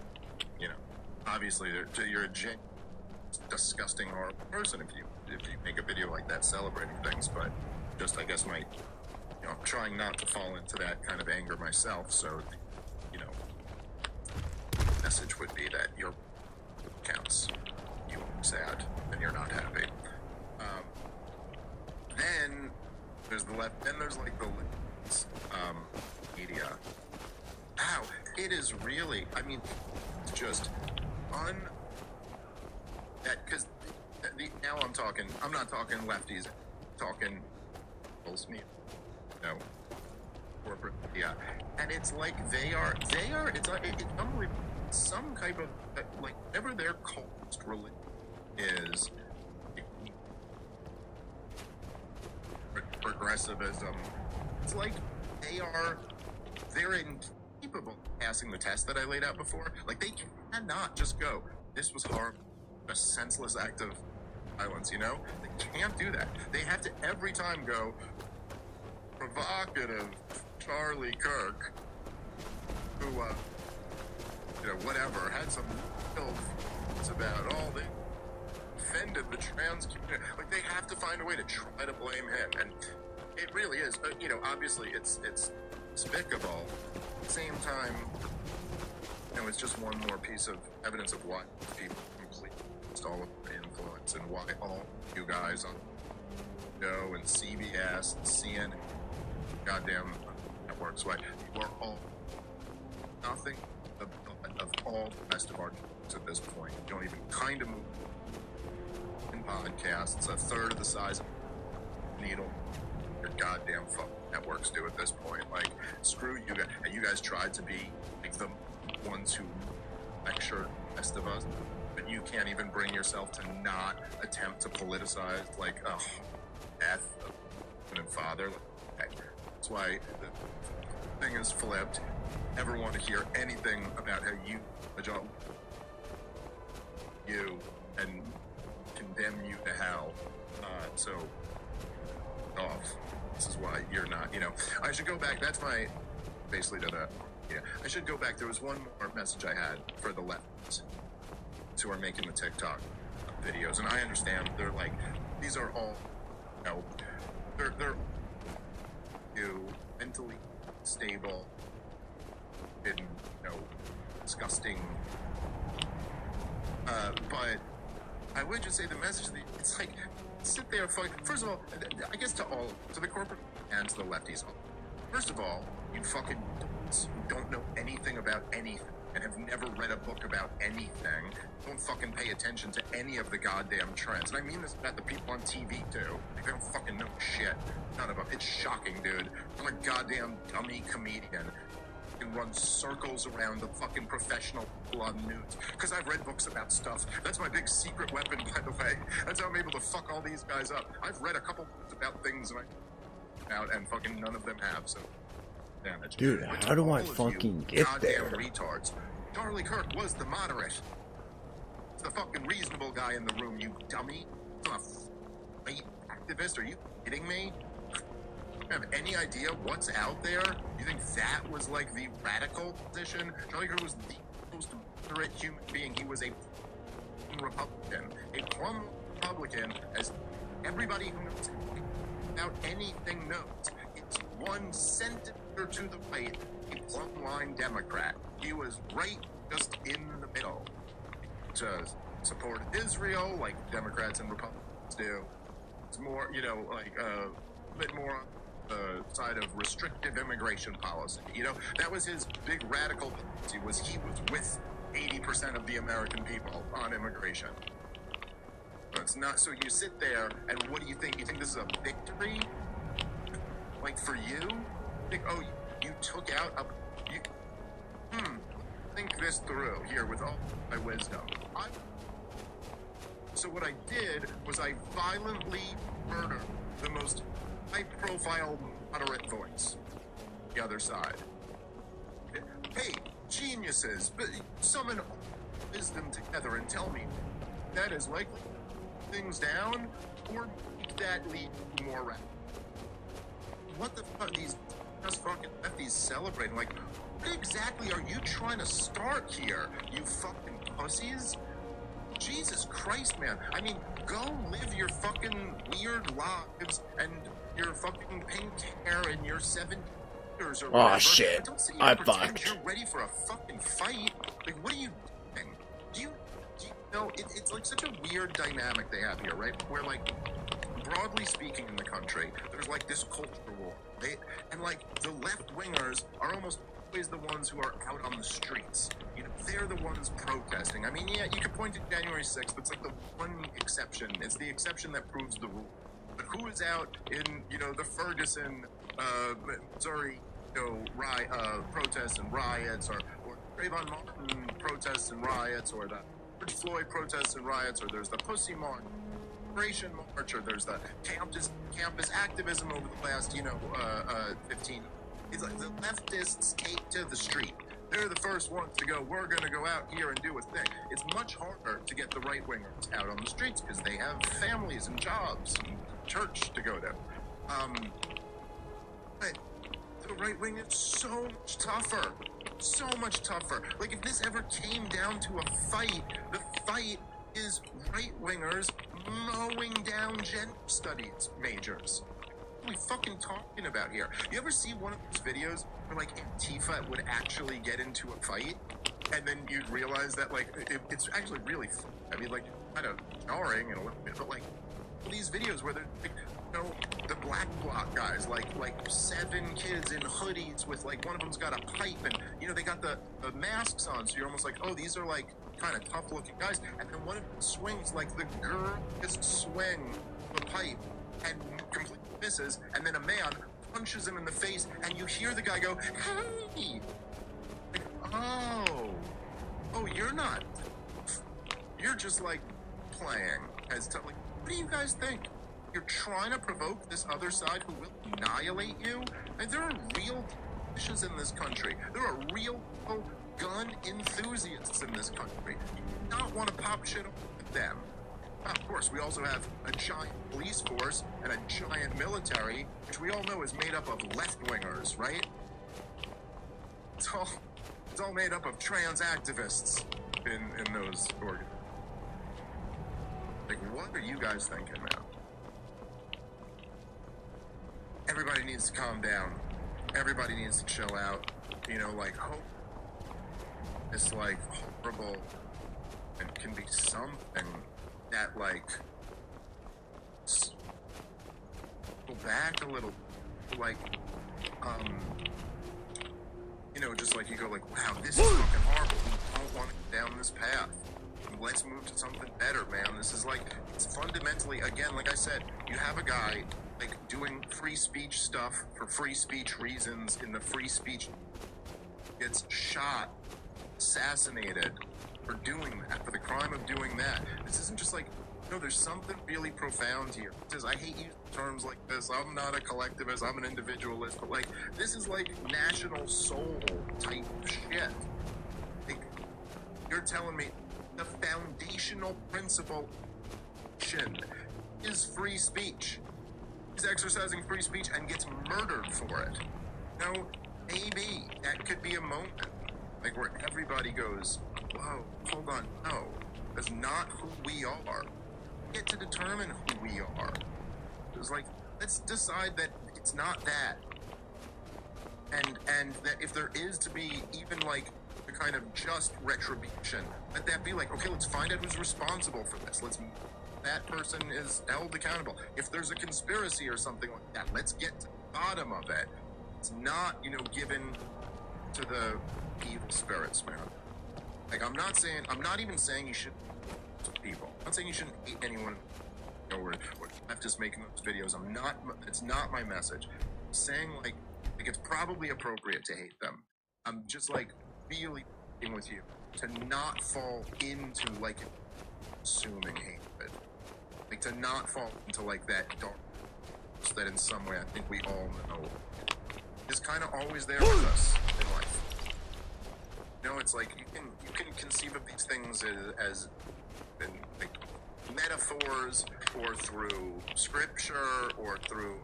you know, obviously you're a disgusting, horrible person if you make a video like that celebrating things. But just, I guess, you know, I'm trying not to fall into that kind of anger myself. So, you know, the message would be that your counts. You are sad and you're not happy. Then there's the left. Then there's like the media. Wow, it is really. I mean, it's just that, because now I'm not talking lefties, I'm talking me, you know, corporate media, and it's like they are. It's unbelievable. Some type of like, whatever their cult religion is, progressivism. It's like they're incapable of passing the test that I laid out before. Like, they cannot just go, this was horrible, a senseless act of violence, you know? They can't do that. They have to every time go, provocative Charlie Kirk, who, you know, whatever, had some filth about all the offended the trans community. Like, they have to find a way to try to blame him, and it really is. You know, obviously, it's despicable. At the same time, you know, it's just one more piece of evidence of why people completely lost all of their influence, and why all you guys on Joe and CBS and CNN, goddamn networks, why you are all nothing of all the rest of our networks at this point. You don't even kind of move in podcasts, a third of the size of needle your goddamn fucking networks do at this point. Like, screw you guys. And you guys tried to be like the ones who lecture the rest of us, but you can't even bring yourself to not attempt to politicize like a death of a father. That's why thing is flipped. Never want to hear anything about how you adjust you and condemn you to hell. So off. This is why you're not. I should go back. That's my basically to the. Yeah, I should go back. There was one more message I had for the leftists who are making the TikTok videos, and I understand they're like, these are all, they're mentally stable, and disgusting. But I would just say the message, it's like, sit there, first of all, I guess to the corporate and to the lefties. First of all, you fucking don't know anything about anything and have never read a book about anything. Don't fucking pay attention to any of the goddamn trends. And I mean this about the people on TV too. They don't fucking know shit. None of them. It's shocking, dude. I'm a goddamn dummy comedian. And run circles around the fucking professional people on news. Because I've read books about stuff. That's my big secret weapon, by the way. That's how I'm able to fuck all these guys up. I've read a couple books about things and fucking none of them have, so damage. Dude, how do I fucking get there? Retards. Charlie Kirk was the moderate. It's the fucking reasonable guy in the room, you dummy. It's not a fight activist. Are you kidding me? You have any idea what's out there? You think that was like the radical position? Charlie Kirk was the most moderate human being. He was a Republican. A plumb Republican, as everybody who knows about anything knows. It's one centimeter to the right, a plumb line Democrat. He was right just in the middle. To support Israel, like Democrats and Republicans do. It's more, a bit more on the side of restrictive immigration policy. That was his big radical policy, he was with 80% of the American people on immigration. So it's not, so you sit there, and what do you think? You think this is a victory? Like, for you? Think, you took out think this through here with all my wisdom. So what I did was I violently murdered the most high-profile moderate voice, the other side. Hey, geniuses, but summon all wisdom together and tell me that is likely to things down, or that lead to more rap. What the fuck these fucking lefties celebrating? Like, what exactly are you trying to start here, you fucking pussies? Jesus Christ, man. I mean, go live your fucking weird lives and your fucking pink hair and your 7 years or whatever. Oh shit, Don't sit here I and pretend fucked. You're ready for a fucking fight. Like, what are you doing? Do you know, it's like such a weird dynamic they have here, right? Where, like, broadly speaking in the country, there's like this culture war. And like the left-wingers are almost always the ones who are out on the streets. They're the ones protesting. I mean, yeah, you could point to January 6th, but it's like the one exception. It's the exception that proves the rule. But who is out in, the Ferguson, Missouri, protests and riots, or Trayvon Martin protests and riots, or the George Floyd protests and riots, or there's the Pussy March, March, or there's the campus activism over the last, 15. It's like the leftists take to the street. They're the first ones to go, we're going to go out here and do a thing. It's much harder to get the right-wingers out on the streets because they have families and jobs and church to go to. But the right wing is so much tougher. So much tougher. Like, if this ever came down to a fight, the fight is right-wingers mowing down gender studies majors. What are we fucking talking about here? You ever see one of those videos where, like, Antifa would actually get into a fight? And then you'd realize that, like, it's actually really fun. I mean, like, kind of jarring in a little bit, but, like, these videos where they're, like, the black bloc guys, like 7 kids in hoodies with, like, one of them's got a pipe, and, they got the masks on, so you're almost like, oh, these are, like, kind of tough-looking guys, and then one of them swings, like, the girliest swing of a pipe, and completely misses, and then a man punches him in the face, and you hear the guy go, hey! Like, oh, you're not. You're just, like, playing as to, like, what do you guys think? You're trying to provoke this other side who will annihilate you? And there are real militias in this country. There are real gun enthusiasts in this country. You do not want to pop shit with them. Of course, we also have a giant police force and a giant military, which we all know is made up of left-wingers, right? It's all made up of trans activists in those organs. Like, what are you guys thinking now? Everybody needs to calm down. Everybody needs to chill out. You know, like, hope is, like, horrible and can be something that, like, go back a little, like, you know, just like you go like, wow, this is fucking horrible. We don't want to go down this path. Let's move to something better, man. This is like, it's fundamentally, again, like I said, you have a guy, like, doing free speech stuff for free speech reasons in the free speech, gets shot, assassinated for doing that, for the crime of doing that. This isn't just like, no, there's something really profound here. Because I hate using terms like this. I'm not a collectivist, I'm an individualist, but like, this is like national soul type shit. Like, you're telling me the foundational principle is free speech. He's exercising free speech and gets murdered for it. Now, maybe that could be a moment, like, where everybody goes, whoa, hold on, no, that's not who we are. We get to determine who we are. It's like, let's decide that it's not that. And that if there is to be even, like, a kind of just retribution, let that be like, okay, let's find out who's responsible for this. That person is held accountable. If there's a conspiracy or something like that, let's get to the bottom of it. It's not, you know, given to the evil spirits, man. Like, I'm not even saying you should people. I'm not saying you shouldn't hate anyone, you know, or leftists making those videos. It's not my message. I'm saying, like it's probably appropriate to hate them. I'm just, like, really with you to not fall into, like, assuming hatred. Like, to not fall into, like, that dark that in some way I think we all know is kind of always there with us in life. You know, it's like you can conceive of these things as in, like, metaphors, or through scripture, or through,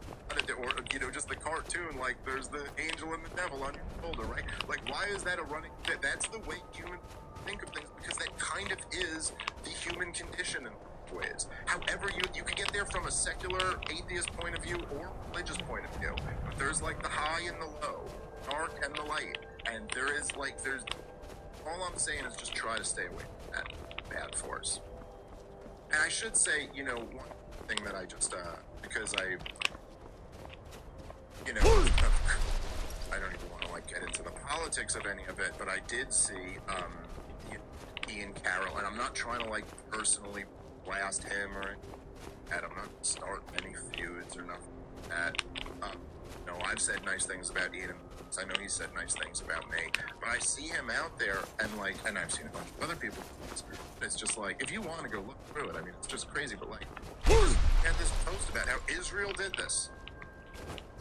or, you know, just the cartoon, like, there's the angel and the devil on your shoulder, right? Like, why is that a running bit? That's the way humans think of things, because that kind of is the human condition in ways. However, you can get there from a secular atheist point of view or religious point of view. But there's, like, the high and the low, dark and the light, and there's all I'm saying is just try to stay away from that bad force. And I should say, you know, one thing that I just, because I, you know, I don't even want to, like, get into the politics of any of it, but I did see, Ian Carroll, and I'm not trying to, like, personally blast him or anything like that. I'm not going to start any feuds or nothing like that. You know, I've said nice things about Ian, I know he said nice things about me, but I see him out there, and, like, and I've seen a bunch of other people. It's just like, if you want to go look through it, I mean, it's just crazy, but, like, he had this post about how Israel did this.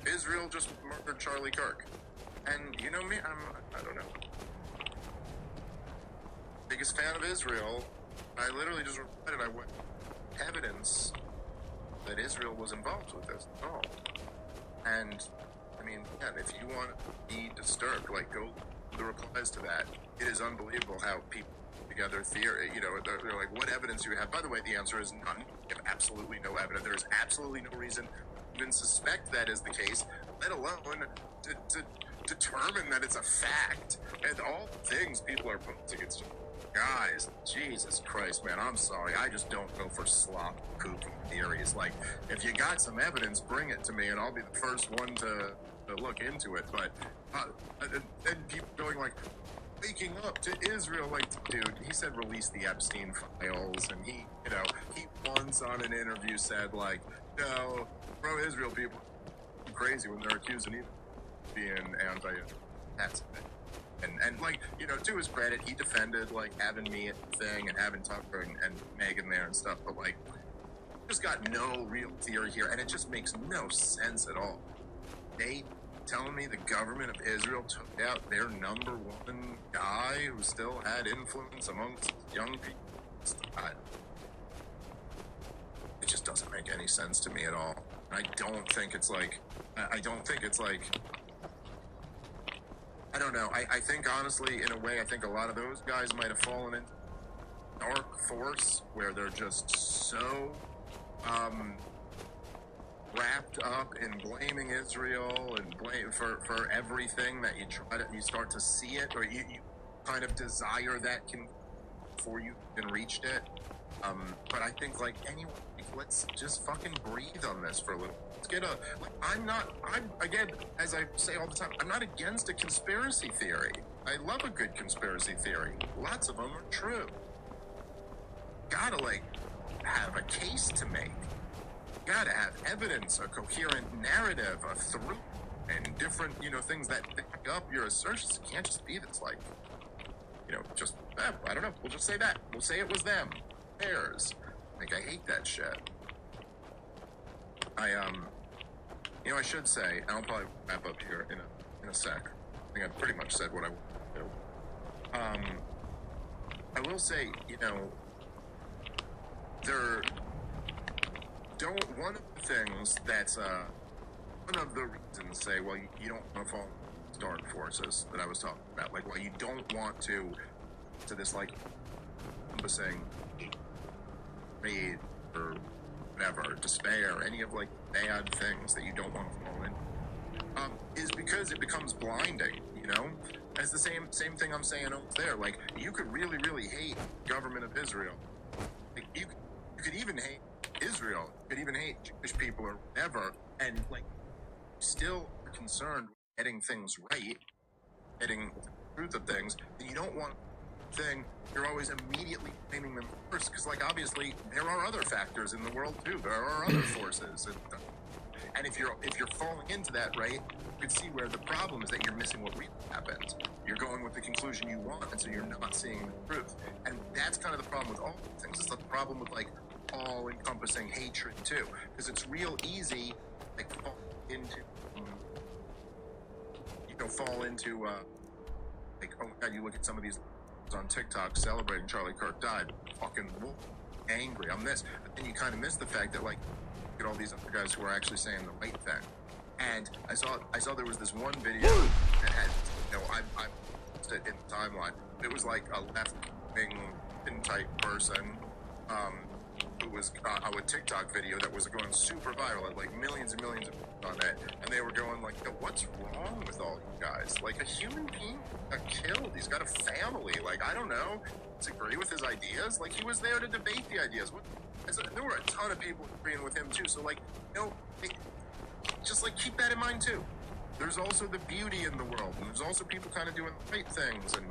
Israel just murdered Charlie Kirk. And you know me, I don't know. Biggest fan of Israel. I literally just replied it. I went, evidence that Israel was involved with this at all. And, I mean, yeah, if you want to be disturbed, like, go the replies to that. It is unbelievable how people together theory, you know, they're like, what evidence do you have? By the way, the answer is none. You have absolutely no evidence. There is absolutely no reason to even suspect that is the case, let alone to determine that it's a fact. And all things people are posting, it's just, guys, Jesus Christ, man, I'm sorry. I just don't go for slop kooky theories. Like, if you got some evidence, bring it to me, and I'll be the first one to look into it. But then people going like, waking up to Israel, like, dude, he said release the Epstein files, and he, you know, he once on an interview said, like, no, pro-Israel people are crazy when they're accusing him of being anti. That's it. And like, you know, to his credit, he defended, like, having me at the thing and having Tucker and Megan there and stuff, but, like, just got no real theory here, and it just makes no sense at all. They telling me the government of Israel took out their number one guy who still had influence amongst young people? It just doesn't make any sense to me at all. I don't think it's like, I don't know. I think honestly, in a way, I think a lot of those guys might have fallen into dark force where they're just so wrapped up in blaming Israel and blame for everything that you start to see it, or you kind of desire that before you even reached it. But I think like anyone, let's just fucking breathe on this for a little. Let's get I'm again, as I say all the time, I'm not against a conspiracy theory. I love a good conspiracy theory. Lots of them are true. Gotta have a case to make. Gotta have evidence, a coherent narrative, a through, and different, things that back up your assertions. It can't just be this just, I don't know, we'll just say that. We'll say it was them. Theirs. I hate that shit. I should say, and I'll probably wrap up here in a sec. I think I've pretty much said what I want to do. I will say, one of the things that's, one of the reasons, say, well, you don't want to fall into dark forces that I was talking about, why you don't want to this, encompassing greed or whatever, despair, any of, bad things that you don't want to fall in, is because it becomes blinding, As the same thing I'm saying over there, you could really, really hate the government of Israel. You could even hate Israel, you could even hate Jewish people or whatever, and still are concerned with getting things right, getting the truth of things, then you don't want thing, you're always immediately blaming them first, because obviously there are other factors in the world too. There are other forces, and if you're falling into that, right, you can see where the problem is that you're missing what really happened. You're going with the conclusion you want, and so you're not seeing the truth. And that's kind of the problem with all things. It's the problem with all-encompassing hatred too, because it's real easy fall into oh god, you look at some of these on TikTok celebrating Charlie Kirk died, fucking angry, I'm this, but then you kind of miss the fact that look at all these other guys who are actually saying the right thing. And I saw there was this one video that had, I posted it in the timeline. It was a left-wing type person who was a TikTok video that was going super viral, had millions and millions of views on it, and they were going what's wrong with all you guys? A human being got killed. He's got a family. I don't know. Disagree with his ideas. He was there to debate the ideas. There were a ton of people agreeing with him too. So just keep that in mind too. There's also the beauty in the world, and there's also people kind of doing the right things, and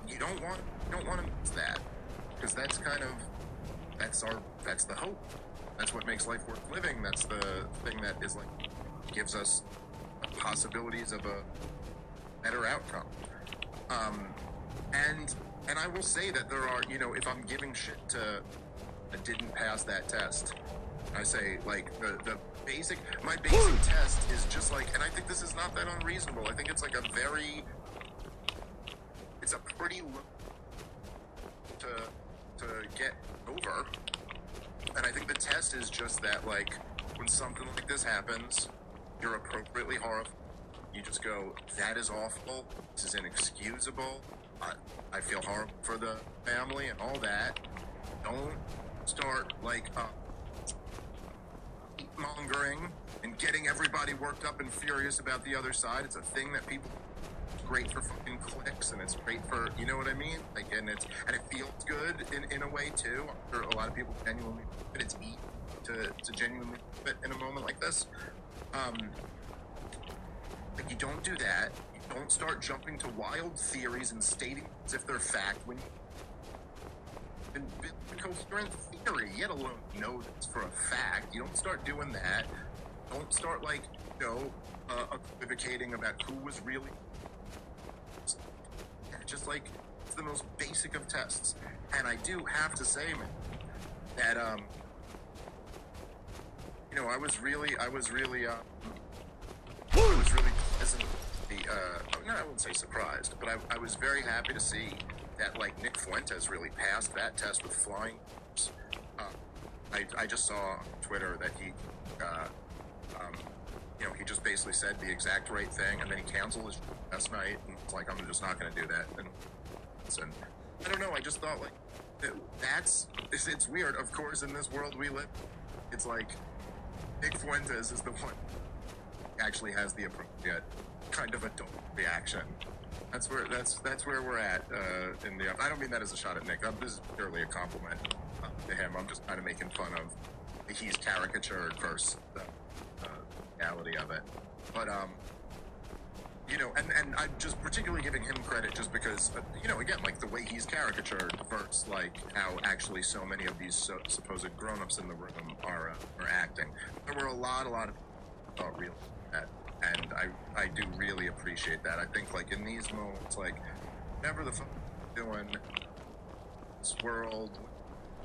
you don't want to miss that, because that's the hope. That's what makes life worth living. That's the thing that is gives us possibilities of a better outcome. And I will say that there are, if I'm giving shit to I didn't pass that test, I say the basic, my basic test is just and I think this is not that unreasonable. I think it's it's a pretty low to get over. And I think the test is just that, when something like this happens, you're appropriately horrified. You just go, that is awful. This is inexcusable. I feel horrible for the family and all that. Don't start, mongering and getting everybody worked up and furious about the other side. It's a thing that people... great for fucking clicks, and it's great for, you know what I mean? And it feels good in a way too. I'm sure a lot of people genuinely, but it's easy to genuinely fit in a moment like this. You don't do that. You don't start jumping to wild theories and stating as if they're fact when you build a coherent theory, yet alone know that's for a fact. You don't start doing that. Don't start equivocating about who was really. Just it's the most basic of tests. And I do have to say, man, that you know, I was really pleasantly, no, I wouldn't say surprised, but I was very happy to see that, like, Nick Fuentes really passed that test with flying. I just saw on Twitter that he, you know, he just basically said the exact right thing, and then he canceled his last night, and it's like, I'm just not going to do that. And I don't know, I just thought, like, it's weird. Of course, in this world we live, it's like, Nick Fuentes is the one who actually has the appropriate kind of adult reaction. That's where we're at in the. I don't mean that as a shot at Nick. This is purely a compliment to him. I'm just kind of making fun of he's caricatured versus the reality of it. But you know, and I'm just particularly giving him credit just because you know, again, like the way he's caricatured versus like how actually so many of these supposed grown-ups in the room are acting. There were a lot of thought real that. And I do really appreciate that. I think, like, in these moments, like, whatever the fuck we're doing, this world,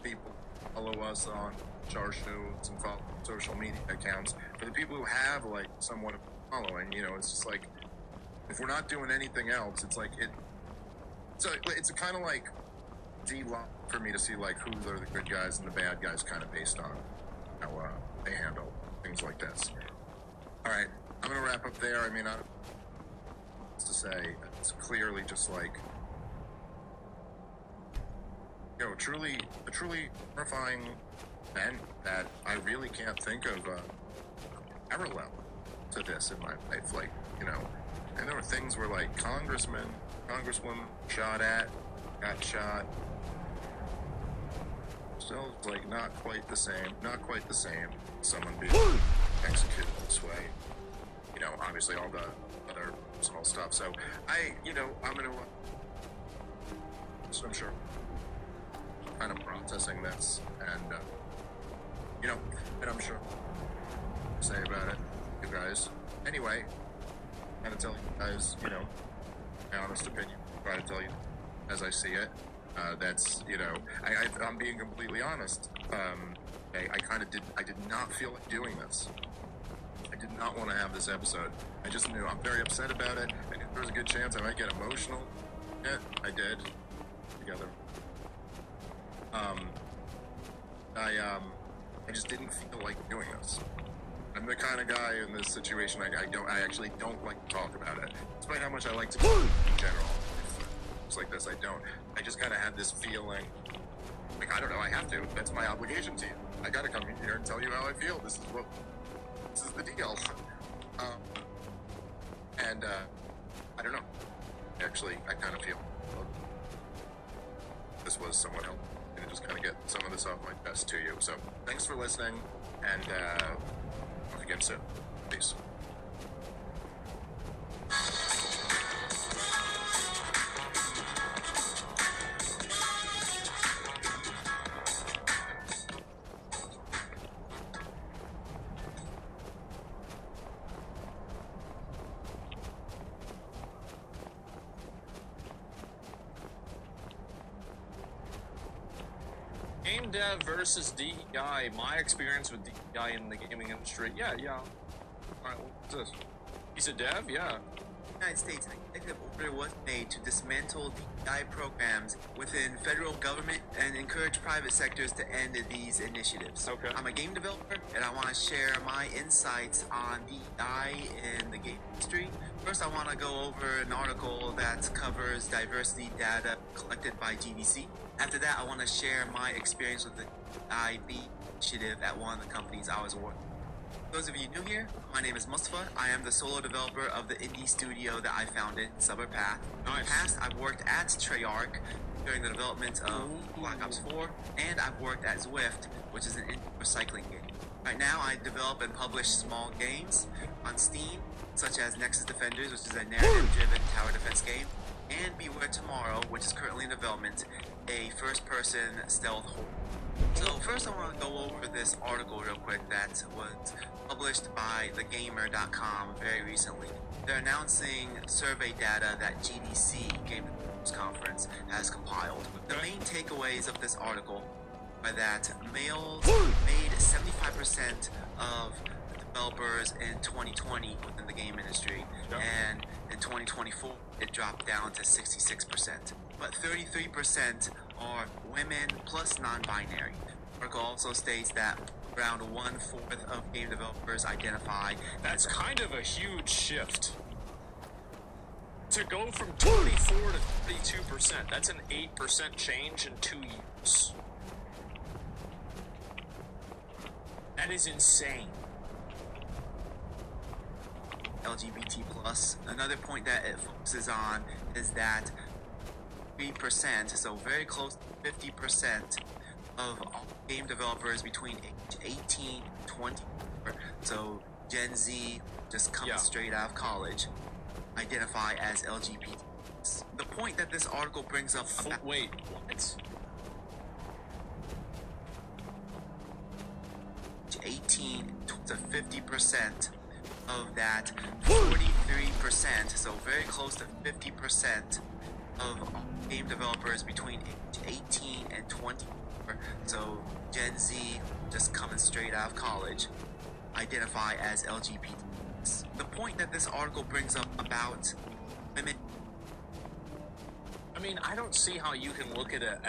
people follow us on our shows and follow social media accounts. For the people who have, like, somewhat of a following, you know, it's just like, if we're not doing anything else, it's like, it's a kind of like D-lock for me to see, like, who are the good guys and the bad guys kind of based on how they handle things like this. All right. I'm gonna wrap up there. I mean, to say it's clearly just like, you know, a truly horrifying event that I really can't think of a parallel to this in my life. Like, you know, and there were things where like congresswomen got shot. Still, like, not quite the same. Someone being executed this way. You know, obviously all the other small stuff. So I'm sure kind of processing this, and you know, and I'm sure say about it, you guys. Anyway, I'm gonna tell you guys, you know, my honest opinion. Try to tell you as I see it. That's, you know, I'm being completely honest. I did not feel like doing this. I did not want to have this episode. I just knew I'm very upset about it, and if there was a good chance I might get emotional. Yeah, I did. Together. I just didn't feel like doing this. I'm the kind of guy in this situation, I actually don't like to talk about it. Despite how much I like to talk in general. It's like this, I don't. I just kind of had this feeling, like, I don't know, I have to. That's my obligation to you. I gotta come here and tell you how I feel. This is the deal. I don't know. Actually, I kind of feel this was somewhat helpful. And just kind of get some of this off my chest to you. So, thanks for listening, and talk again soon. Peace. Game dev versus DEI. My experience with DEI in the gaming industry. Yeah. Alright, what's this? He's a dev? Yeah. United States, an executive order was made to dismantle DEI programs within federal government and encourage private sectors to end these initiatives. Okay. I'm a game developer, and I want to share my insights on DEI in the game industry. First, I want to go over an article that covers diversity data collected by GDC. After that, I want to share my experience with the IB initiative at one of the companies I was working with. For those of you new here, my name is Mustafa. I am the solo developer of the indie studio that I founded, Suburb Path. Nice. In the past, I've worked at Treyarch during the development of Black Ops 4, and I've worked at Zwift, which is an indie recycling game. Right now, I develop and publish small games on Steam, such as Nexus Defenders, which is a narrative-driven tower defense game, and Beware Tomorrow, which is currently in development, a first-person stealth horror. So first I want to go over this article real quick that was published by thegamer.com very recently. They're announcing survey data that GDC, Game Developers Conference, has compiled. The main takeaways of this article are that males made 75% of developers in 2020 within the game industry, and in 2024 it dropped down to 66%. But 33% are women plus non-binary. The article also states that around 1/4 of game developers identify. That's kind of a huge shift. To go from 24 to 32%, that's an 8% change in 2 years. That is insane. LGBT plus. Another point that it focuses on is that 3%, so very close to 50% of all game developers between age 18 and 24, so Gen Z, just coming straight out of college, identify as LGBT. The point that this article brings up about... Wait, what? 18 to 50% of that 43%, so very close to 50% of all game developers between age 18 and 24, so Gen Z, just coming straight out of college, identify as LGBT. The point that this article brings up about women... I mean, I don't see how you can look at a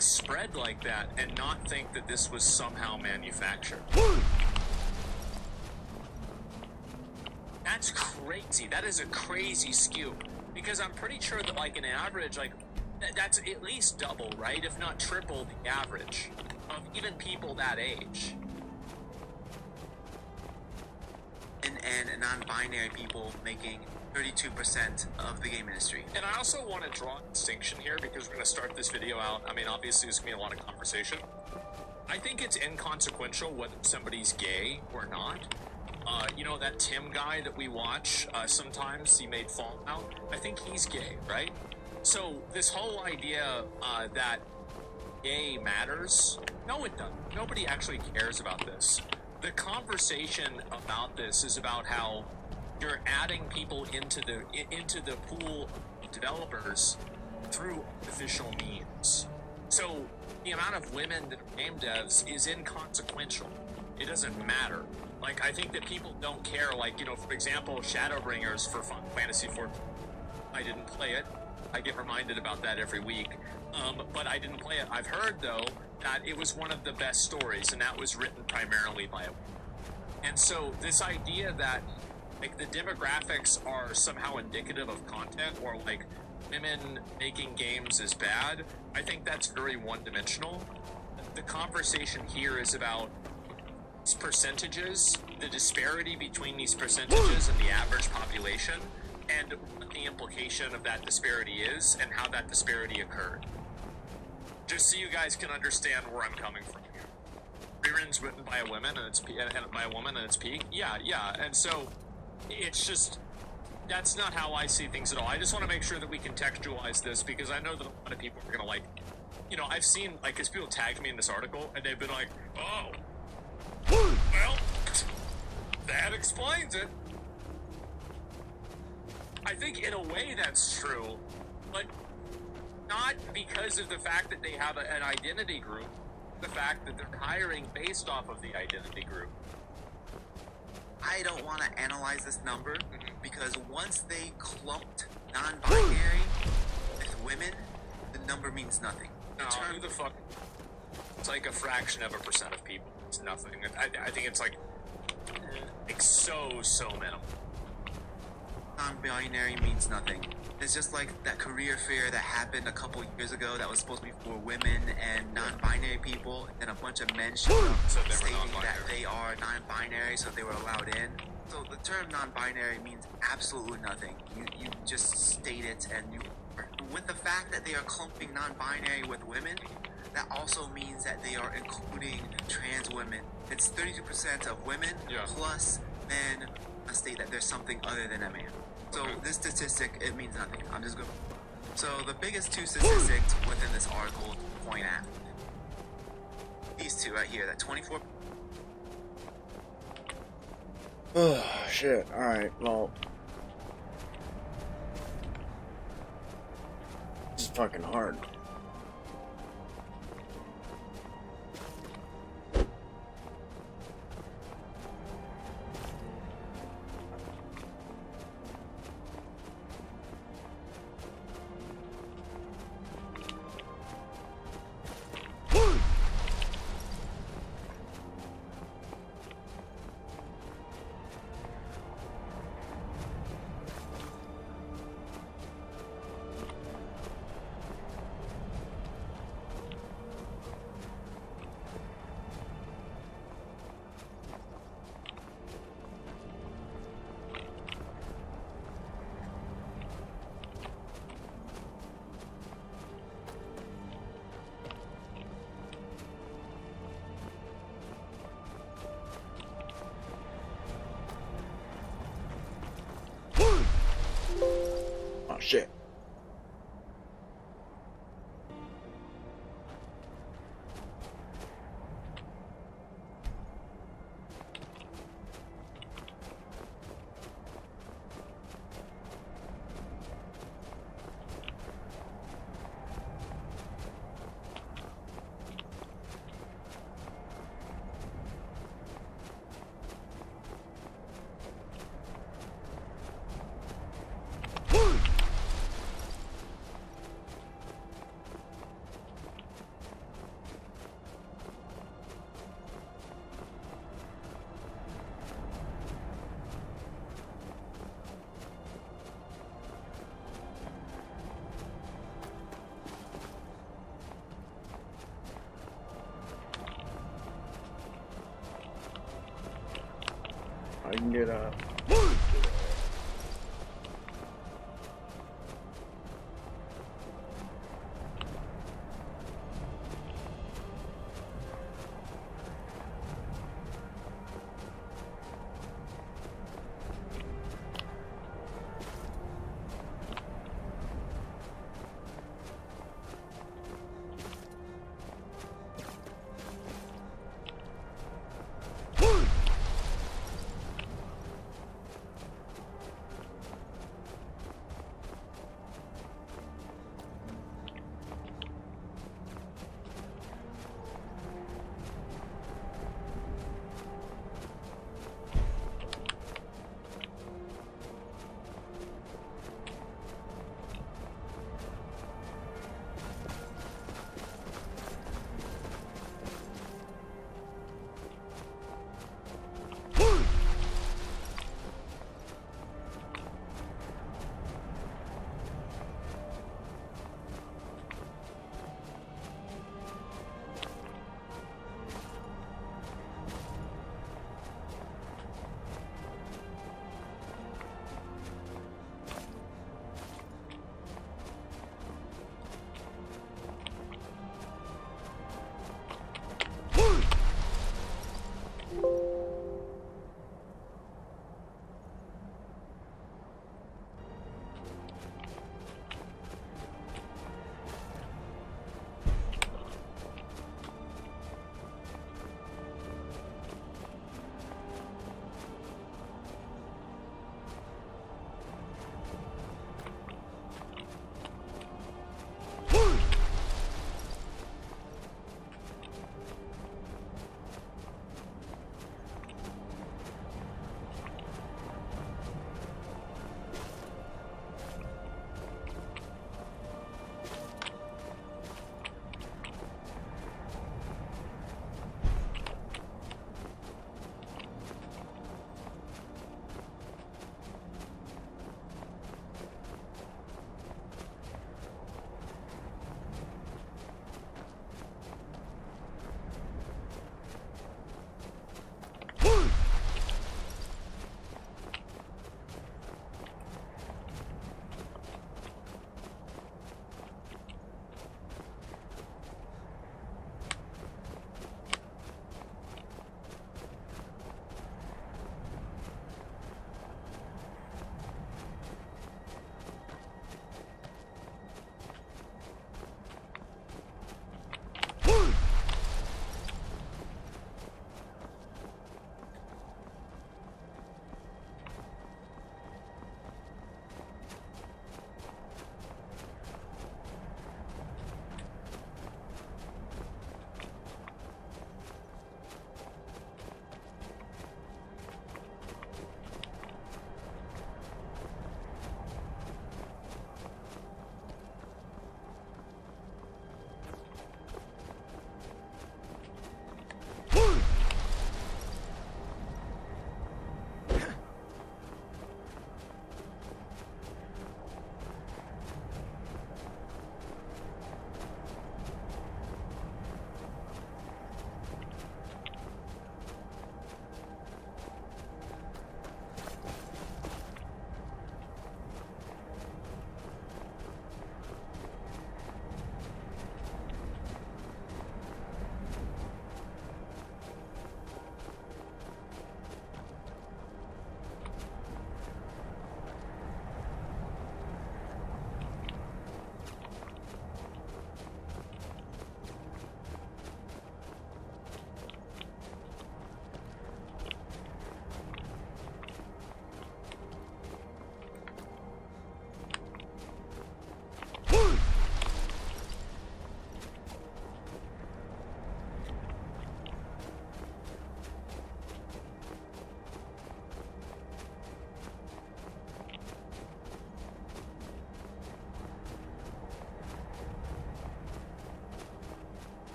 spread like that and not think that this was somehow manufactured. That's crazy. That is a crazy skew. Because I'm pretty sure that, like, an average, like, that's at least double, right? If not triple the average of even people that age. And non-binary people making 32% of the game industry. And I also want to draw a distinction here because we're going to start this video out. I mean, obviously, there's going to be a lot of conversation. I think it's inconsequential whether somebody's gay or not. You know, that Tim guy that we watch, sometimes he made Fallout, I think he's gay, right? So this whole idea that gay matters, no, it doesn't. Nobody actually cares about this. The conversation about this is about how you're adding people into the pool of developers through artificial means. So the amount of women that are game devs is inconsequential. It doesn't matter. Like, I think that people don't care. Like, you know, for example, Shadowbringers for Final Fantasy IV. I didn't play it. I get reminded about that every week. But I didn't play it. I've heard, though, that it was one of the best stories, and that was written primarily by a woman. And so this idea that, like, the demographics are somehow indicative of content, or, like, women making games is bad, I think that's very one-dimensional. The conversation here is about percentages, the disparity between these percentages and the average population, and what the implication of that disparity is, and how that disparity occurred. Just so you guys can understand where I'm coming from here. Skyrim's written by a woman, and by a woman at its peak. Yeah, and so it's just, that's not how I see things at all. I just want to make sure that we contextualize this, because I know that a lot of people are going to, like, you know, I've seen, like, because people tagged me in this article, and they've been like, oh, well, that explains it. I think in a way that's true, but not because of the fact that they have an identity group, the fact that they're hiring based off of the identity group. I don't want to analyze this number because once they clumped non-binary with women, the number means nothing. No, who the fuck? It's like a fraction of a percent of people. It's nothing. I think it's like so minimal. Non-binary means nothing. It's just like that career fair that happened a couple years ago that was supposed to be for women and non-binary people, and a bunch of men showed up stating that they are non-binary, so they were allowed in. So the term non-binary means absolutely nothing. You just state it, and with the fact that they are clumping non-binary with women, that also means that they are including trans women. It's 32% of women plus men state that there's something other than a man. So this statistic, it means nothing. I'm just going. So the biggest two statistics within this article to point at, these two right here, that 24. Oh shit! All right, well, it's fucking hard. Oh shit. I can get up.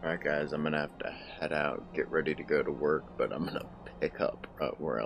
Alright guys, I'm gonna have to head out, get ready to go to work, but I'm gonna pick up where I